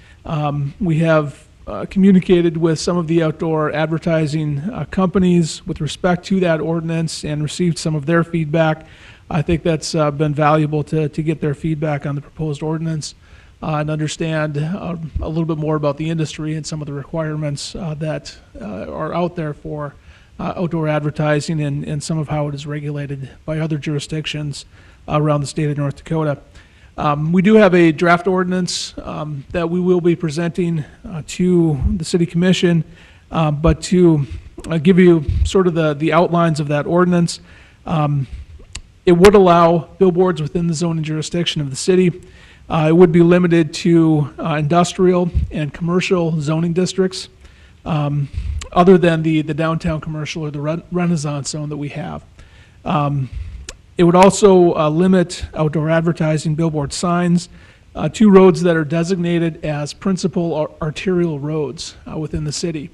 We have communicated with some of the outdoor advertising companies with respect to that ordinance and received some of their feedback. I think that's been valuable to get their feedback on the proposed ordinance and understand a little bit more about the industry and some of the requirements that are out there for outdoor advertising and some of how it is regulated by other jurisdictions around the state of North Dakota. We do have a draft ordinance that we will be presenting to the City Commission, but to give you sort of the outlines of that ordinance, it would allow billboards within the zoning jurisdiction of the city. It would be limited to industrial and commercial zoning districts, other than the downtown commercial or the Renaissance zone that we have. It would also limit outdoor advertising billboard signs to roads that are designated as principal arterial roads within the city.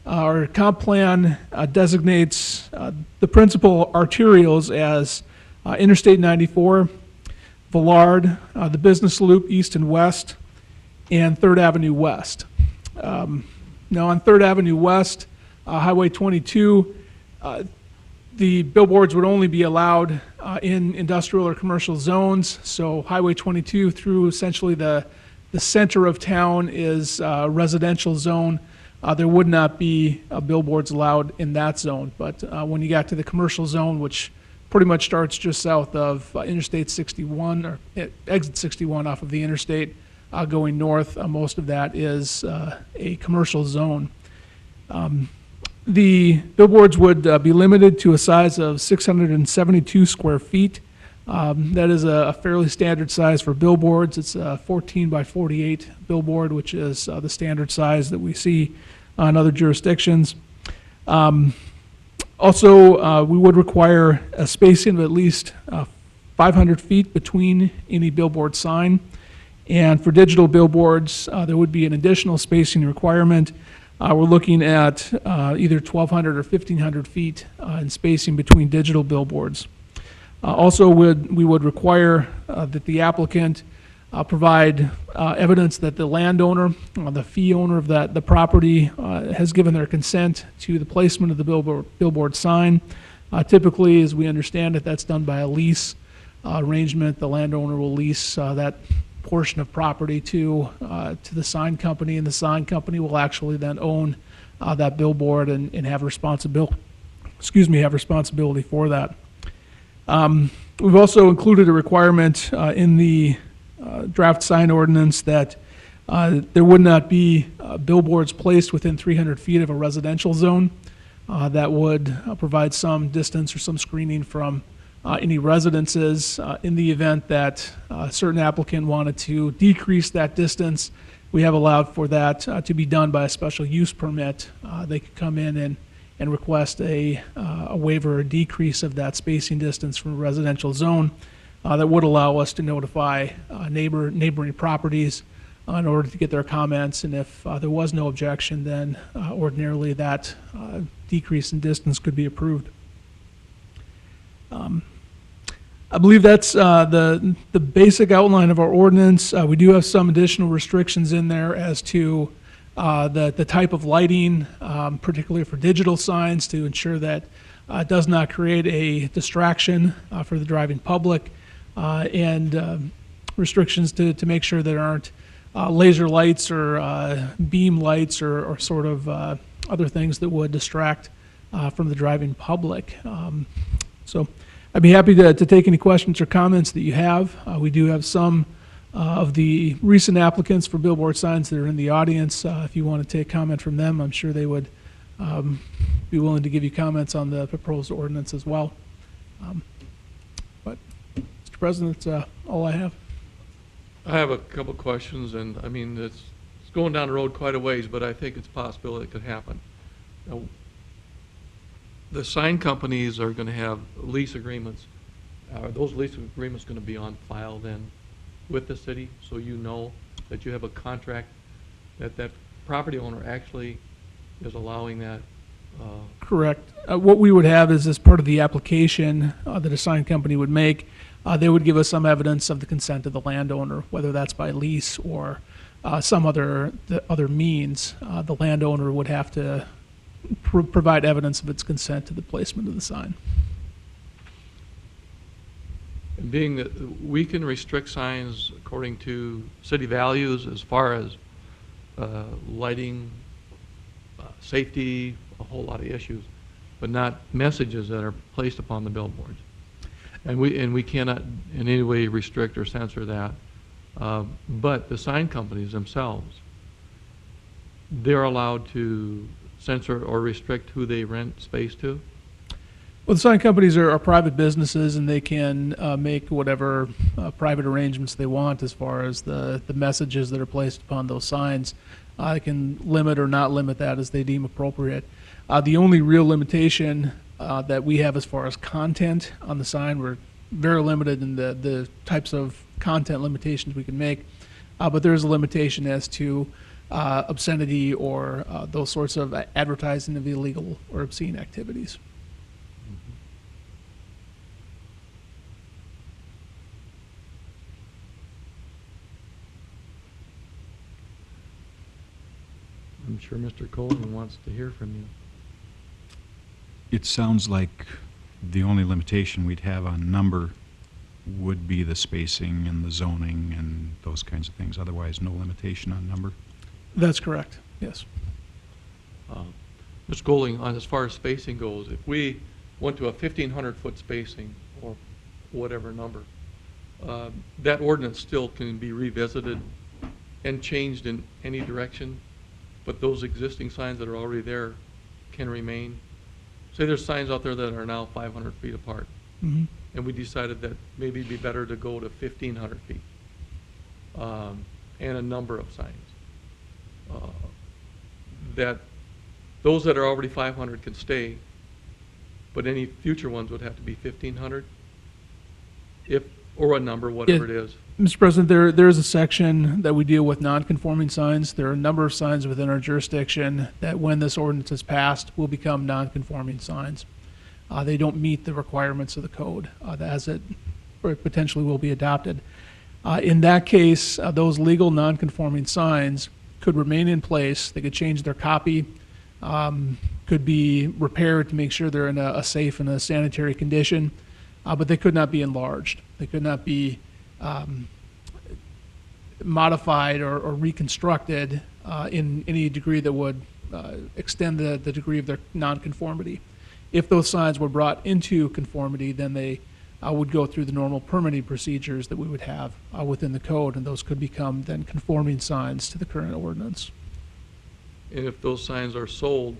Our comp plan designates the principal arterials as Interstate 94, Villard, the Business Loop East and West, and 3rd Avenue West. Now on 3rd Avenue West, Highway 22, the billboards would only be allowed in industrial or commercial zones. So Highway 22 through essentially the center of town is a residential zone. There would not be billboards allowed in that zone. But when you got to the commercial zone, which pretty much starts just south of Interstate 61, or exit 61 off of the interstate going north, most of that is a commercial zone. The billboards would be limited to a size of 672 square feet. That is a fairly standard size for billboards. It's a 14 by 48 billboard, which is the standard size that we see in other jurisdictions. Also, we would require a spacing of at least 500 feet between any billboard sign. And for digital billboards, there would be an additional spacing requirement. We're looking at either 1,200 or 1,500 feet in spacing between digital billboards. Also, we would require that the applicant provide evidence that the landowner, the fee owner of the property, has given their consent to the placement of the billboard sign. Typically, as we understand it, that's done by a lease arrangement. The landowner will lease that portion of property to the sign company, and the sign company will actually then own that billboard and have responsibility for that. We've also included a requirement in the draft sign ordinance that there would not be billboards placed within 300 feet of a residential zone. That would provide some distance or some screening from any residences. In the event that a certain applicant wanted to decrease that distance, we have allowed for that to be done by a special use permit. They could come in and request a waiver or decrease of that spacing distance from a residential zone that would allow us to notify neighboring properties in order to get their comments. And if there was no objection, then ordinarily that decrease in distance could be approved. I believe that's the basic outline of our ordinance. We do have some additional restrictions in there as to the type of lighting, particularly for digital signs, to ensure that it does not create a distraction for the driving public, and restrictions to make sure there aren't laser lights or beam lights or sort of other things that would distract from the driving public. So I'd be happy to take any questions or comments that you have. We do have some of the recent applicants for billboard signs that are in the audience. If you want to take comment from them, I'm sure they would be willing to give you comments on the proposed ordinance as well. But, Mr. President, that's all I have. I have a couple questions, and I mean, it's going down the road quite a ways, but I think it's possible it could happen. Now, the sign companies are going to have lease agreements. Are those lease agreements going to be on file then with the city, so you know that you have a contract, that that property owner actually is allowing that? Correct. What we would have is, as part of the application that a sign company would make, they would give us some evidence of the consent of the landowner, whether that's by lease or some other means. The landowner would have to provide evidence of its consent to the placement of the sign. And being that we can restrict signs according to city values as far as lighting, safety, a whole lot of issues, but not messages that are placed upon the billboards. And we cannot in any way restrict or censor that. But the sign companies themselves, they're allowed to censor or restrict who they rent space to? Well, the sign companies are private businesses, and they can make whatever private arrangements they want as far as the messages that are placed upon those signs. They can limit or not limit that as they deem appropriate. The only real limitation that we have as far as content on the sign, we're very limited in the types of content limitations we can make, but there is a limitation as to obscenity or those sorts of advertising of illegal or obscene activities. I'm sure Mr. Coleman wants to hear from you. It sounds like the only limitation we'd have on number would be the spacing and the zoning and those kinds of things. Otherwise, no limitation on number. That's correct, yes. Mr. Golding, as far as spacing goes, if we went to a 1,500-foot spacing or whatever number, that ordinance still can be revisited and changed in any direction, but those existing signs that are already there can remain. Say there's signs out there that are now 500 feet apart, and we decided that maybe it'd be better to go to 1,500 feet and a number of signs. That those that are already 500 can stay, but any future ones would have to be 1,500, or a number, whatever it is. Mr. President, there is a section that we deal with non-conforming signs. There are a number of signs within our jurisdiction that, when this ordinance is passed, will become non-conforming signs. They don't meet the requirements of the code as it potentially will be adopted. In that case, those legal non-conforming signs could remain in place. They could change their copy, could be repaired to make sure they're in a safe and a sanitary condition, but they could not be enlarged. They could not be modified or reconstructed in any degree that would extend the degree of their nonconformity. If those signs were brought into conformity, then they would go through the normal permitting procedures that we would have within the code, and those could become then conforming signs to the current ordinance. And if those signs are sold,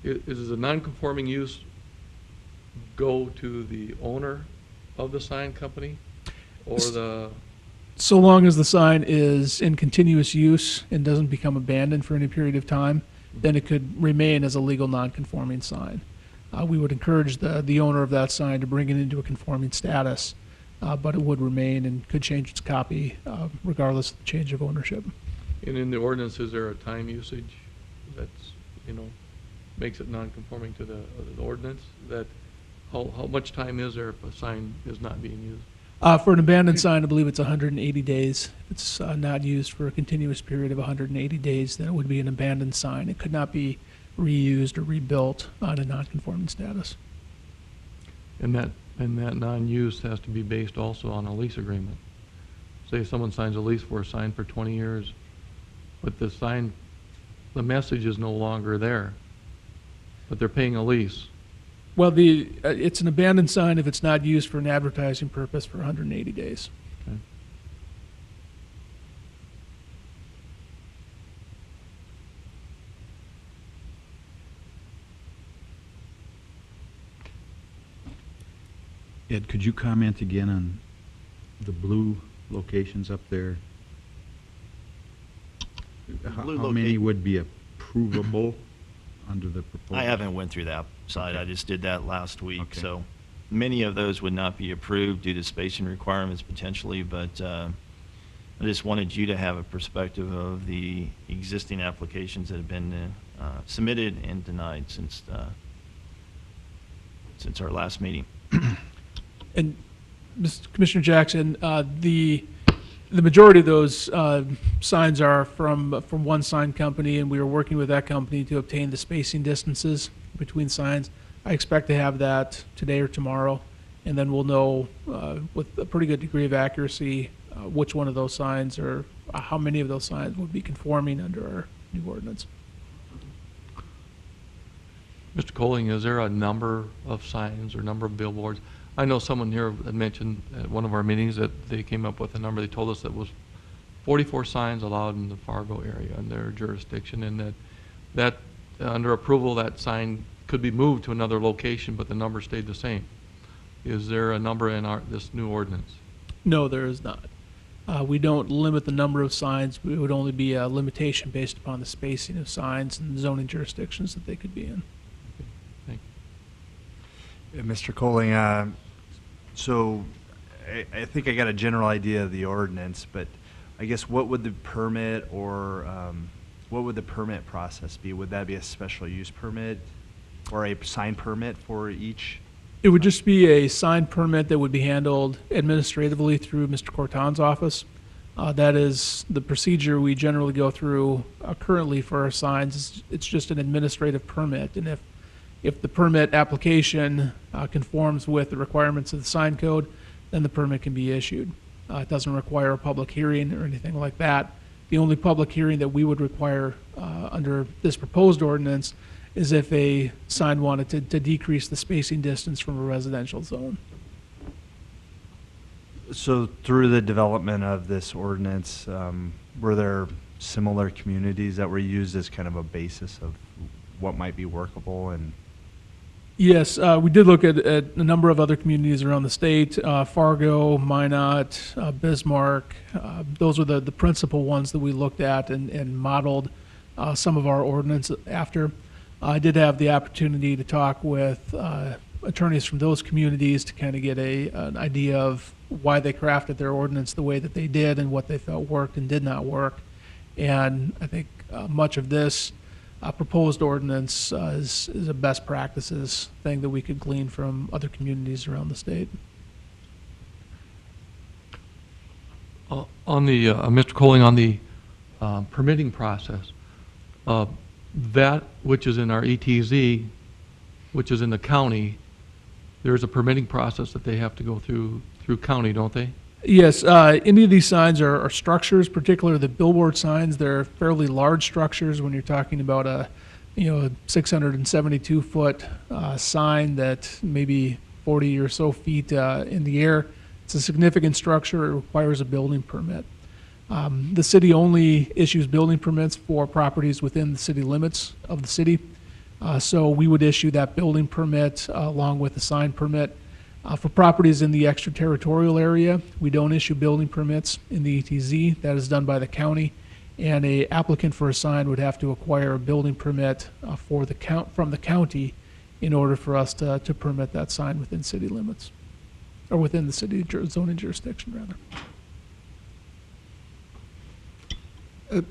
is the non-conforming use go to the owner of the sign company or the? So long as the sign is in continuous use and doesn't become abandoned for any period of time, then it could remain as a legal non-conforming sign. We would encourage the owner of that sign to bring it into a conforming status, but it would remain and could change its copy regardless of the change of ownership. And in the ordinance, is there a time usage that's, makes it non-conforming to the ordinance? That how much time is there if a sign is not being used? For an abandoned sign, I believe it's 180 days. If it's not used for a continuous period of 180 days, then it would be an abandoned sign. It could not be reused or rebuilt on a non-conforming status. And that non-use has to be based also on a lease agreement. Say someone signs a lease for a sign for 20 years, but the sign, the message is no longer there, but they're paying a lease. Well, it's an abandoned sign if it's not used for an advertising purpose for 180 days. Okay. Ed, could you comment again on the blue locations up there? How Blue many locate- would be approvable under the proposal? I haven't went through that side. I just did that last week. Okay. So many of those would not be approved due to spacing requirements potentially, but I just wanted you to have a perspective of the existing applications that have been submitted and denied since our last meeting. And Mr. Commissioner Jackson, the majority of those signs are from one sign company, and we are working with that company to obtain the spacing distances between signs. I expect to have that today or tomorrow, and then we'll know with a pretty good degree of accuracy which one of those signs or how many of those signs would be conforming under our new ordinance. Mr. Colling, is there a number of signs or number of billboards? I know someone here had mentioned at one of our meetings that they came up with a number. They told us that was 44 signs allowed in the Fargo area in their jurisdiction, and that under approval, that sign could be moved to another location, but the number stayed the same. Is there a number in this new ordinance? No, there is not. We don't limit the number of signs. It would only be a limitation based upon the spacing of signs and zoning jurisdictions that they could be in. Thank you. Mr. Colling, so I think I got a general idea of the ordinance, but I guess what would the permit or what would the permit process be? Would that be a special use permit or a sign permit for each? It would just be a signed permit that would be handled administratively through Mr. Corton's office. That is the procedure we generally go through currently for our signs. It's just an administrative permit, and if the permit application conforms with the requirements of the sign code, then the permit can be issued. It doesn't require a public hearing or anything like that. The only public hearing that we would require under this proposed ordinance is if a sign wanted to decrease the spacing distance from a residential zone. So through the development of this ordinance, were there similar communities that were used as kind of a basis of what might be workable? And Yes, we did look at a number of other communities around the state, Fargo, Minot, Bismarck. Those were the principal ones that we looked at and modeled some of our ordinance after. I did have the opportunity to talk with attorneys from those communities to kind of get an idea of why they crafted their ordinance the way that they did and what they felt worked and did not work. And I think much of this proposed ordinance is a best practices thing that we could glean from other communities around the state. On the, Mr. Colling, on the permitting process, that which is in our ETZ, which is in the county, there's a permitting process that they have to go through county, don't they? Yes, any of these signs are structures, particularly the billboard signs. They're fairly large structures when you're talking about a 672-foot sign that maybe 40 or so feet in the air. It's a significant structure. It requires a building permit. The city only issues building permits for properties within the city limits of the city. So we would issue that building permit along with the sign permit. For properties in the extraterritorial area, we don't issue building permits in the ETZ. That is done by the county. And an applicant for a sign would have to acquire a building permit from the county in order for us to permit that sign within city limits, or within the city zoning jurisdiction, rather.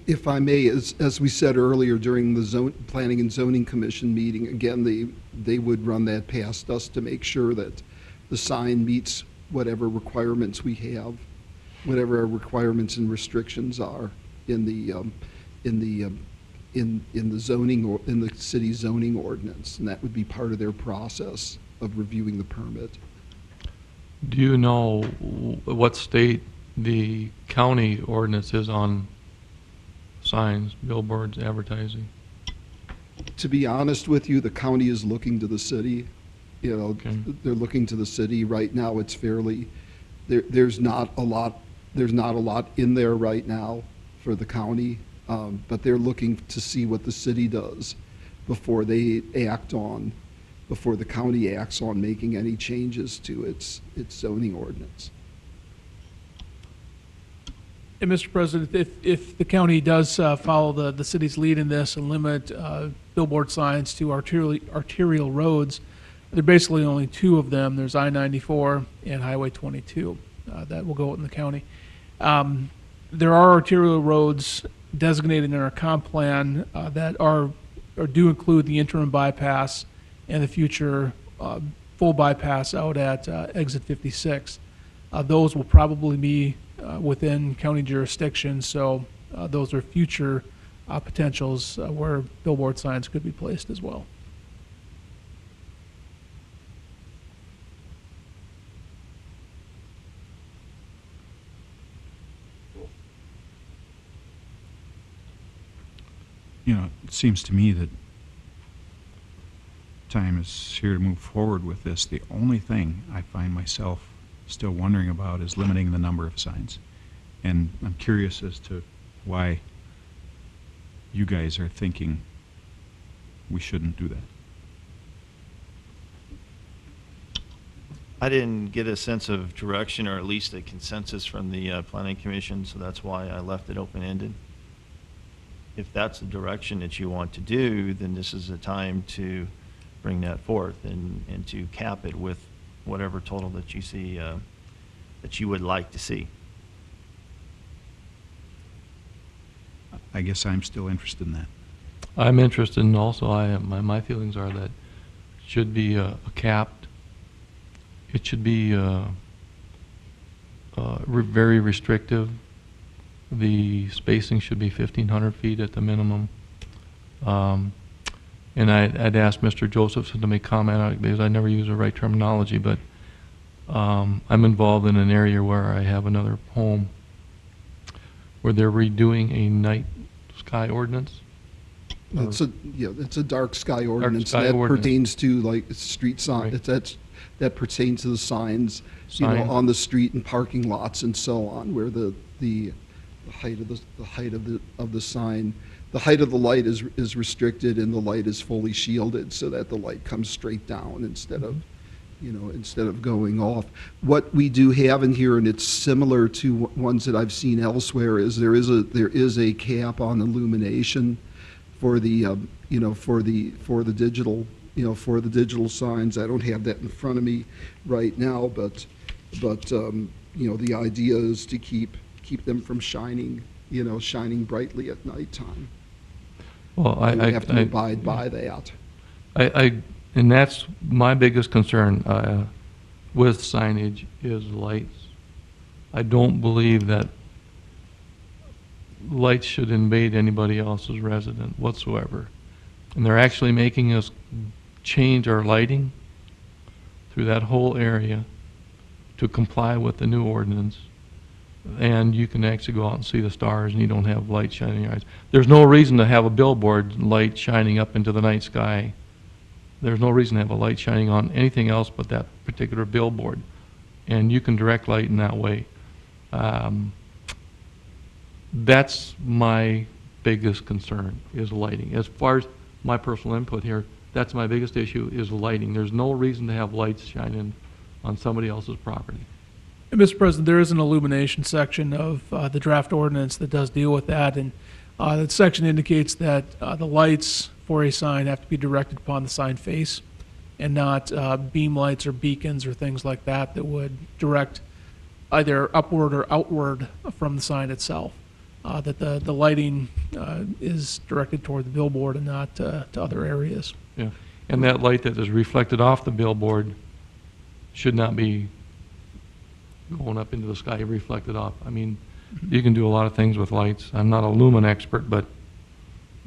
If I may, as we said earlier during the Planning and Zoning Commission meeting, again, they would run that past us to make sure that the sign meets whatever requirements we have, whatever our requirements and restrictions are in the zoning or in the city zoning ordinance, and that would be part of their process of reviewing the permit. Do you know what state the county ordinance is on signs, billboards, advertising? To be honest with you, the county is looking to the city. Okay. They're looking to the city right now. It's fairly, there's not a lot in there right now for the county, but they're looking to see what the city does before the county acts on making any changes to its zoning ordinance. And Mr. President, if the county does follow the city's lead in this and limit billboard signs to arterial roads, there are basically only two of them. There's I-94 and Highway 22 that will go in the county. There are arterial roads designated in our comp plan that are or do include the interim bypass and the future full bypass out at exit 56. Those will probably be within county jurisdiction, so those are future potentials where billboard signs could be placed as well. You know, it seems to me that time is here to move forward with this. The only thing I find myself still wondering about is limiting the number of signs. And I'm curious as to why you guys are thinking we shouldn't do that. I didn't get a sense of direction, or at least a consensus from the Planning Commission, so that's why I left it open-ended. If that's the direction that you want to do, then this is the time to bring that forth and to cap it with whatever total that you see, that you would like to see. I guess I'm still interested in that. I'm interested in also, my feelings are that it should be capped. It should be very restrictive. The spacing should be 1,500 feet at the minimum. And I'd ask Mr. Josephson to make comment on it because I never use the right terminology, but I'm involved in an area where I have another home where they're redoing a night sky ordinance. It's a dark sky ordinance sky that ordinance. pertains to like street signs. Right. That pertains to the signs, you know, Signs. on the street and parking lots and so on, where the height of the sign, the height of the light is restricted and the light is fully shielded so that the light comes straight down instead of going off. What we do have in here, and it's similar to ones that I've seen elsewhere, is there is a cap on illumination for the digital signs. I don't have that in front of me right now, but the idea is to keep them from shining brightly at nighttime. Well, We have to abide by that. And that's my biggest concern with signage is lights. I don't believe that lights should invade anybody else's residence whatsoever. And they're actually making us change our lighting through that whole area to comply with the new ordinance. And you can actually go out and see the stars and you don't have light shining in your eyes. There's no reason to have a billboard light shining up into the night sky. There's no reason to have a light shining on anything else but that particular billboard. And you can direct light in that way. That's my biggest concern, is lighting. As far as my personal input here, that's my biggest issue, is lighting. There's no reason to have lights shining on somebody else's property. And Mr. President, there is an illumination section of the draft ordinance that does deal with that, and that section indicates that the lights for a sign have to be directed upon the sign face and not beam lights or beacons or things like that that would direct either upward or outward from the sign itself. That the lighting is directed toward the billboard and not to other areas. Yeah, and that light that is reflected off the billboard should not be going up into the sky reflected off. I mean, you can do a lot of things with lights. I'm not a lumen expert, but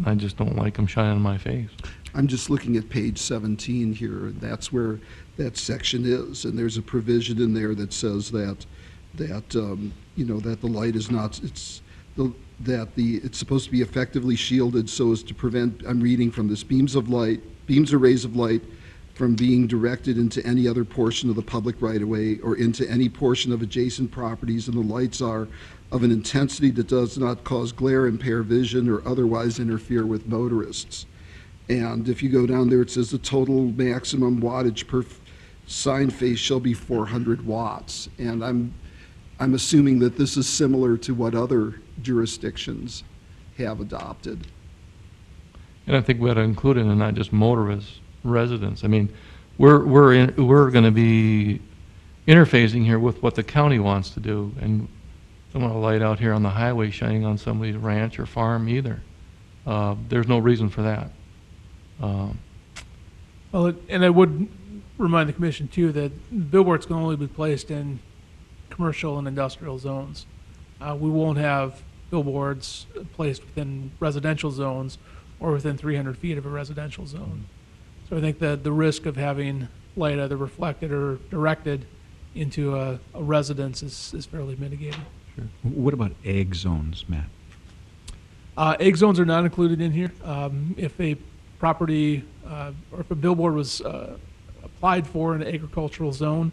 I just don't like them shining in my face. I'm just looking at page 17 here, and that's where that section is, and there's a provision in there that says that the light is not, it's supposed to be effectively shielded so as to prevent, I'm reading from this, beams or rays of light from being directed into any other portion of the public right-of-way or into any portion of adjacent properties, and the lights are of an intensity that does not cause glare, impair vision, or otherwise interfere with motorists. And if you go down there, it says the total maximum wattage per sign face shall be 400 watts. And I'm assuming that this is similar to what other jurisdictions have adopted. And I think we ought to include it in not just motorists, residents. I mean, we're going to be interfacing here with what the county wants to do, and I don't want a light out here on the highway shining on somebody's ranch or farm either. There's no reason for that. Well, and I would remind the commission too that billboards can only be placed in commercial and industrial zones. We won't have billboards placed within residential zones or within 300 feet of a residential zone. So I think that the risk of having light either reflected or directed into a residence is fairly mitigated. Sure. What about ag zones, Matt? Ag zones are not included in here. If a property or if a billboard was applied for in an agricultural zone,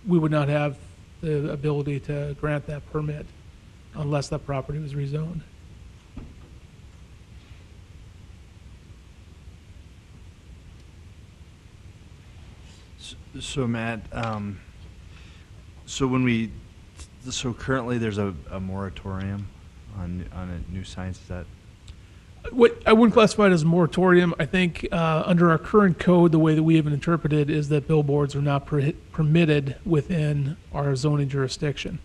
we would not have the ability to grant that permit unless that property was rezoned. So Matt, so currently there's a moratorium on a new signs, is that? What I wouldn't classify it as a moratorium. I think under our current code, the way that we have it interpreted is that billboards are not permitted within our zoning jurisdiction.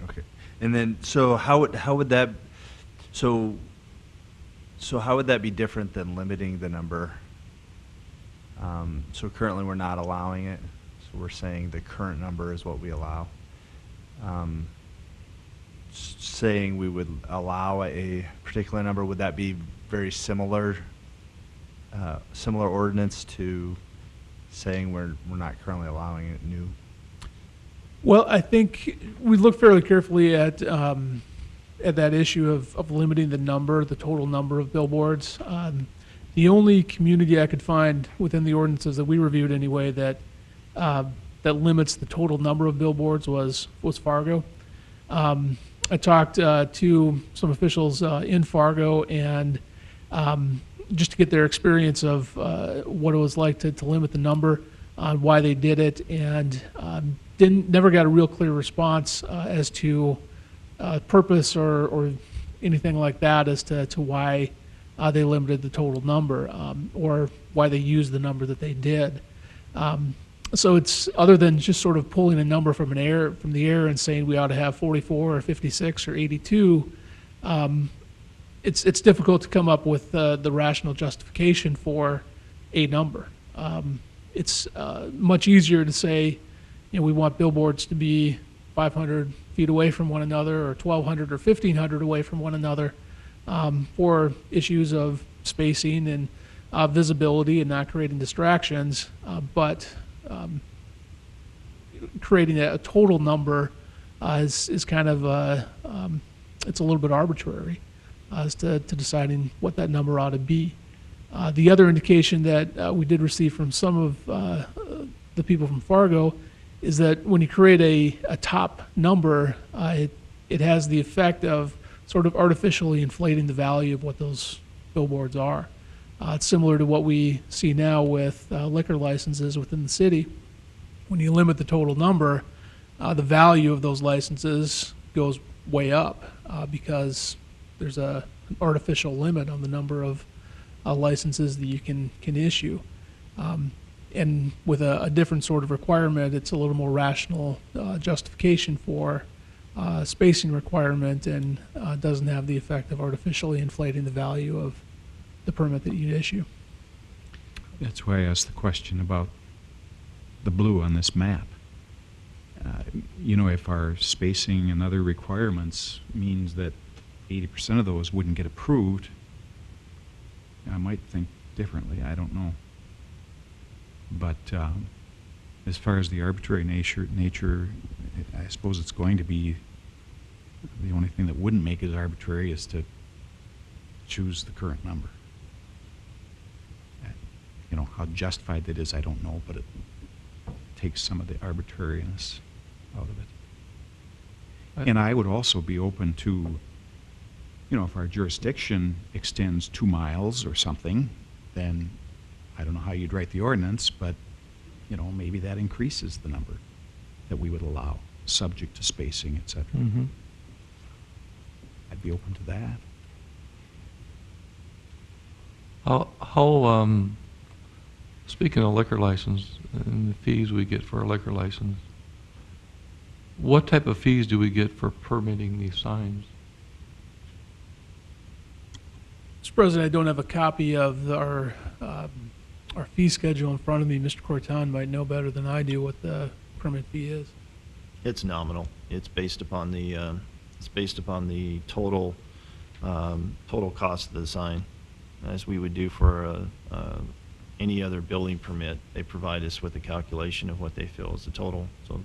Okay, and then so how would that so how would that be different than limiting the number? So currently we're not allowing it. So we're saying the current number is what we allow. Saying we would allow a particular number, would that be very similar ordinance to saying we're not currently allowing it new? Well, I think we look fairly carefully at that issue of limiting the total number of billboards. The only community I could find within the ordinances that we reviewed anyway that limits the total number of billboards was Fargo. I talked to some officials in Fargo and just to get their experience of what it was like to limit the number, why they did it, and never got a real clear response as to purpose or anything like that as to why they limited the total number or why they used the number that they did. So it's other than just sort of pulling a number from the air and saying we ought to have 44 or 56 or 82. It's difficult to come up with the rational justification for a number. It's much easier to say, we want billboards to be 500 feet away from one another or 1,200 or 1,500 away from one another for issues of spacing and visibility and not creating distractions, but creating a total number is kind of it's a little bit arbitrary as to deciding what that number ought to be. The other indication that we did receive from some of the people from Fargo is that when you create a top number, it has the effect of sort of artificially inflating the value of what those billboards are. It's similar to what we see now with liquor licenses within the city. When you limit the total number, the value of those licenses goes way up because there's an artificial limit on the number of licenses that you can issue. And with a different sort of requirement, it's a little more rational justification for spacing requirement and doesn't have the effect of artificially inflating the value of the permit that you issue. That's why I asked the question about the blue on this map. If our spacing and other requirements means that 80% of those wouldn't get approved, I might think differently. I don't know. But as far as the arbitrary nature, I suppose it's going to be the only thing that wouldn't make it arbitrary is to choose the current number. How justified that is, I don't know, but it takes some of the arbitrariness out of it. And I would also be open to, if our jurisdiction extends 2 miles or something, then I don't know how you'd write the ordinance, but, maybe that increases the number that we would allow. subject to spacing, et cetera. Mhm. I'd be open to that. Speaking of liquor license and the fees we get for a liquor license, what type of fees do we get for permitting these signs? Mr. President, I don't have a copy of our fee schedule in front of me. Mr. Corton might know better than I do what the permit fee is. It's nominal. It's based upon the total cost of the sign, as we would do for any other building permit. They provide us with a calculation of what they feel is the total. So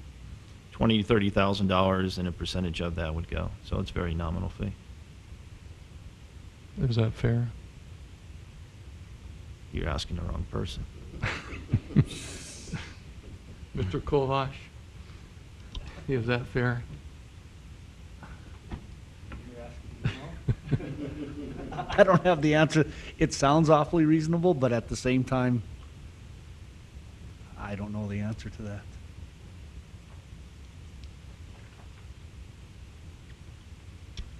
$20,000 to $30,000, and a percentage of that would go. So it's a very nominal fee. Is that fair? You're asking the wrong person. Mr. Kovash, is that fair? I don't have the answer. It sounds awfully reasonable, but at the same time, I don't know the answer to that.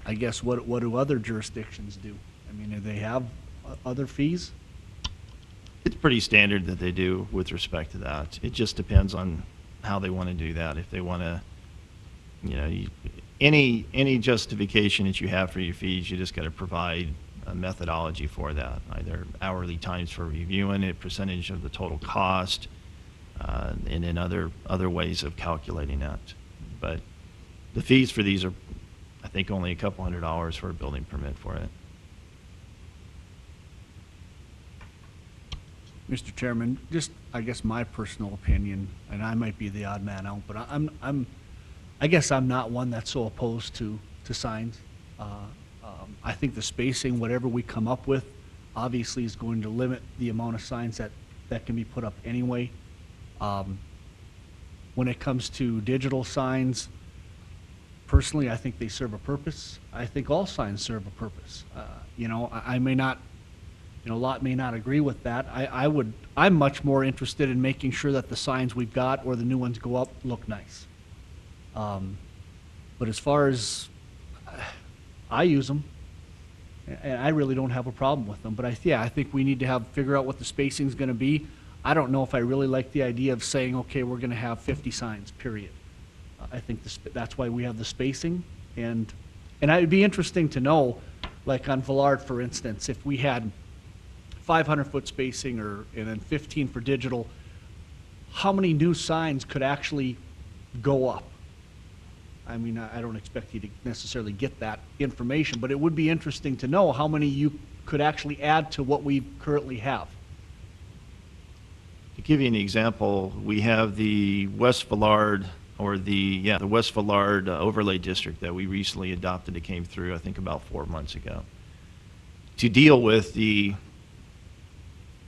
I guess what do other jurisdictions do? I mean, do they have other fees? It's pretty standard that they do with respect to that. It just depends on how they want to do that. If they want to, any justification that you have for your fees, you just got to provide a methodology for that, either hourly times for reviewing it, percentage of the total cost, and then other ways of calculating that. But the fees for these are, I think, only a couple $100 for a building permit for it. Mr. Chairman, just, I guess, my personal opinion, and I might be the odd man out, but I guess I'm not one that's so opposed to signs. I think the spacing, whatever we come up with, obviously is going to limit the amount of signs that can be put up anyway. When it comes to digital signs, personally, I think they serve a purpose. I think all signs serve a purpose. I may not, a lot may not agree with that. I'm much more interested in making sure that the signs we've got or the new ones go up look nice. But as far as, I use them, and I really don't have a problem with them. But I think we need to figure out what the spacing's gonna be. I don't know if I really like the idea of saying, okay, we're gonna have 50 signs, period. I think that's why we have the spacing, and it'd be interesting to know, like on Villard, for instance, if we had 500-foot spacing and then 15 for digital, how many new signs could actually go up? I mean, I don't expect you to necessarily get that information, but it would be interesting to know how many you could actually add to what we currently have. To give you an example, we have the West Villard, the West Villard overlay district that we recently adopted. It came through, I think, about 4 months ago. To deal with the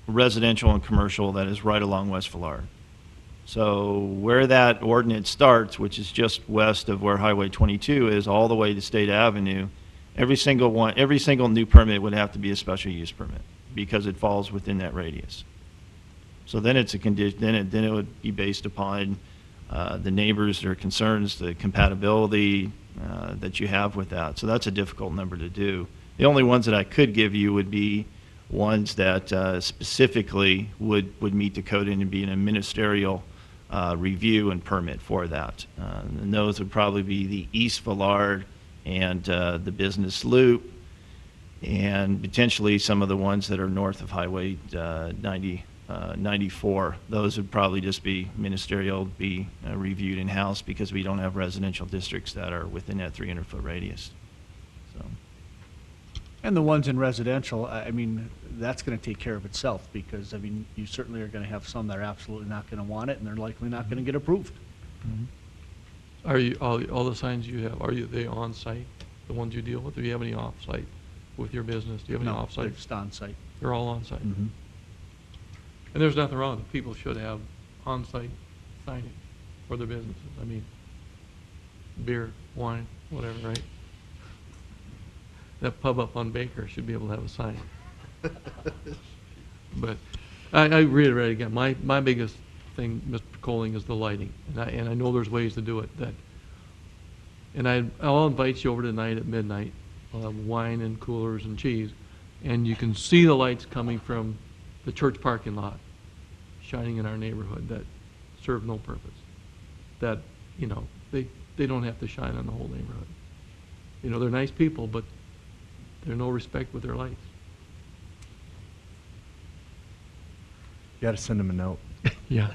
residential and commercial that is right along West Villard. So where that ordinance starts, which is just west of where Highway 22 is, all the way to State Avenue, every single new permit would have to be a special use permit because it falls within that radius. So then it's a condition. Then it would be based upon the neighbors, their concerns, the compatibility that you have with that. So that's a difficult number to do. The only ones that I could give you would be ones that specifically would meet the code and be an ministerial review and permit for that. And those would probably be the East Villard and the Business Loop, and potentially some of the ones that are north of Highway 94. Those would probably just be ministerial, be reviewed in-house because we don't have residential districts that are within that 300-foot radius. So. And the ones in residential, I mean, that's going to take care of itself because, I mean, you certainly are going to have some that are absolutely not going to want it, and they're likely not going to get approved. Are you, all the signs you have, are they on-site, the ones you deal with, or do you have any off-site with your business? Do you have any No, off-site? they're just on-site. They're all on-site? Mhm. And there's nothing wrong with it. People should have on-site signage for their businesses. I mean, beer, wine, whatever, right? That pub up on Baker should be able to have a sign. But I reiterate again, my biggest thing, Mr. Colling, is the lighting. And I know there's ways to do it that And I'll invite you over tonight at midnight. I'll have wine and coolers and cheese. And you can see the lights coming from the church parking lot, shining in our neighborhood that serve no purpose. That, you know, they don't have to shine on the whole neighborhood. You know, they're nice people, but they're no respect with their lights. You got to send them a note. Yeah.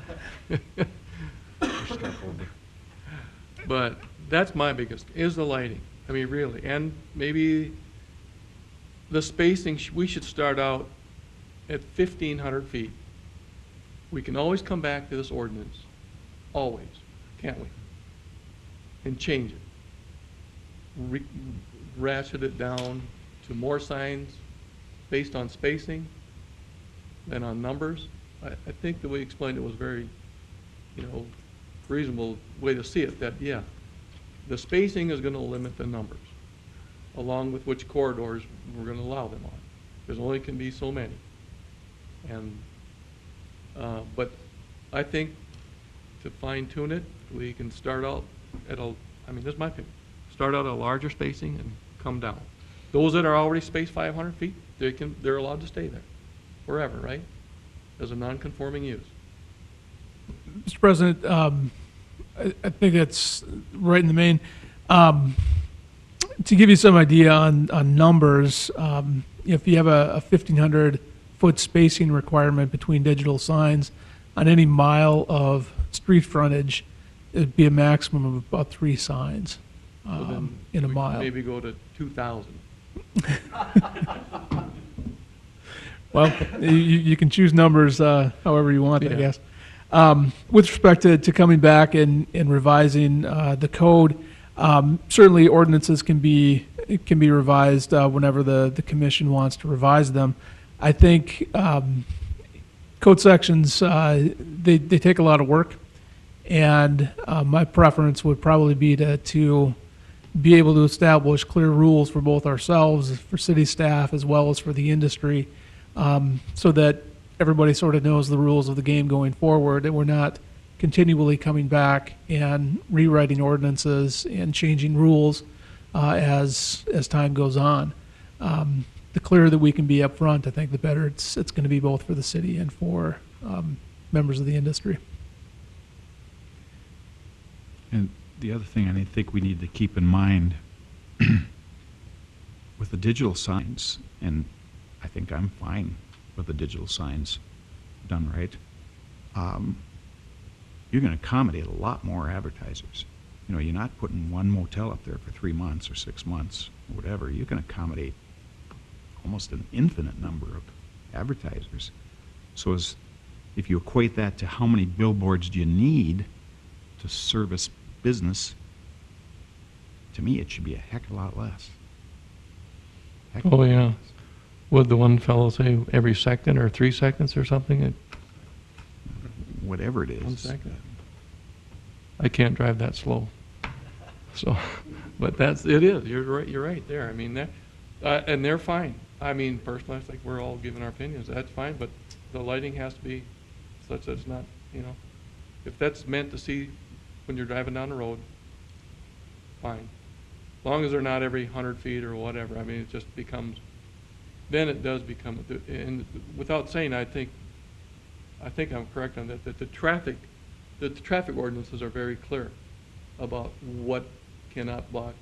But that's my biggest, is the lighting. I mean, really. And maybe the spacing, we should start out at 1,500 feet. We can always come back to this ordinance, always, can't we? And change it. Ratchet it down to more signs based on spacing than on numbers. I think the way you explained it was very, you know, reasonable way to see it, that, yeah, the spacing is going to limit the numbers, along with which corridors we're going to allow them on. There's only can be so many. And, but I think to fine tune it, we can start out at a, I mean, this is my opinion, start out at a larger spacing and come down. Those that are already spaced 500 feet, they're allowed to stay there forever, right? As a non-conforming use. Mr. President, I think that's right in the main. To give you some idea on numbers, if you have a 1,500-foot spacing requirement between digital signs on any mile of street frontage, it'd be a maximum of about 3 signs in a mile. Maybe go to 2,000. Well, you can choose numbers however you want, Yeah. I guess. With respect to coming back and revising the code, certainly ordinances can be revised whenever the commission wants to revise them. I think code sections, they take a lot of work, and my preference would probably be to be able to establish clear rules for both ourselves, for city staff, as well as for the industry, so that everybody sort of knows the rules of the game going forward, and we're not continually coming back and rewriting ordinances and changing rules as time goes on. The clearer that we can be up front, I think the better it's going to be both for the city and for members of the industry. And the other thing I think we need to keep in mind with the digital signs, and I think I'm fine with the digital signs done right, you're going to accommodate a lot more advertisers. You know, you're not putting one motel up there for 3 months or 6 months or whatever. You can accommodate almost an infinite number of advertisers. So if you equate that to how many billboards do you need to service business, to me it should be a heck of a lot less. Oh, yeah. Would the one fellow say every second or 3 seconds or something? Whatever it is. 1 second. I can't drive that slow. So, but it is. You're right there. I mean, and they're fine. I mean, personally, I think we're all giving our opinions. That's fine, but the lighting has to be such that it's not, you know, if that's meant to see when you're driving down the road, fine. As long as they're not every 100 feet or whatever. I mean, it just becomes, then it does become, and without saying, I think I'm correct on that, that the traffic ordinances are very clear about what cannot block,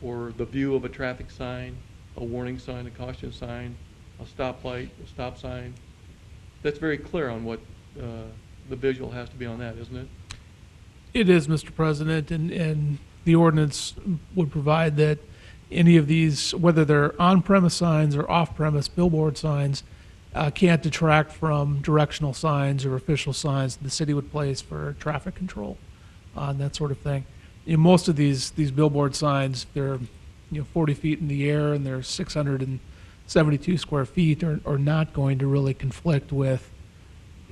or the view of a traffic sign, a warning sign, a caution sign, a stoplight, a stop sign. That's very clear on what the visual has to be on that, isn't it? It is, Mr. President, and the ordinance would provide that any of these, whether they're on-premise signs or off-premise billboard signs, can't detract from directional signs or official signs the city would place for traffic control and that sort of thing. You know, most of these billboard signs, they're 40 feet in the air and they're 672 square feet, are not going to really conflict with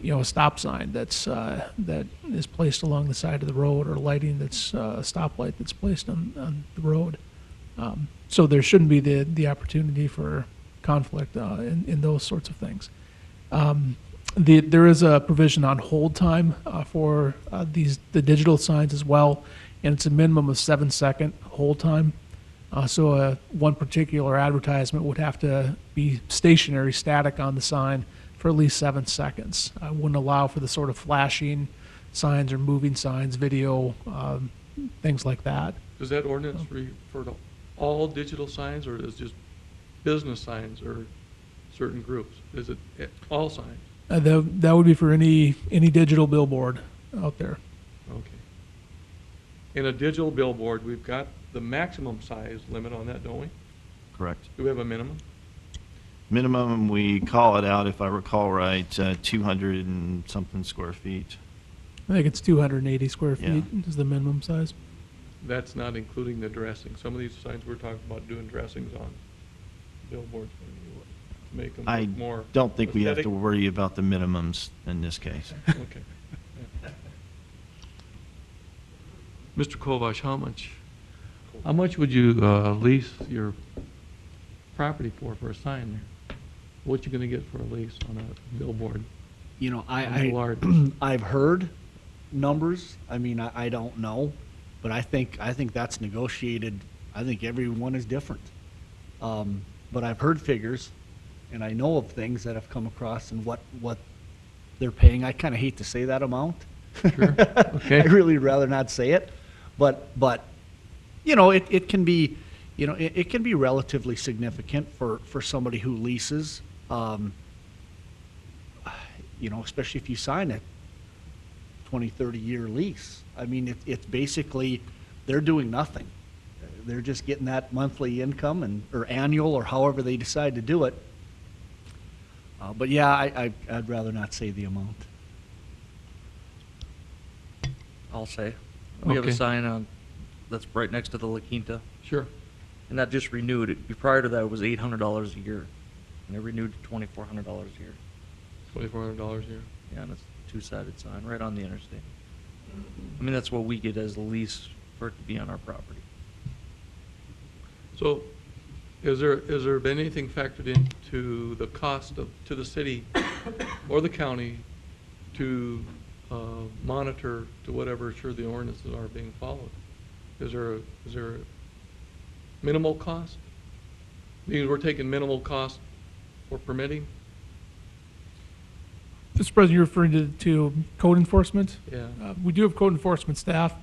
a stop sign that is placed along the side of the road, or lighting that's a stoplight that's placed on the road. So there shouldn't be the opportunity for conflict in those sorts of things. There is a provision on hold time for the digital signs as well, and it's a minimum of 7-second hold time. So one particular advertisement would have to be stationary, static on the sign for at least 7 seconds. I wouldn't allow for the sort of flashing signs or moving signs, video, things like that. Does that ordinance refer to all digital signs, or is it just business signs or certain groups? Is it all signs? That would be for any digital billboard out there. Okay. In a digital billboard, we've got the maximum size limit on that, don't we? Correct. Do we have a minimum? Minimum, we call it out, if I recall right, 200 and something square feet. I think it's 280 square Yeah. feet is the minimum size. That's not including the dressing. Some of these signs we're talking about doing dressings on billboards, to make them I look more don't think we have aesthetic. to worry about the minimums in this case. Okay. Yeah. Mr. Kovash, how much would you lease your property for a sign there? What you gonna get for a lease on a billboard? You know, A little large. I've heard numbers. I mean, I don't know, but I think that's negotiated. I think everyone is different. But I've heard figures, and I know of things that have come across and what they're paying. I kind of hate to say that amount. Sure. Okay. I really would rather not say it, but you know, it can be, you know, it can be relatively significant for somebody who leases. You know, especially if you sign a 20, 30-year lease. I mean, it's basically, they're doing nothing. They're just getting that monthly income or annual, or however they decide to do it. But yeah, I'd rather not say the amount. I'll say. We have a Okay. sign on, that's right next to the La Quinta. Sure. And that just renewed. Prior to that, it was $800 a year. And it renewed to $2,400 a year. $2,400 a year. Yeah, and it's a two-sided sign right on the interstate. I mean, that's what we get as a lease for it to be on our property. So, has there been anything factored into the cost to the city or the county to monitor to whatever sure the ordinances are being followed? Is there a minimal cost? Because we're taking minimal cost for permitting? Mr. President, you're referring to code enforcement? Yeah. We do have code enforcement staff.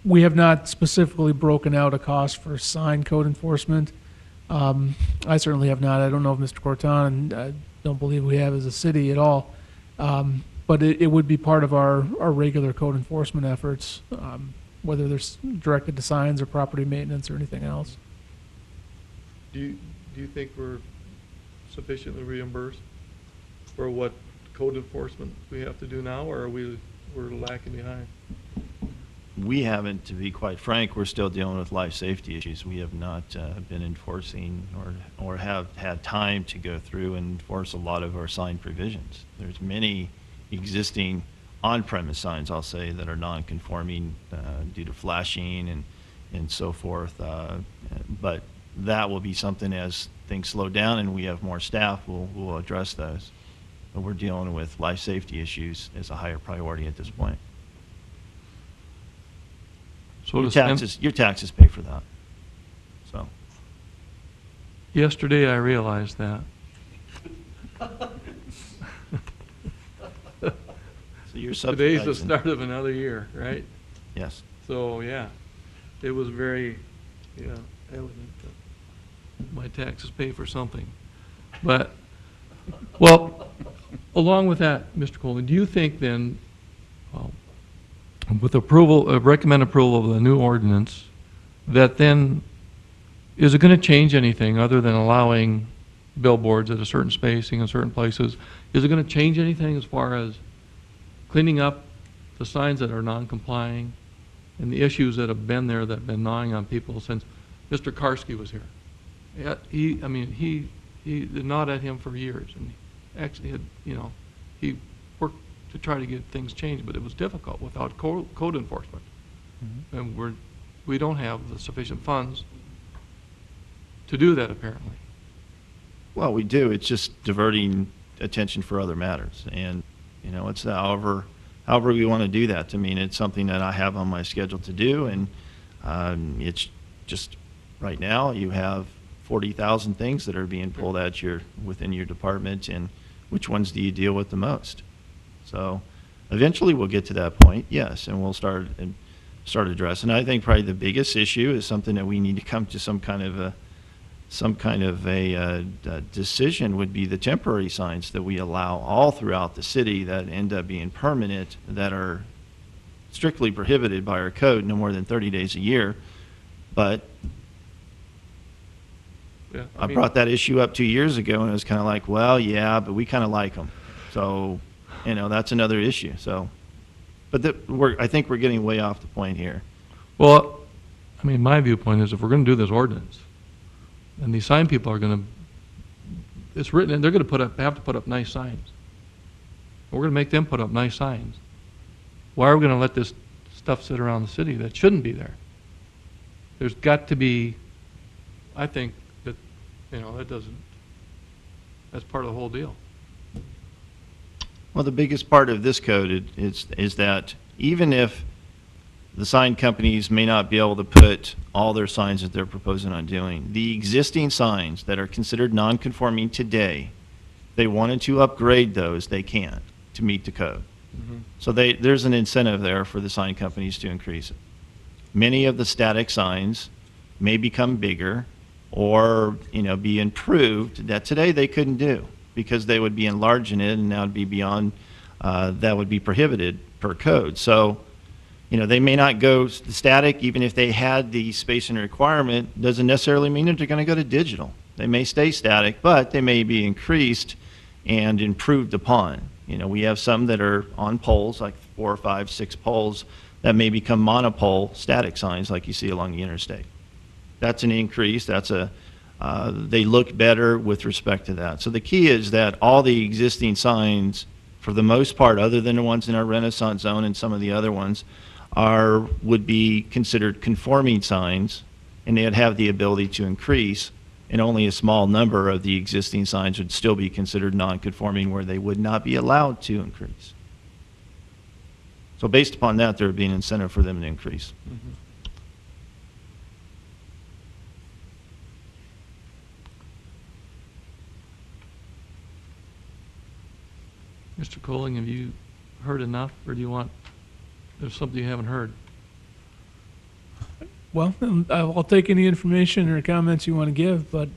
We have not specifically broken out a cost for sign code enforcement. I certainly have not. I don't know if Mr. Corton, I don't believe we have as a city at all. But it would be part of our regular code enforcement efforts, whether they're directed to signs or property maintenance or anything else. Do you think we're sufficiently reimbursed for what code enforcement we have to do now, or are we're lacking behind? We haven't, to be quite frank, we're still dealing with life safety issues. We have not been enforcing or have had time to go through and enforce a lot of our sign provisions. There's many existing on-premise signs, I'll say, that are non-conforming due to flashing and so forth. But that will be something as things slow down and we have more staff, we'll address those. But we're dealing with life safety issues as a higher priority at this point. So Your taxes pay for that. So. Yesterday I realized that. So you're Today's the subsidizing. start of another year, right? Yes. So, yeah, it was very, evident that my taxes pay for something. But, well, along with that, Mr. Colvin, do you think then, with recommend approval of the new ordinance, that then, is it going to change anything other than allowing billboards at a certain spacing in certain places? Is it going to change anything as far as cleaning up the signs that are non-complying and the issues that have been there that have been gnawing on people since Mr. Karski was here? Yeah, he gnawed at him for years, and actually had, he worked to try to get things changed, but it was difficult without code enforcement. Mm-hmm. And we don't have the sufficient funds to do that, apparently. Well, we do. It's just diverting attention for other matters. And, it's however however we want to do that. I mean, it's something that I have on my schedule to do, and it's just, right now, you have 40,000 things that are being pulled at within your department, and which ones do you deal with the most? So eventually we'll get to that point, yes, and we'll start addressing. I think probably the biggest issue is something that we need to come to some kind of a decision would be the temporary signs that we allow all throughout the city that end up being permanent, that are strictly prohibited by our code, no more than 30 days a year. But Yeah, I brought that issue up 2 years ago, and it was kind of like, well, yeah, but we kind of like them. So, that's another issue. So, but I think we're getting way off the point here. Well, I mean, my viewpoint is if we're going to do this ordinance, and these sign people are going to, it's written, and they're going to have to put up nice signs. We're going to make them put up nice signs. Why are we going to let this stuff sit around the city that shouldn't be there? There's got to be, I think that, that's part of the whole deal. Well, the biggest part of this code is that even if the sign companies may not be able to put all their signs that they're proposing on doing, the existing signs that are considered non-conforming today, they wanted to upgrade those, they can, to meet the code. So there's an incentive there for the sign companies to increase it. Many of the static signs may become bigger or, be improved that today they couldn't do because they would be enlarging it, and that would be beyond, that would be prohibited per code. So, they may not go static even if they had the spacing requirement. Doesn't necessarily mean that they're going to go to digital. They may stay static, but they may be increased and improved upon. We have some that are on poles, like 4 or 5, 6 poles, that may become monopole static signs like you see along the interstate. That's an increase. They look better with respect to that. So the key is that all the existing signs, for the most part, other than the ones in our Renaissance zone and some of the other ones, would be considered conforming signs, and they'd have the ability to increase, and only a small number of the existing signs would still be considered non-conforming, where they would not be allowed to increase. So based upon that, there would be an incentive for them to increase. Mr. Colling, have you heard enough, or do you want, there's something you haven't heard? Well, I'll take any information or comments you want to give, but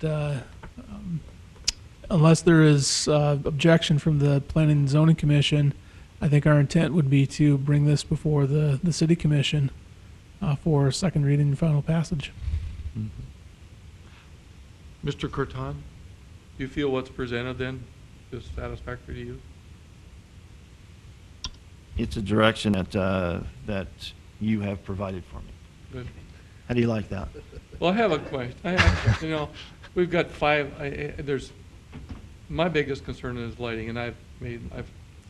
unless there is objection from the Planning and Zoning Commission, I think our intent would be to bring this before the City Commission for second reading and final passage. Mr. Curtin, do you feel what's presented then is satisfactory to you? It's a direction that you have provided for me. Good. How do you like that? Well, I have a question. We've got 5, my biggest concern is lighting, and I've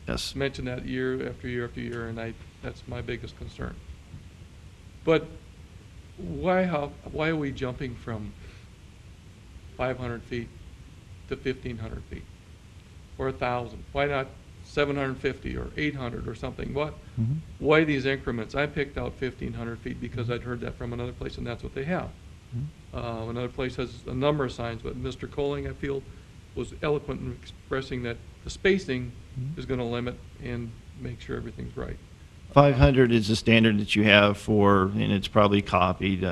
Yes. mentioned that year after year after year, and that's my biggest concern. But why are we jumping from 500 feet to 1,500 feet or 1,000? Why not 750 or 800 or something? Why these increments? I picked out 1,500 feet because I'd heard that from another place, and that's what they have. Another place has a number of signs, but Mr. Colling, I feel, was eloquent in expressing that the spacing is going to limit and make sure everything's right. 500 is the standard that you have for, and it's probably copied,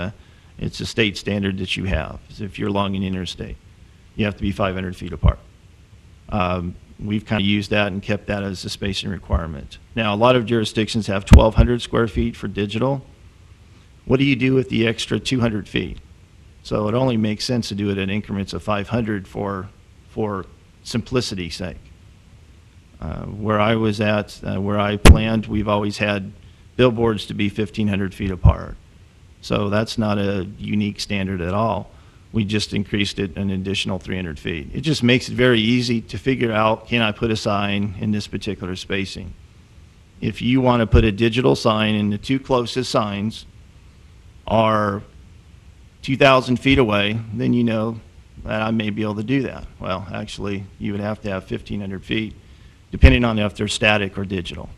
it's a state standard that you have. So if you're along an interstate, you have to be 500 feet apart. We've kind of used that and kept that as a spacing requirement. Now, a lot of jurisdictions have 1,200 square feet for digital. What do you do with the extra 200 feet? So it only makes sense to do it in increments of 500 for simplicity's sake. Where I was at, where I planned, we've always had billboards to be 1,500 feet apart. So that's not a unique standard at all. We just increased it an additional 300 feet. It just makes it very easy to figure out, can I put a sign in this particular spacing? If you want to put a digital sign and the 2 closest signs are 2,000 feet away, then you know that I may be able to do that. Well, actually, you would have to have 1,500 feet, depending on if they're static or digital.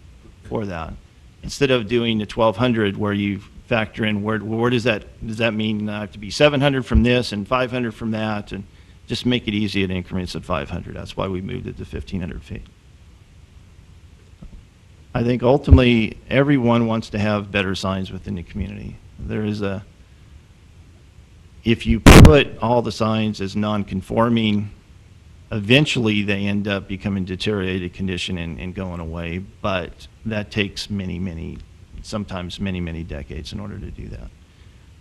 for that. Instead of doing the 1,200 where you factor in where does that mean I have to be 700 from this and 500 from that, and just make it easy at increments of 500. That's why we moved it to 1,500 feet. I think ultimately everyone wants to have better signs within the community. If you put all the signs as non-conforming, eventually they end up becoming deteriorated condition and going away, but that takes sometimes many decades in order to do that.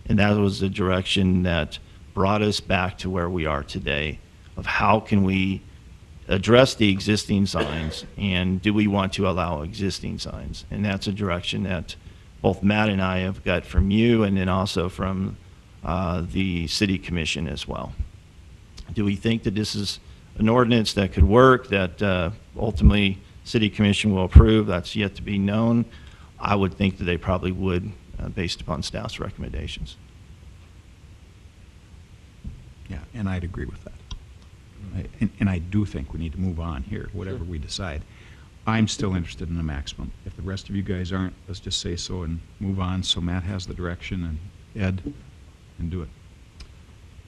And that was the direction that brought us back to where we are today, of how can we address the existing signs, and do we want to allow existing signs? And that's a direction that both Matt and I have got from you, and then also from the city commission as well. Do we think that this is an ordinance that could work, that ultimately city commission will approve? That's yet to be known. I would think that they probably would, based upon staff's recommendations. Yeah, and I'd agree with that. And I do think we need to move on here, whatever we decide. I'm still interested in the maximum. If the rest of you guys aren't, let's just say so and move on, so Matt has the direction, and Ed, and do it.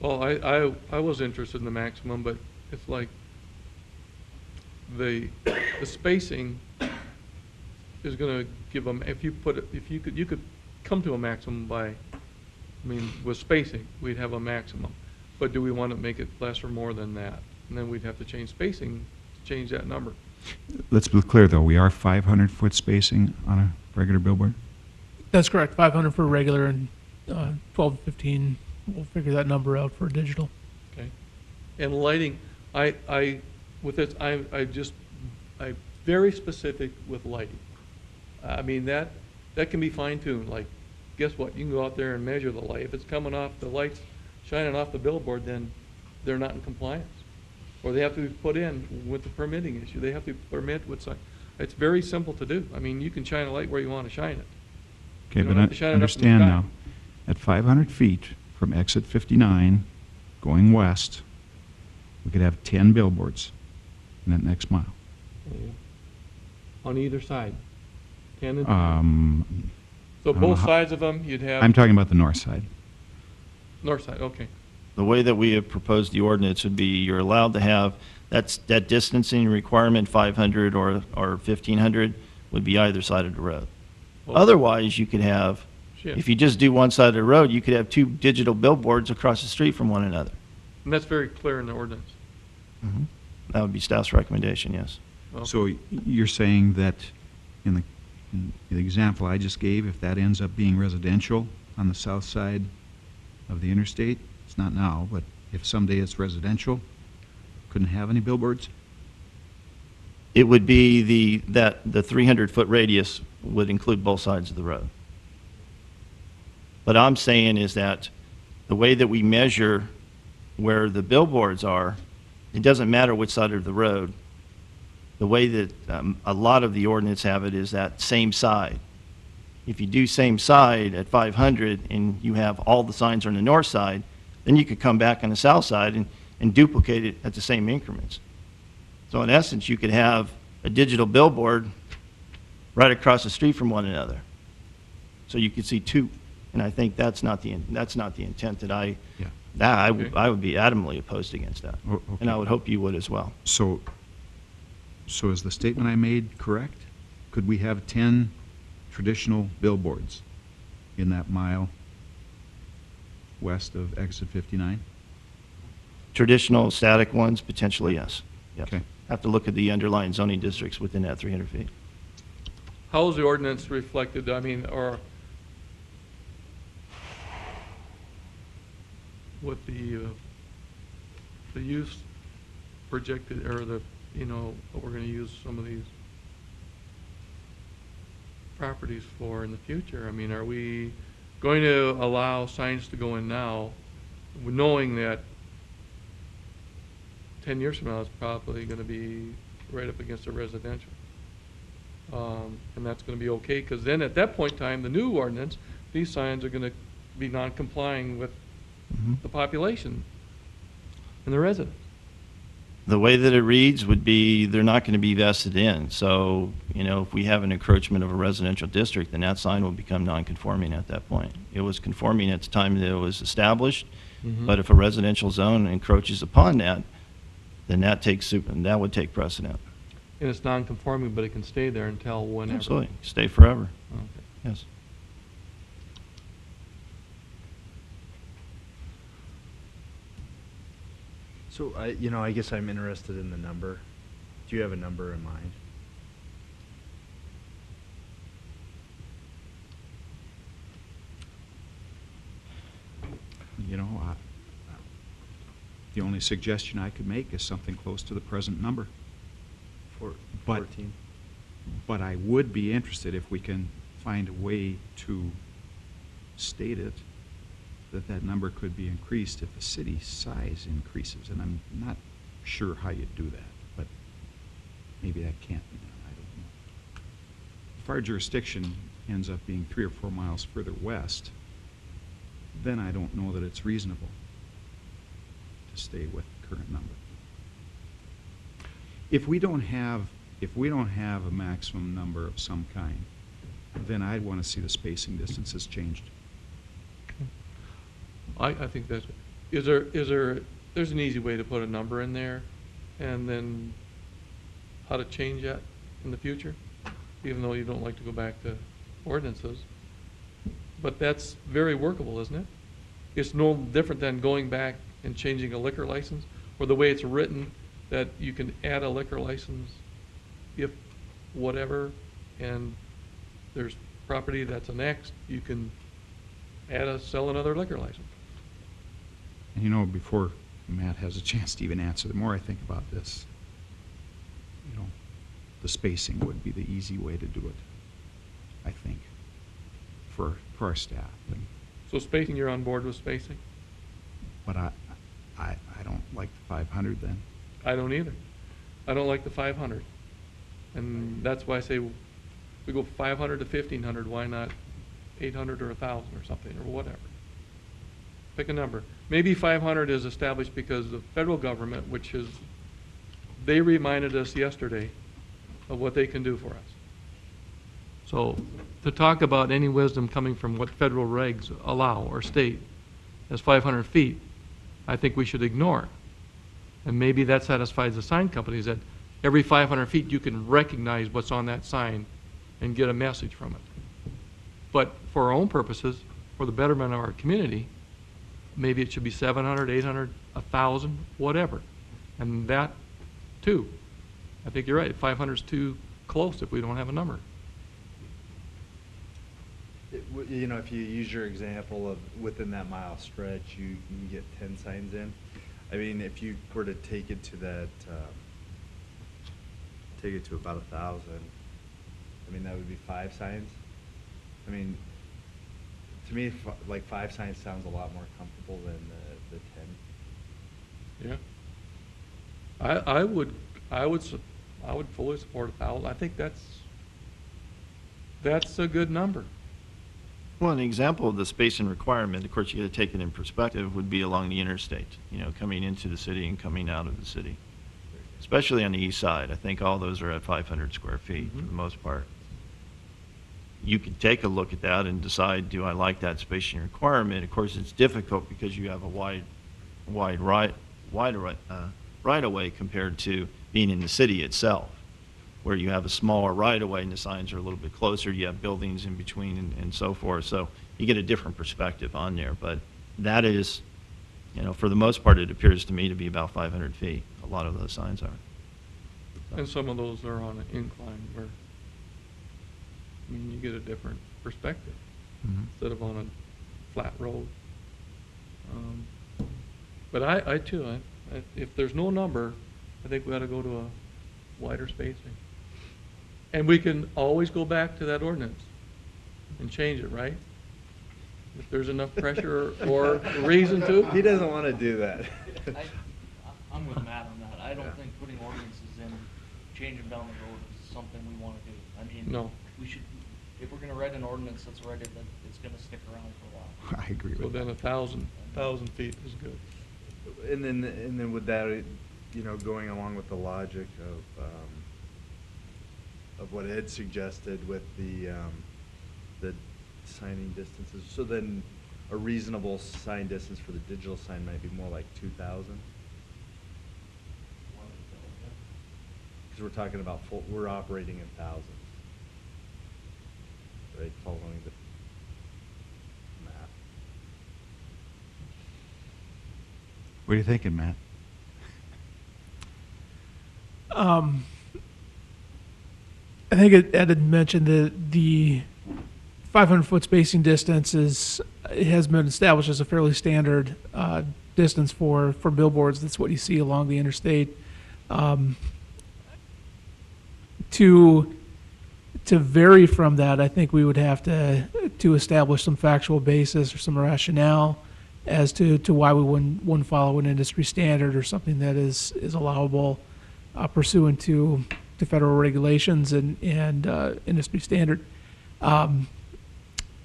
Well, I was interested in the maximum, but it's like the spacing is going to give them, if you could come to a maximum with spacing, we'd have a maximum. But do we want to make it less or more than that? And then we'd have to change spacing to change that number. Let's be clear, though, we are 500-foot spacing on a regular billboard? That's correct, 500 for regular and 12 to 15, we'll figure that number out for digital. Okay. And lighting, I'm very specific with lighting. I mean, that can be fine-tuned. Like, guess what? You can go out there and measure the light. If it's coming off, the lights shining off the billboard, then they're not in compliance. Or they have to be put in with the permitting issue. They have to permit with sign. It's very simple to do. I mean, you can shine a light where you want to shine it. Okay, You don't but have to shine it up in the understand sky. now, at 500 feet from exit 59 going west, we could have 10 billboards in that next mile. On either side. 10 and So I don't both know sides of them, you'd have. I'm talking about the north side. North side, okay. The way that we have proposed the ordinance would be you're allowed to have, that distancing requirement, 500 or 1,500, would be either side of the road. Oh. Otherwise, you could have, Shit. if you just do one side of the road, you could have two digital billboards across the street from one another. And that's very clear in the ordinance. That would be staff's recommendation, yes. So you're saying that in the example I just gave, if that ends up being residential on the south side of the interstate, it's not now, but if someday it's residential, couldn't have any billboards? It would be the 300-foot radius would include both sides of the road. What I'm saying is that the way that we measure where the billboards are, it doesn't matter which side of the road. The way that a lot of the ordinance have it is that same side. If you do same side at 500 and you have all the signs on the north side, then you could come back on the south side and duplicate it at the same increments. So in essence, you could have a digital billboard right across the street from one another. So you could see two. And I think that's not the intent that I would be adamantly opposed against that. Okay. And I would hope you would as well. So is the statement I made correct? Could we have 10 traditional billboards in that mile west of exit 59? Traditional static ones, potentially, yes. Yep. Okay. Have to look at the underlying zoning districts within that 300 feet. How is the ordinance reflected, or what the use projected, or what we're going to use some of these properties for in the future? I mean, are we going to allow signs to go in now, knowing that 10 years from now it's probably going to be right up against a residential? And that's going to be okay, because then at that point in time, the new ordinance, these signs are going to be non-complying with the population and the residents. The way that it reads would be they're not going to be vested in. So, if we have an encroachment of a residential district, then that sign will become non-conforming at that point. It was conforming at the time that it was established, but if a residential zone encroaches upon that, then that would take precedent. And it's non-conforming, but it can stay there until whenever? Absolutely. Stay forever. Okay. Yes. So I guess I'm interested in the number. Do you have a number in mind? The only suggestion I could make is something close to the present number. But- 14. But I would be interested if we can find a way to state it, that number could be increased if the city size increases. And I'm not sure how you do that, but maybe that can't be done, I don't know. If our jurisdiction ends up being 3 or 4 miles further west, then I don't know that it's reasonable to stay with the current number. If we don't have a maximum number of some kind, then I'd want to see the spacing distances changed. I think that's, there's an easy way to put a number in there, and then how to change that in the future, even though you don't like to go back to ordinances. But that's very workable, isn't it? It's no different than going back and changing a liquor license, or the way it's written, that you can add a liquor license if whatever, and there's property that's annexed, you can sell another liquor license. And before Matt has a chance to even answer, the more I think about this, the spacing would be the easy way to do it, I think, for our staff. So spacing, you're on board with spacing? But I don't like the 500 then. I don't either. I don't like the 500. And that's why I say we go 500 to 1,500, why not 800 or 1,000 or something, or whatever? Pick a number. Maybe 500 is established because the federal government, they reminded us yesterday of what they can do for us. So to talk about any wisdom coming from what federal regs allow or state as 500 feet, I think we should ignore it. And maybe that satisfies the sign companies, that every 500 feet you can recognize what's on that sign and get a message from it. But for our own purposes, for the betterment of our community, maybe it should be 700, 800, 1,000, whatever. And that, too, I think you're right, 500 is too close if we don't have a number. If you use your example of within that mile stretch, you can get 10 signs in. I mean, if you were to take it to that, take it to about 1,000, I mean, that would be 5 signs. I mean, to me, like 5 signs sounds a lot more comfortable than the 10. Yeah. I would fully support 1,000. I think that's a good number. Well, an example of the spacing requirement, of course, you got to take it in perspective, would be along the interstate, coming into the city and coming out of the city, especially on the east side. I think all those are at 500 square feet for the most part. You could take a look at that and decide, do I like that spacing requirement? Of course, it's difficult because you have a wide right-of-way compared to being in the city itself, where you have a smaller right-of-way and the signs are a little bit closer, you have buildings in between and so forth. So you get a different perspective on there. But that is, for the most part, it appears to me to be about 500 feet. A lot of those signs are. And some of those are on an incline where, you get a different perspective instead of on a flat road. But I too, if there's no number, I think we ought to go to a wider spacing. And we can always go back to that ordinance and change it, right? If there's enough pressure or reason to. He doesn't want to do that. I'm with Matt on that. I don't think putting ordinances in, change them down the road is something we want to do. I mean, no. We should, if we're going to write an ordinance, let's write it that it's going to stick around for a while. I agree with that. So then 1,000 feet is good. And then would that you know, going along with the logic of what Ed suggested with the signing distances, so then a reasonable sign distance for the digital sign might be more like 2,000? Because we're talking about we're operating in thousands, right, following the math. What are you thinking, Matt? I think Ed had mentioned that the 500-foot spacing distance has been established as a fairly standard distance for billboards. That's what you see along the interstate. To vary from that, I think we would have to establish some factual basis or some rationale as to why we wouldn't follow an industry standard or something that is allowable pursuant to federal regulations and industry standard.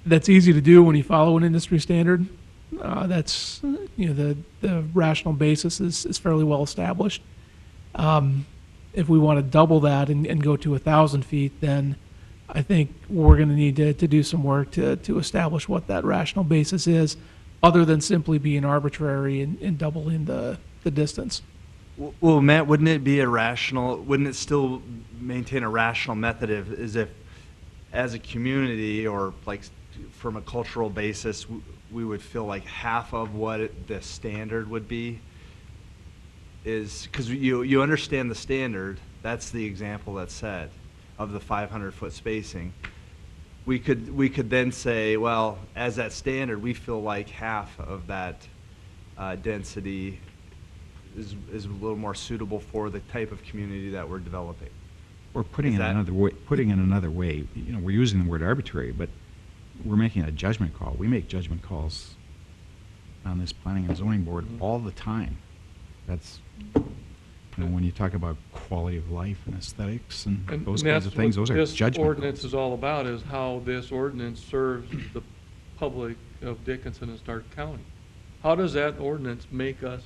That's easy to do when you follow an industry standard. That's, you know, the rational basis is fairly well established. If we want to double that and go to 1,000 feet, then I think we're going to need to do some work to establish what that rational basis is, other than simply being arbitrary and doubling the distance. Well, Matt, wouldn't it still maintain a rational method if as a community or like from a cultural basis, we would feel like half of what the standard would be? Is because you understand the standard, that's the example that's said of the 500-foot spacing. We could then say, well, as that standard, we feel like half of that density is a little more suitable for the type of community that we're developing. Or putting it another way, you know, we're using the word arbitrary, but we're making a judgment call. We make judgment calls on this planning and zoning board all the time. That's, you know, when you talk about quality of life and aesthetics and those kinds of things, those are judgment calls. This ordinance is all about is how this ordinance serves the public of Dickinson and Stark County. How does that ordinance make us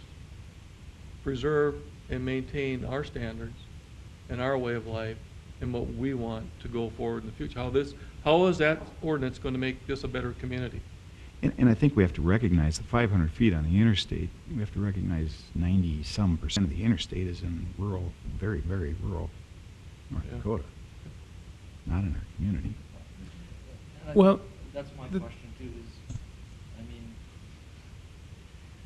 preserve and maintain our standards and our way of life and what we want to go forward in the future? How is that ordinance going to make this a better community? And I think we have to recognize the 500 feet on the interstate. We have to recognize 90-some% of the interstate is in rural, very, very rural North Dakota, not in our community. Well, that's my question too. Is, I mean,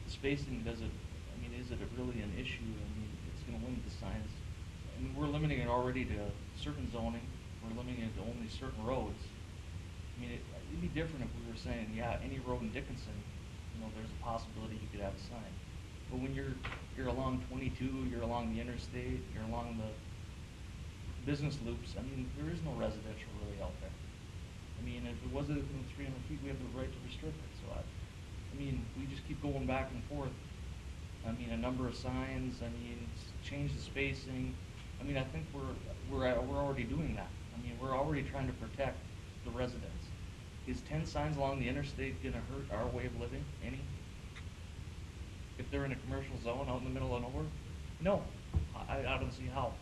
the spacing does it. I mean, is it really an issue? I mean, it's going to limit the signs. I mean, we're limiting it already to certain zoning. We're limiting it to only certain roads. I mean, it'd be different if we were saying, yeah, any road in Dickinson, you know, there's a possibility you could have a sign. But when you're along 22, you're along the interstate, you're along the business loops, I mean, there is no residential really out there. I mean, if it wasn't within 300 feet, we have the right to restrict it. So, I mean, we just keep going back and forth. I mean, a number of signs, I mean, change the spacing. I mean, I think we're already doing that. I mean, we're already trying to protect the residents. Is 10 signs along the interstate going to hurt our way of living any? If they're in a commercial zone out in the middle of nowhere? No, I don't see how.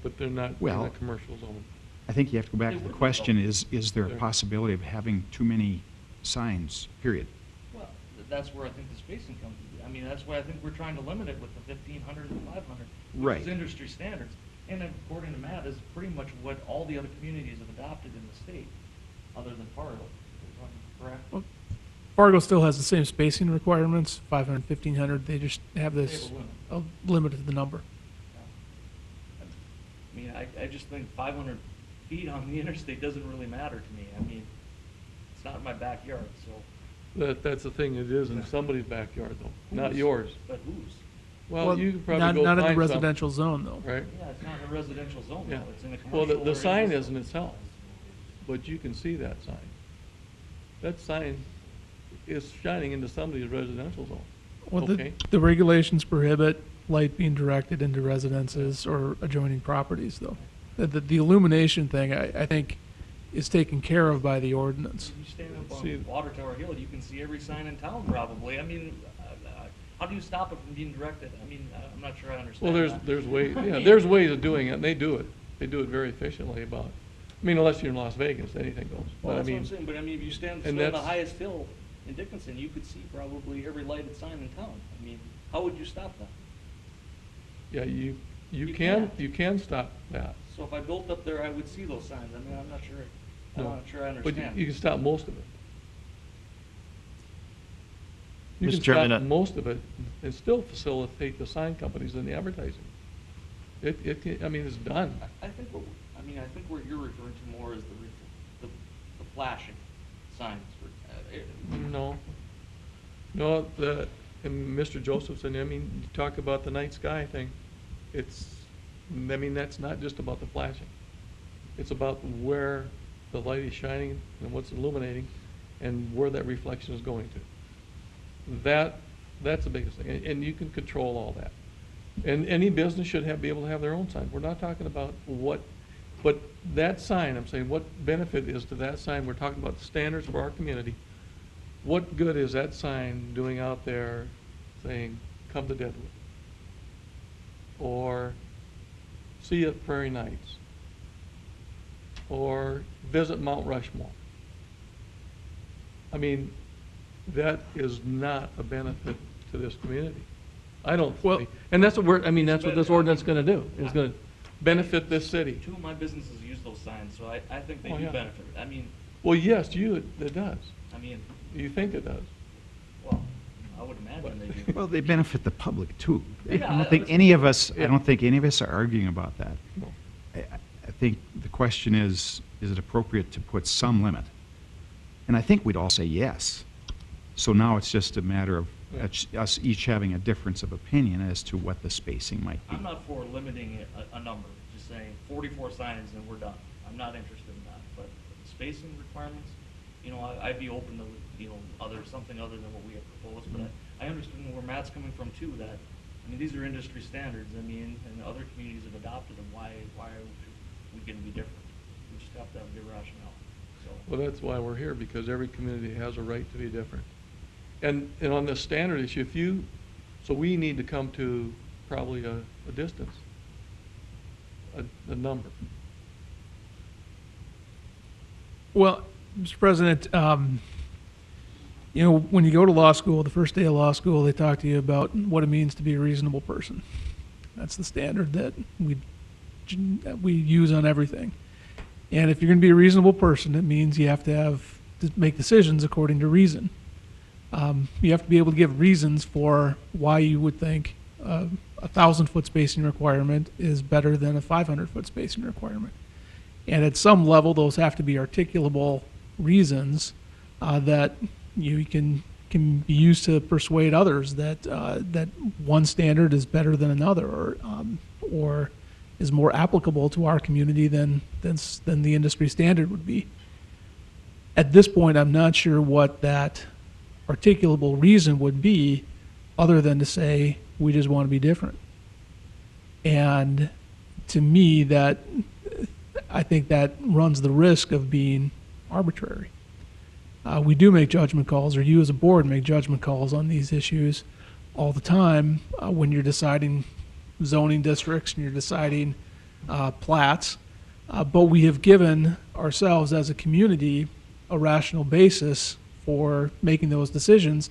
But they're not in a commercial zone. I think you have to go back to the question, is there a possibility of having too many signs, period? Well, that's where I think the spacing comes in. I mean, that's why I think we're trying to limit it with the 1,500 and 500, which Right. is industry standards. And according to Matt, is pretty much what all the other communities have adopted in the state, other than Fargo. Is that correct? Well, Fargo still has the same spacing requirements, 500, 1,500. They just have this limit to the number. I mean, I just think 500 feet on the interstate doesn't really matter to me. I mean, it's not in my backyard, so. That's the thing, it is in somebody's backyard though, not yours. But whose? Well, you could probably go not in the find residential some, zone though. right? Yeah, it's not in a residential zone Yeah. though. It's in a Well, commercial. the or sign industrial. isn't itself, but you can see that sign. That sign is shining into somebody's residential zone. Well, Okay? the regulations prohibit light being directed into residences or adjoining properties, though. The illumination thing, I think, is taken care of by the ordinance. You stand up on Water Tower Hill, you can see every sign in town probably. I mean, How do you stop it from being directed? I mean, I'm not sure I Well, understand there's that. ways, I yeah, mean- there's ways of doing it, and they do it. They do it very efficiently about, I mean, unless you're in Las Vegas, anything goes. Well, But I that's what I'm mean, saying, but I mean, if you stand and on the that's- highest hill in Dickinson, you could see probably every lighted sign in town. I mean, how would you stop that? Yeah, you can't. can stop that. So if I built up there, I would see those signs. I mean, I'm not sure, I'm No. not sure I But understand. you can stop most of it. You Mr. can Chairman, stop most of it and still facilitate the sign companies and the advertising. I mean, it's done. I think what you're referring to more is the flashing signs. No, and Mr. Josephson, I mean, you talk about the night sky thing. That's not just about the flashing. It's about where the light is shining and what's illuminating and where that reflection is going to. That's the biggest thing, and you can control all that. And any business should be able to have their own sign. We're not talking about but that sign, I'm saying, what benefit is to that sign? We're talking about the standards of our community. What good is that sign doing out there saying, come to Deadwood? Or see you at Prairie Nights? Or visit Mount Rushmore? I mean, that is not a benefit to this community. I don't think. And that's what that's what this ordinance is gonna do. It's gonna benefit this city. Two of my businesses use those signs, so I think they Oh, do yeah. benefit. I mean, Well, yes, it does. I mean, You think it does. well, I would imagine they do. Well, they benefit the public too. I Yeah, don't think any of us are arguing about that. No. I think the question is it appropriate to put some limit? And I think we'd all say yes. So now it's just a matter of us each having a difference of opinion as to what the spacing might be. I'm not for limiting a number, just saying 44 signs and we're done. I'm not interested in that, but spacing requirements, I'd be open to, something other than what we have proposed, but I understand where Matt's coming from too, that, these are industry standards, and other communities have adopted them, why should we can be different? We just have to have good rationale, so. Well, that's why we're here, because every community has a right to be different. And on the standard issue, so we need to come to probably a distance, a number. Well, Mr. President, when you go to law school, the first day of law school, they talk to you about what it means to be a reasonable person. That's the standard that we use on everything. And if you're going to be a reasonable person, it means you have to make decisions according to reason. You have to be able to give reasons for why you would think a 1,000-foot spacing requirement is better than a 500-foot spacing requirement. And at some level, those have to be articulable reasons that you can be used to persuade others that that one standard is better than another, or is more applicable to our community than the industry standard would be. At this point, I'm not sure what that articulable reason would be, other than to say we just want to be different. And to me, I think that runs the risk of being arbitrary. We do make judgment calls, or you as a board make judgment calls on these issues all the time when you're deciding zoning districts and you're deciding plats. But we have given ourselves as a community a rational basis for making those decisions.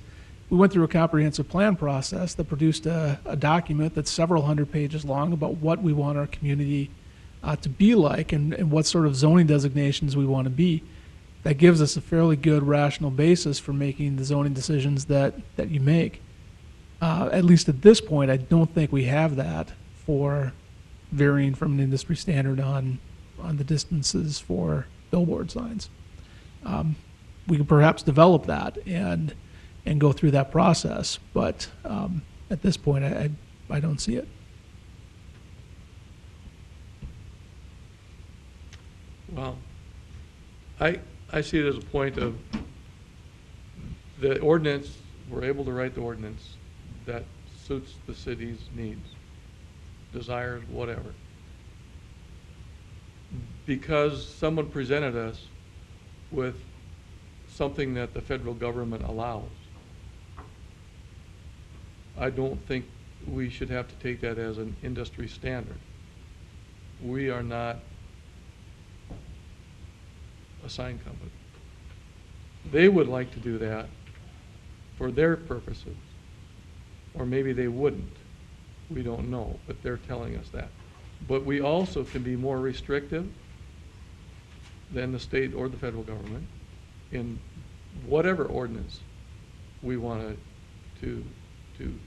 We went through a comprehensive plan process that produced a document that's several hundred pages long about what we want our community to be like and what sort of zoning designations we want to be. That gives us a fairly good rational basis for making the zoning decisions that you make. At least at this point, I don't think we have that for varying from an industry standard on the distances for billboard signs. We can perhaps develop that and go through that process, but at this point, I don't see it. Well, I see it as a point of the ordinance, we're able to write the ordinance that suits the city's needs, desires, whatever. Because someone presented us with something that the federal government allows. I don't think we should have to take that as an industry standard. We are not a sign company. They would like to do that for their purposes, or maybe they wouldn't. We don't know, but they're telling us that. But we also can be more restrictive than the state or the federal government in whatever ordinance we want to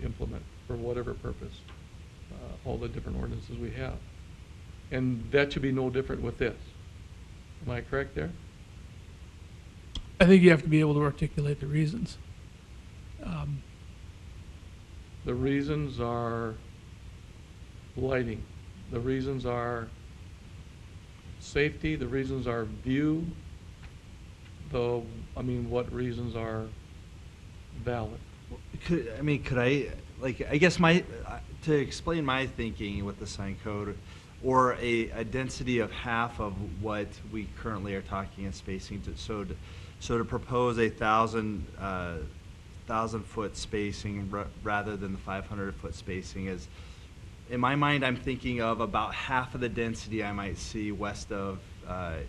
implement for whatever purpose, all the different ordinances we have. And that should be no different with this. Am I correct there? I think you have to be able to articulate the reasons. The reasons are lighting. The reasons are safety. The reasons are view. What reasons are valid? Could I, I guess to explain my thinking with the sign code, or a density of half of what we currently are talking in spacing, so to propose a 1,000-foot spacing rather than the 500-foot spacing is, in my mind, I'm thinking of about half of the density I might see west of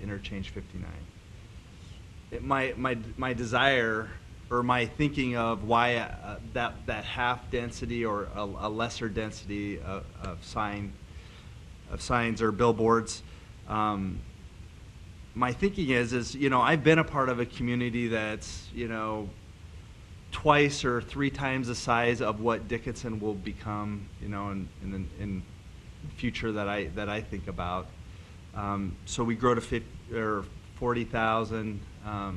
Interchange 59. My desire, or my thinking of why that half density or a lesser density of signs or billboards, my thinking is I've been a part of a community that's twice or three times the size of what Dickinson will become in the future that I think about. So we grow to 40,000, a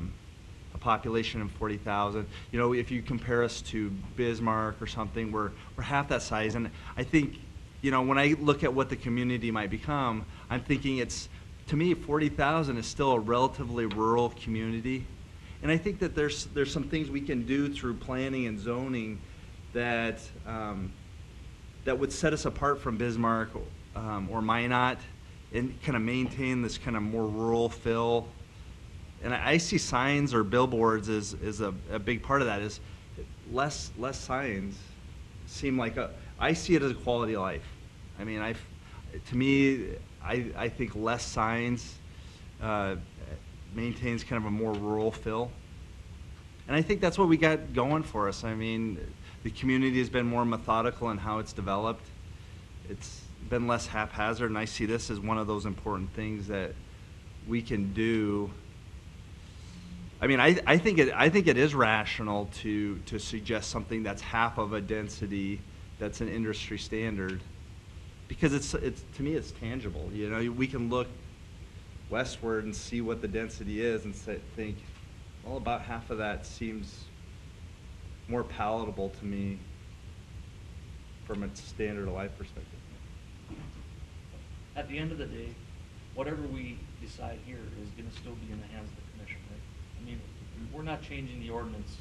population of 40,000. If you compare us to Bismarck or something, we're half that size. And I think, when I look at what the community might become, I'm thinking to me, 40,000 is still a relatively rural community. And I think that there's some things we can do through planning and zoning that would set us apart from Bismarck or Minot, and kind of maintain this kind of more rural feel. And I see signs or billboards as a big part of that. Is less signs seem like I see it as a quality of life. I mean, to me, I think less signs maintains kind of a more rural feel. And I think that's what we got going for us. I mean, the community has been more methodical in how it's developed. It's been less haphazard, and I see this as one of those important things that we can do. I mean, I think it is rational to suggest something that's half of a density that's an industry standard, because it's to me it's tangible. We can look westward and see what the density is and think, well, about half of that seems more palatable to me from a standard of life perspective. At the end of the day, whatever we decide here is going to still be in the hands of the commission, right? I mean, we're not changing the ordinance.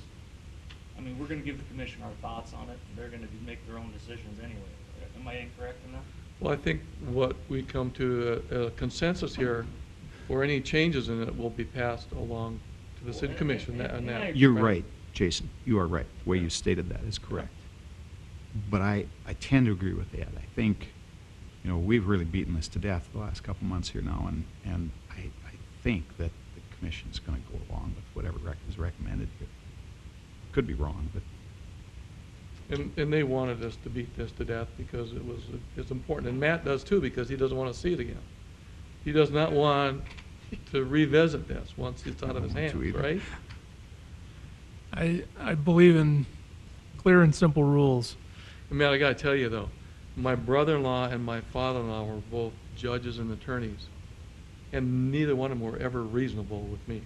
I mean, we're going to give the commission our thoughts on it, and they're going to make their own decisions anyway. Am I incorrect in that? Well, I think what we come to a consensus here, or any changes in it will be passed along to the city commission. You're right, Jason. You are right. The way you stated that is correct. But I tend to agree with Ed. I think, we've really beaten this to death the last couple months here now, and I think that the commission's going to go along with whatever is recommended here. Could be wrong, but. And they wanted us to beat this to death because it's important. And Matt does too, because he doesn't want to see it again. He does not want to revisit this once it's out of his hands, right? I believe in clear and simple rules. And Matt, I got to tell you though, my brother-in-law and my father-in-law were both judges and attorneys, and neither one of them were ever reasonable with me.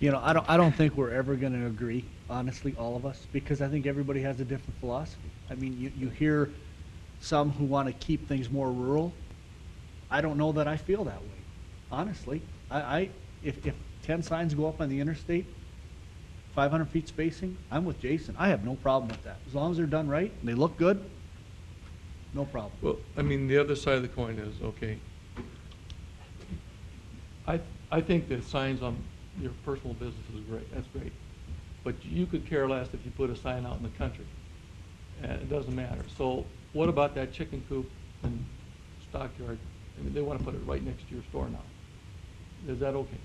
I don't think we're ever going to agree, honestly, all of us, because I think everybody has a different philosophy. I mean, you hear some who want to keep things more rural. I don't know that I feel that way, honestly. If 10 signs go up on the interstate, 500 feet spacing, I'm with Jason. I have no problem with that. As long as they're done right and they look good, no problem. Well, I mean, the other side of the coin is, okay, I think the signs on your personal business is great, that's great. But you could care less if you put a sign out in the country. It doesn't matter. So what about that chicken coop and stockyard? I mean, they want to put it right next to your store now. Is that okay?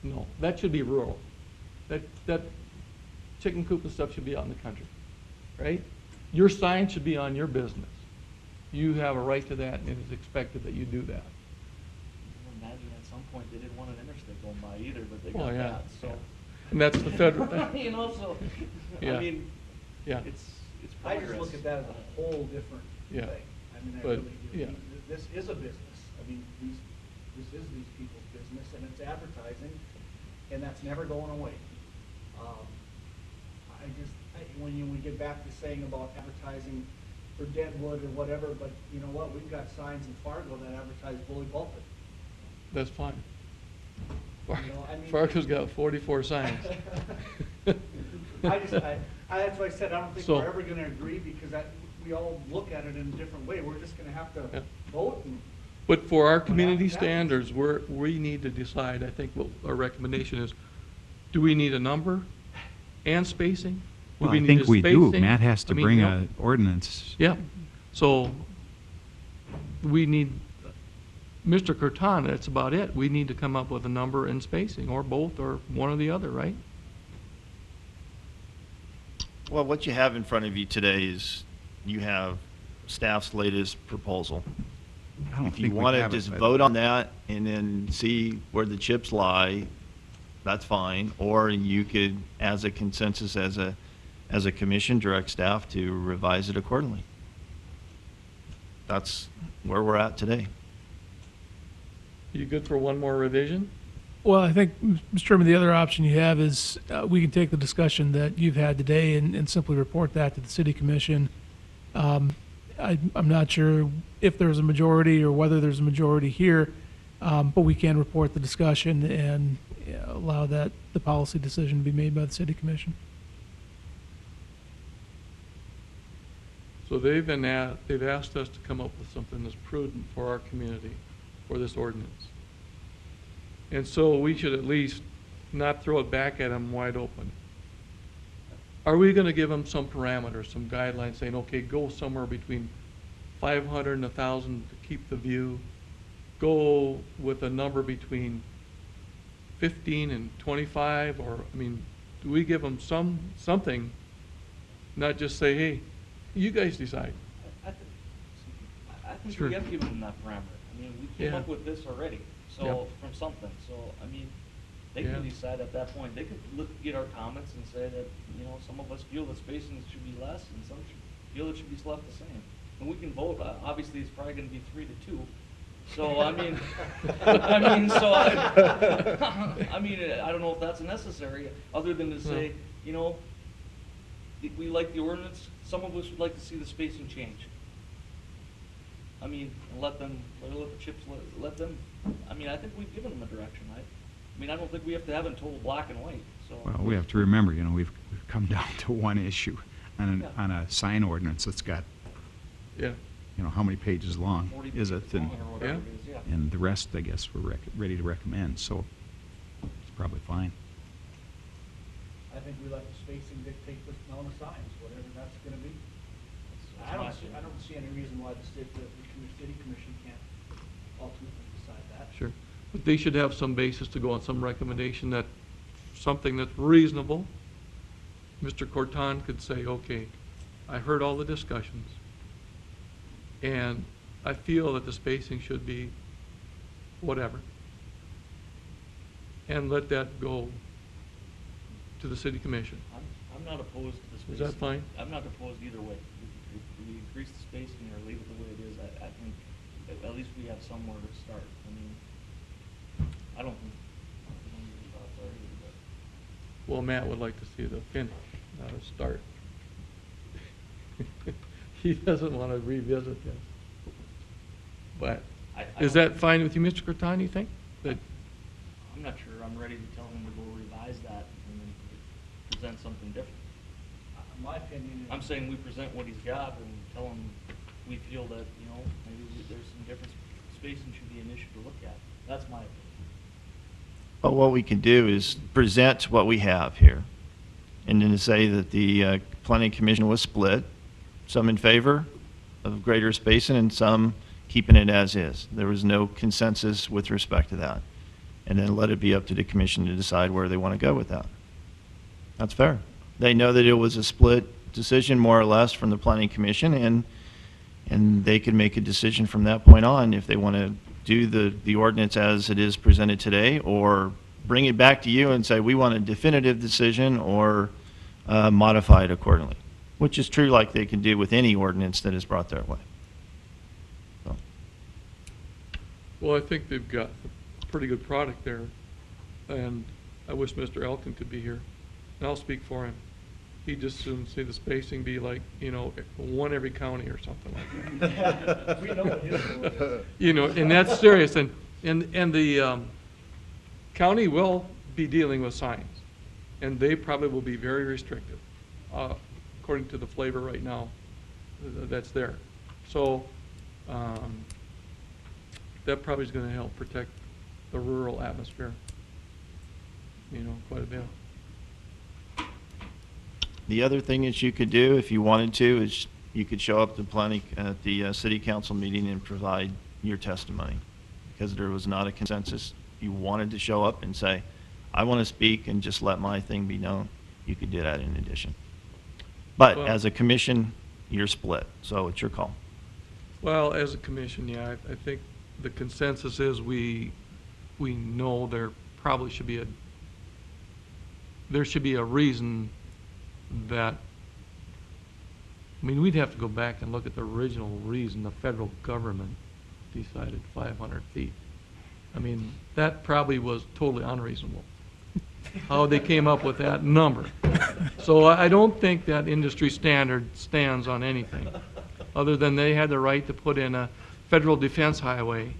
No, that should be rural. That chicken coop and stuff should be out in the country, right? Your sign should be on your business. You have a right to that, and it is expected that you do that. Imagine at some point they didn't want an interstate going by either, but they Well, got yeah, that, so. yeah. And that's the federal thing. You know, so, Yeah. I mean, Yeah. it's I progress. just look at that as a whole different Yeah. thing. I mean, I But, really do. yeah. This is a business. I mean, this is these people's business, and it's advertising, and that's never going away. When we get back to saying about advertising for Deadwood or whatever, but you know what? We've got signs in Fargo that advertise Bully Pulpit. That's fine. You know, I mean- Fargo's got 44 signs. That's what I said, I don't think So- we're ever gonna agree, because we all look at it in a different way. We're just gonna have to Yeah. vote and. But for our What community happens? standards, we need to decide, I think what our recommendation is, do we need a number and spacing? Do Well, we I need think a we do. spacing? Matt has to I mean, bring you know, a ordinance. Yeah, so we need, Mr. Curtan, that's about it. We need to come up with a number and spacing, or both, or one or the other, right? Well, what you have in front of you today is you have staff's latest proposal. I don't If you think we want to have it, just but- vote on that and then see where the chips lie, that's fine. Or you could, as a consensus, as a commission, direct staff to revise it accordingly. That's where we're at today. You good for one more revision? Well, I think, Mr. Chairman, the other option you have is we can take the discussion that you've had today and simply report that to the city commission. I'm not sure if there's a majority or whether there's a majority here, but we can report the discussion and allow that the policy decision to be made by the city commission. So they've asked us to come up with something that's prudent for our community, for this ordinance. And so we should at least not throw it back at them wide open. Are we gonna give them some parameters, some guidelines, saying, okay, go somewhere between 500 and 1,000 to keep the view? Go with a number between 15 and 25, or, I mean, do we give them something, not just say, hey, you guys decide? I think Sure. we have given them that parameter. I mean, we came Yeah. up with this already, so, Yep. from something, so, I mean, they Yeah. can decide at that point. They could get our comments and say that, you know, some of us feel that spacing should be less, and some feel it should be left the same. And we can vote, obviously, it's probably gonna be 3-2. So, I mean, I mean, I don't know if that's necessary, other than to say, you know, we like the ordinance, some of us would like to see the spacing change. I mean, let the chips, let them, I mean, I think we've given them a direction, I mean, I don't think we have to have it in total black and white, so. Well, we have to remember, you know, we've come down to one issue on Yeah. on a sign ordinance that's got, Yeah. you know, how many pages long 40 is it? pages And, long or whatever it is, yeah. and the rest, I guess, we're ready to recommend, so it's probably fine. I think we let the spacing dictate the amount of signs, whatever that's gonna be. That's I my don't see any reason why the city commission can't ultimately decide that. Sure. But they should have some basis to go on, some recommendation that, something that's reasonable. Mr. Corton could say, okay, I heard all the discussions, and I feel that the spacing should be whatever. And let that go to the city commission. I'm not opposed to the spacing. Is that fine? I'm not opposed either way. If we increase the spacing or leave it the way it is, I think at least we have somewhere to start. I mean, I don't think, your thoughts are either, but. Well, Matt would like to see the finish, not a start. He doesn't want to revisit this. But, is that fine with you, Mr. Corton, you think? That, I'm not sure I'm ready to tell him to go revise that and then present something different. My opinion is. I'm saying we present what he's got and tell him we feel that, you know, maybe there's some difference, spacing should be an issue to look at. That's my opinion. But what we can do is present what we have here. And then to say that the planning commission was split, some in favor of Greater Basin and some keeping it as is. There was no consensus with respect to that. And then let it be up to the commission to decide where they want to go with that. That's fair. They know that it was a split decision, more or less, from the planning commission, and they can make a decision from that point on if they want to do the ordinance as it is presented today, or bring it back to you and say, we want a definitive decision, or modify it accordingly, which is true like they can do with any ordinance that is brought their way. So. Well, I think they've got a pretty good product there, and I wish Mr. Elkin could be here, and I'll speak for him. He'd just soon see the spacing be like, you know, one every county or something like that. We know what his is. You know, and that's serious, and the county will be dealing with signs, and they probably will be very restrictive, according to the flavor right now that's there. So that probably is going to help protect the rural atmosphere, you know, quite a bit. The other thing that you could do, if you wanted to, is you could show up to planning at the city council meeting and provide your testimony. Because there was not a consensus, you wanted to show up and say, I want to speak and just let my thing be known, you could do that in addition. But Well, as a commission, you're split, so it's your call. Well, as a commission, yeah, I think the consensus is we know there probably should be a reason that, I mean, we'd have to go back and look at the original reason the federal government decided 500 feet. I mean, that probably was totally unreasonable, how they came up with that number. So I don't think that industry standard stands on anything, other than they had the right to put in a federal defense highway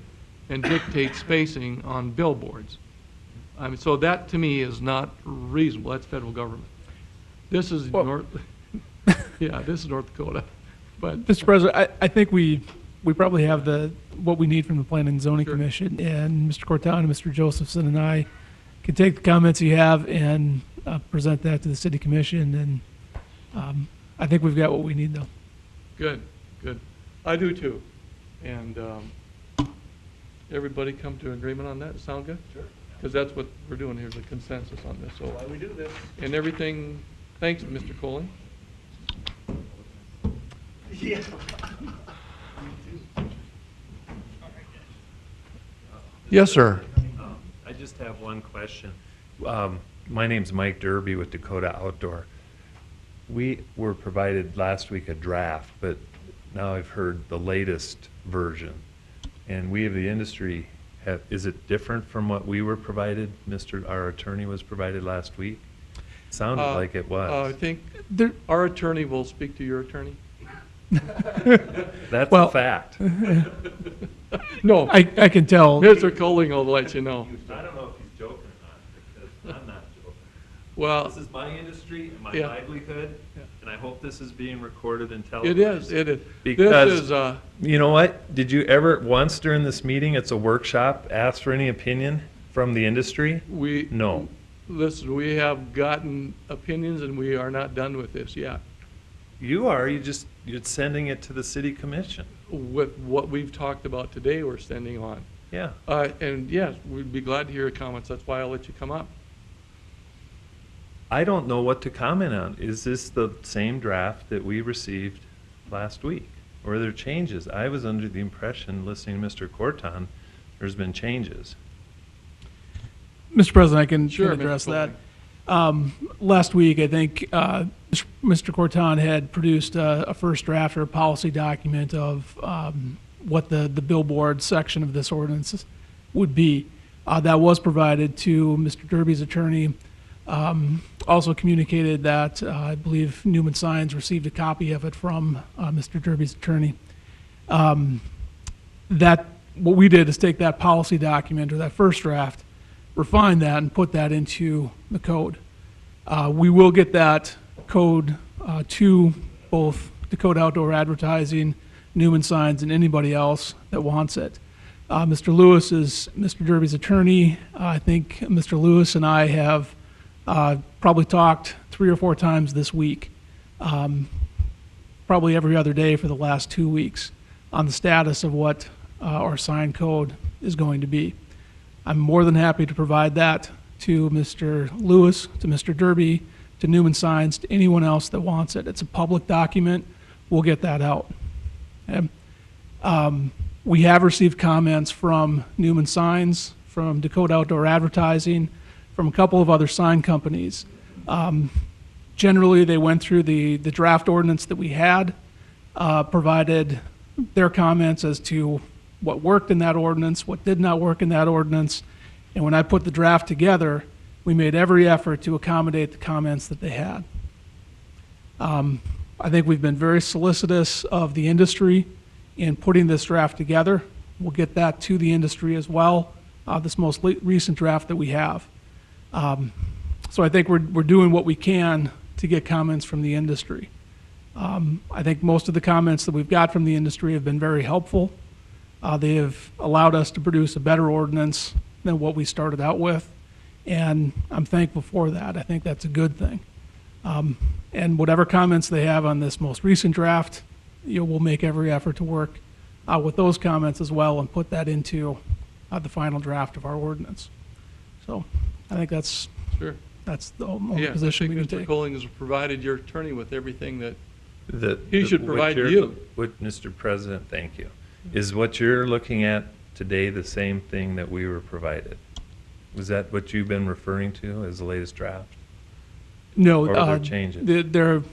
and dictate spacing on billboards. I mean, so that to me is not reasonable. That's federal government. This is yeah, this is North Dakota. But Mr. President, I think we probably have what we need from the Planning and Zoning Commission, and Mr. Corton and Mr. Josephson and I can take the comments you have and present that to the City Commission, and I think we've got what we need, though. Good, good. I do too. And everybody come to agreement on that? Sound good? Sure. Because that's what we're doing here, is a consensus on this. So Why we do this. And everything, thanks, Mr. Coley. Yeah. Yes, sir. I just have one question. My name's Mike Derby with Dakota Outdoor. We were provided last week a draft, but now I've heard the latest version. And we of the industry is it different from what we were provided? Our attorney was provided last week? Sounded like it was. I think our attorney will speak to your attorney. That's a fact. No. I can tell. Mr. Colling will let you know. I don't know if he's joking or not, because I'm not joking. Well, this is my industry and my yeah. livelihood, Yeah. and I hope this is being recorded and It televised. is, it is. Because, This is, you know what? Did you ever, once during this meeting, it's a workshop, ask for any opinion from the industry? No. Listen, we have gotten opinions and we are not done with this yet. You are, you're sending it to the city commission. With what we've talked about today, we're sending on. Yeah. And yes, we'd be glad to hear your comments. That's why I'll let you come up. I don't know what to comment on. Is this the same draft that we received last week? Or are there changes? I was under the impression, listening to Mr. Corton, there's been changes. Mr. President, I can Sure, address Mr. that. Last week, I think Mr. Corton had produced a first draft or a policy document of what the billboard section of this ordinance would be. That was provided to Mr. Derby's attorney. Also communicated that I believe Newman Signs received a copy of it from Mr. Derby's attorney. What we did is take that policy document or that first draft, refine that, and put that into the code. We will get that code to both Dakota Outdoor Advertising, Newman Signs, and anybody else that wants it. Mr. Lewis is Mr. Derby's attorney. I think Mr. Lewis and I have probably talked 3 or 4 times this week, probably every other day for the last 2 weeks, on the status of what our sign code is going to be. I'm more than happy to provide that to Mr. Lewis, to Mr. Derby, to Newman Signs, to anyone else that wants it. It's a public document. We'll get that out. Okay? We have received comments from Newman Signs, from Dakota Outdoor Advertising, from a couple of other sign companies. Generally, they went through the draft ordinance that we had, provided their comments as to what worked in that ordinance, what did not work in that ordinance, and when I put the draft together, we made every effort to accommodate the comments that they had. I think we've been very solicitous of the industry in putting this draft together. We'll get that to the industry as well, this most recent draft that we have. So I think we're doing what we can to get comments from the industry. I think most of the comments that we've got from the industry have been very helpful. They have allowed us to produce a better ordinance than what we started out with, and I'm thankful for that. I think that's a good thing. And whatever comments they have on this most recent draft, we'll make every effort to work with those comments as well and put that into the final draft of our ordinance. So I think that's Sure. that's the only position we can I think Mr. take. Colling has provided your attorney with everything that The- he the- should what provide to you're- you. What, Mr. President, thank you. Is what you're looking at today the same thing that we were provided? Was that what you've been referring to as the latest draft? No, Or are there changes?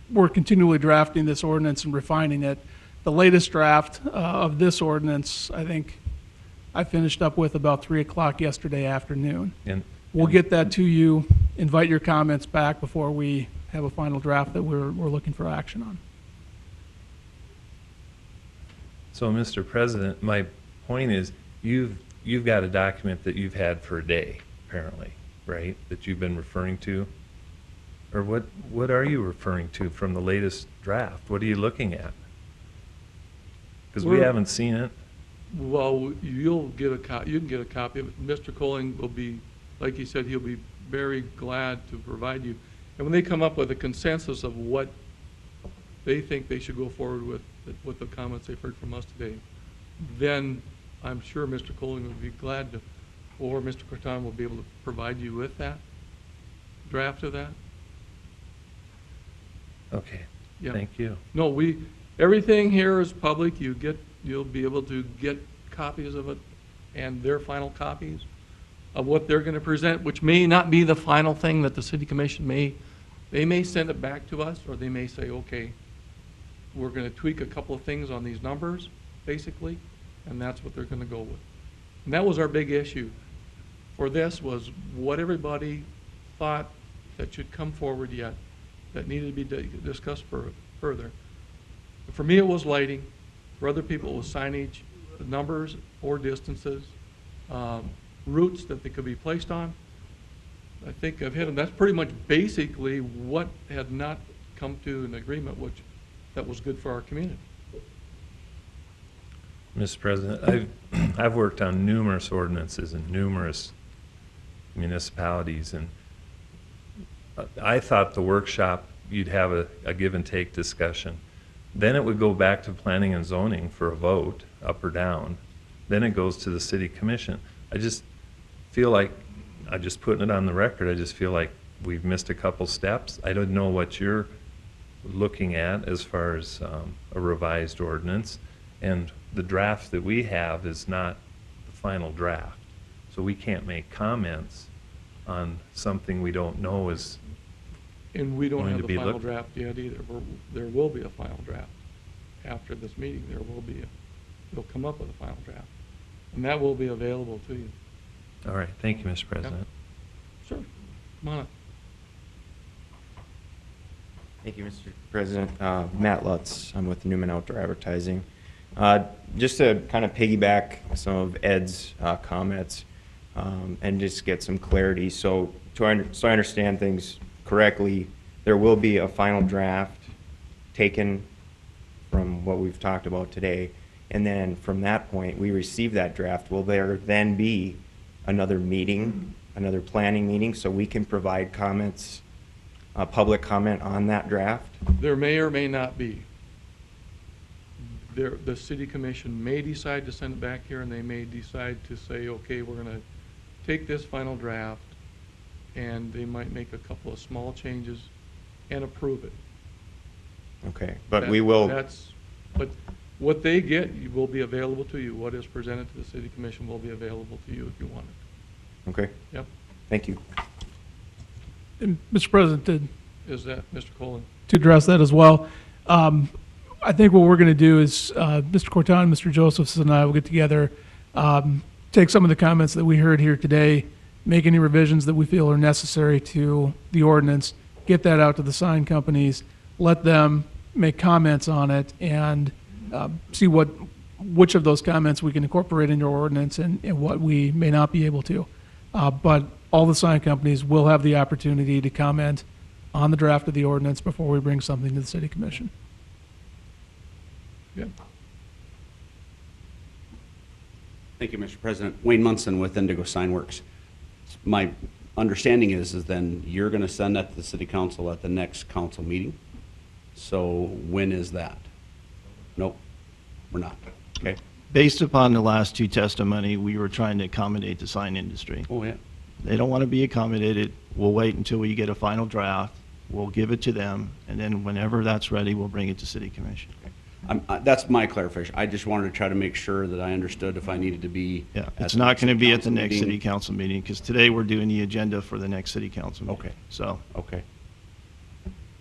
We're continually drafting this ordinance and refining it. The latest draft of this ordinance, I think I finished up with about 3 o'clock yesterday afternoon. And- We'll get that to you, invite your comments back before we have a final draft that we're looking for action on. So, Mr. President, my point is, you've got a document that you've had for a day, apparently, right? That you've been referring to? Or what are you referring to from the latest draft? What are you looking at? Because we We're- haven't seen it. Well, you can get a copy of it. Mr. Colling will be, like he said, he'll be very glad to provide you. And when they come up with a consensus of what they think they should go forward with the comments they've heard from us today, then I'm sure Mr. Colling would be glad to, or Mr. Corton will be able to provide you with that draft of that. Okay, Yeah. thank you. No, everything here is public. You'll be able to get copies of it and their final copies of what they're going to present, which may not be the final thing that the city commission they may send it back to us, or they may say, okay, we're going to tweak a couple of things on these numbers, basically, and that's what they're going to go with. And that was our big issue for this, was what everybody thought that should come forward yet, that needed to be discussed further. For me, it was lighting. For other people, it was signage, numbers or distances, routes that they could be placed on. I think I've hit them. That's pretty much basically what had not come to an agreement, that was good for our community. Mr. President, I've worked on numerous ordinances in numerous municipalities, and I thought the workshop, you'd have a give and take discussion. Then it would go back to planning and zoning for a vote, up or down. Then it goes to the city commission. I just feel like, I'm just putting it on the record, I just feel like we've missed a couple steps. I don't know what you're looking at as far as a revised ordinance, and the draft that we have is not the final draft. So we can't make comments on something we don't know is And we don't going have to the be final looked- draft yet either. There will be a final draft. After this meeting, they'll come up with a final draft. And that will be available to you. All right, thank you, Mr. President. Sure. Come on up. Thank you, Mr. President. Matt Lutz, I'm with Newman Outdoor Advertising. Just to kind of piggyback some of Ed's comments and just get some clarity. So I understand things correctly, there will be a final draft taken from what we've talked about today, And then from that point, we receive that draft. Will there then be another meeting, another planning meeting, so we can provide comments, public comment on that draft? There may or may not be. The city commission may decide to send it back here, and they may decide to say, okay, we're gonna take this final draft, and they might make a couple of small changes and approve it. Okay, but we will. But what they get will be available to you. What is presented to the city commission will be available to you if you want it. Okay. Yep. Thank you. And Mr. President, Is that, Mr. Colon? to address that as well, I think what we're going to do is Mr. Corton, Mr. Josephson, and I will get together, take some of the comments that we heard here today, make any revisions that we feel are necessary to the ordinance, get that out to the sign companies, let them make comments on it, and see which of those comments we can incorporate into our ordinance and what we may not be able to. But all the sign companies will have the opportunity to comment on the draft of the ordinance before we bring something to the city commission. Yeah. Thank you, Mr. President. Wayne Munson with Indigo Sign Works. My understanding is then you're going to send that to the city council at the next council meeting. So when is that? Nope, we're not. Okay. Based upon the last two testimony, we were trying to accommodate the sign industry. Oh, yeah. They don't want to be accommodated. We'll wait until we get a final draft. We'll give it to them, and then whenever that's ready, we'll bring it to city commission. That's my clarification. I just wanted to try to make sure that I understood if I needed to be. Yeah, at it's the not next going to be at the council next meeting. city council meeting, because today we're doing the agenda for the next city council meeting. Okay. So. Okay.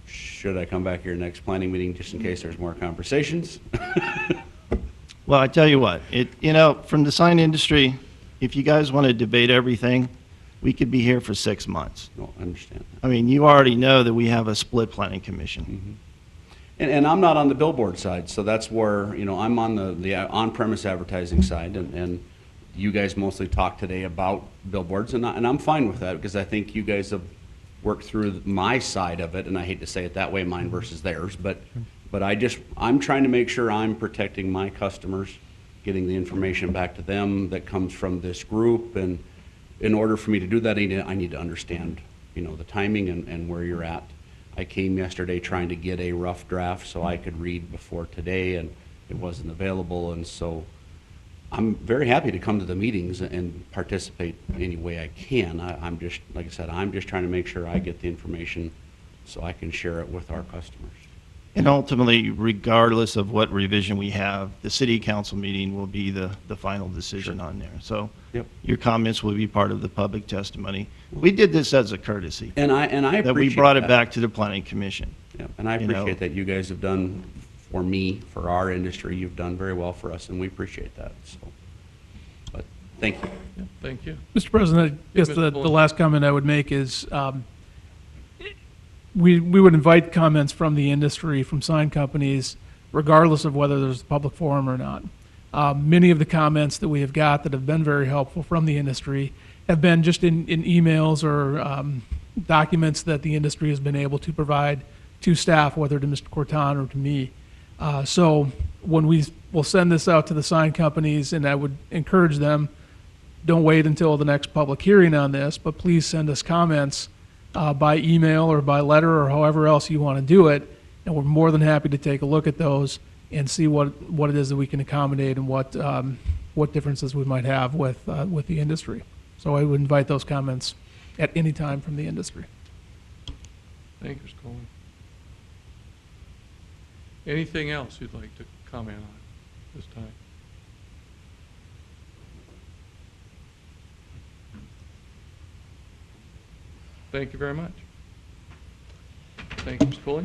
Should I come back here next planning meeting just in case there's more conversations? Well, I tell you what, from the sign industry, if you guys want to debate everything, we could be here for 6 months. No, I understand. I mean, you already know that we have a split planning commission. And I'm not on the billboard side, so that's where, I'm on the on-premise advertising side, and you guys mostly talk today about billboards, and I'm fine with that, because I think you guys have worked through my side of it, and I hate to say it that way, mine versus theirs, but I'm trying to make sure I'm protecting my customers, getting the information back to them that comes from this group, and in order for me to do that, I need to understand, the timing and where you're at. I came yesterday trying to get a rough draft so I could read before today, and it wasn't available, and so I'm very happy to come to the meetings and participate any way I can. I'm just, like I said, I'm just trying to make sure I get the information so I can share it with our customers. And ultimately, regardless of what revision we have, the city council meeting will be the final decision on there. So your comments will be part of the public testimony. We did this as a courtesy. And I appreciate that we brought it that. back to the planning commission. Yeah, and I appreciate that you guys have done for me, for our industry. You've done very well for us, and we appreciate that. So, but thank you. Yeah, thank you. Mr. President, I guess Mr. the Fuller. last comment I would make is we would invite comments from the industry, from sign companies, regardless of whether there's a public forum or not. Many of the comments that we have got that have been very helpful from the industry have been just in emails or documents that the industry has been able to provide to staff, whether to Mr. Corton or to me. So when we will send this out to the sign companies, and I would encourage them, don't wait until the next public hearing on this, but please send us comments by email or by letter or however else you want to do it, and we're more than happy to take a look at those and see what it is that we can accommodate and what differences we might have with the industry. So I would invite those comments at any time from the industry. Thank you, Mr. Coleman. Anything else you'd like to comment on this time? Thank you very much. Thank you, Mr. Coleman.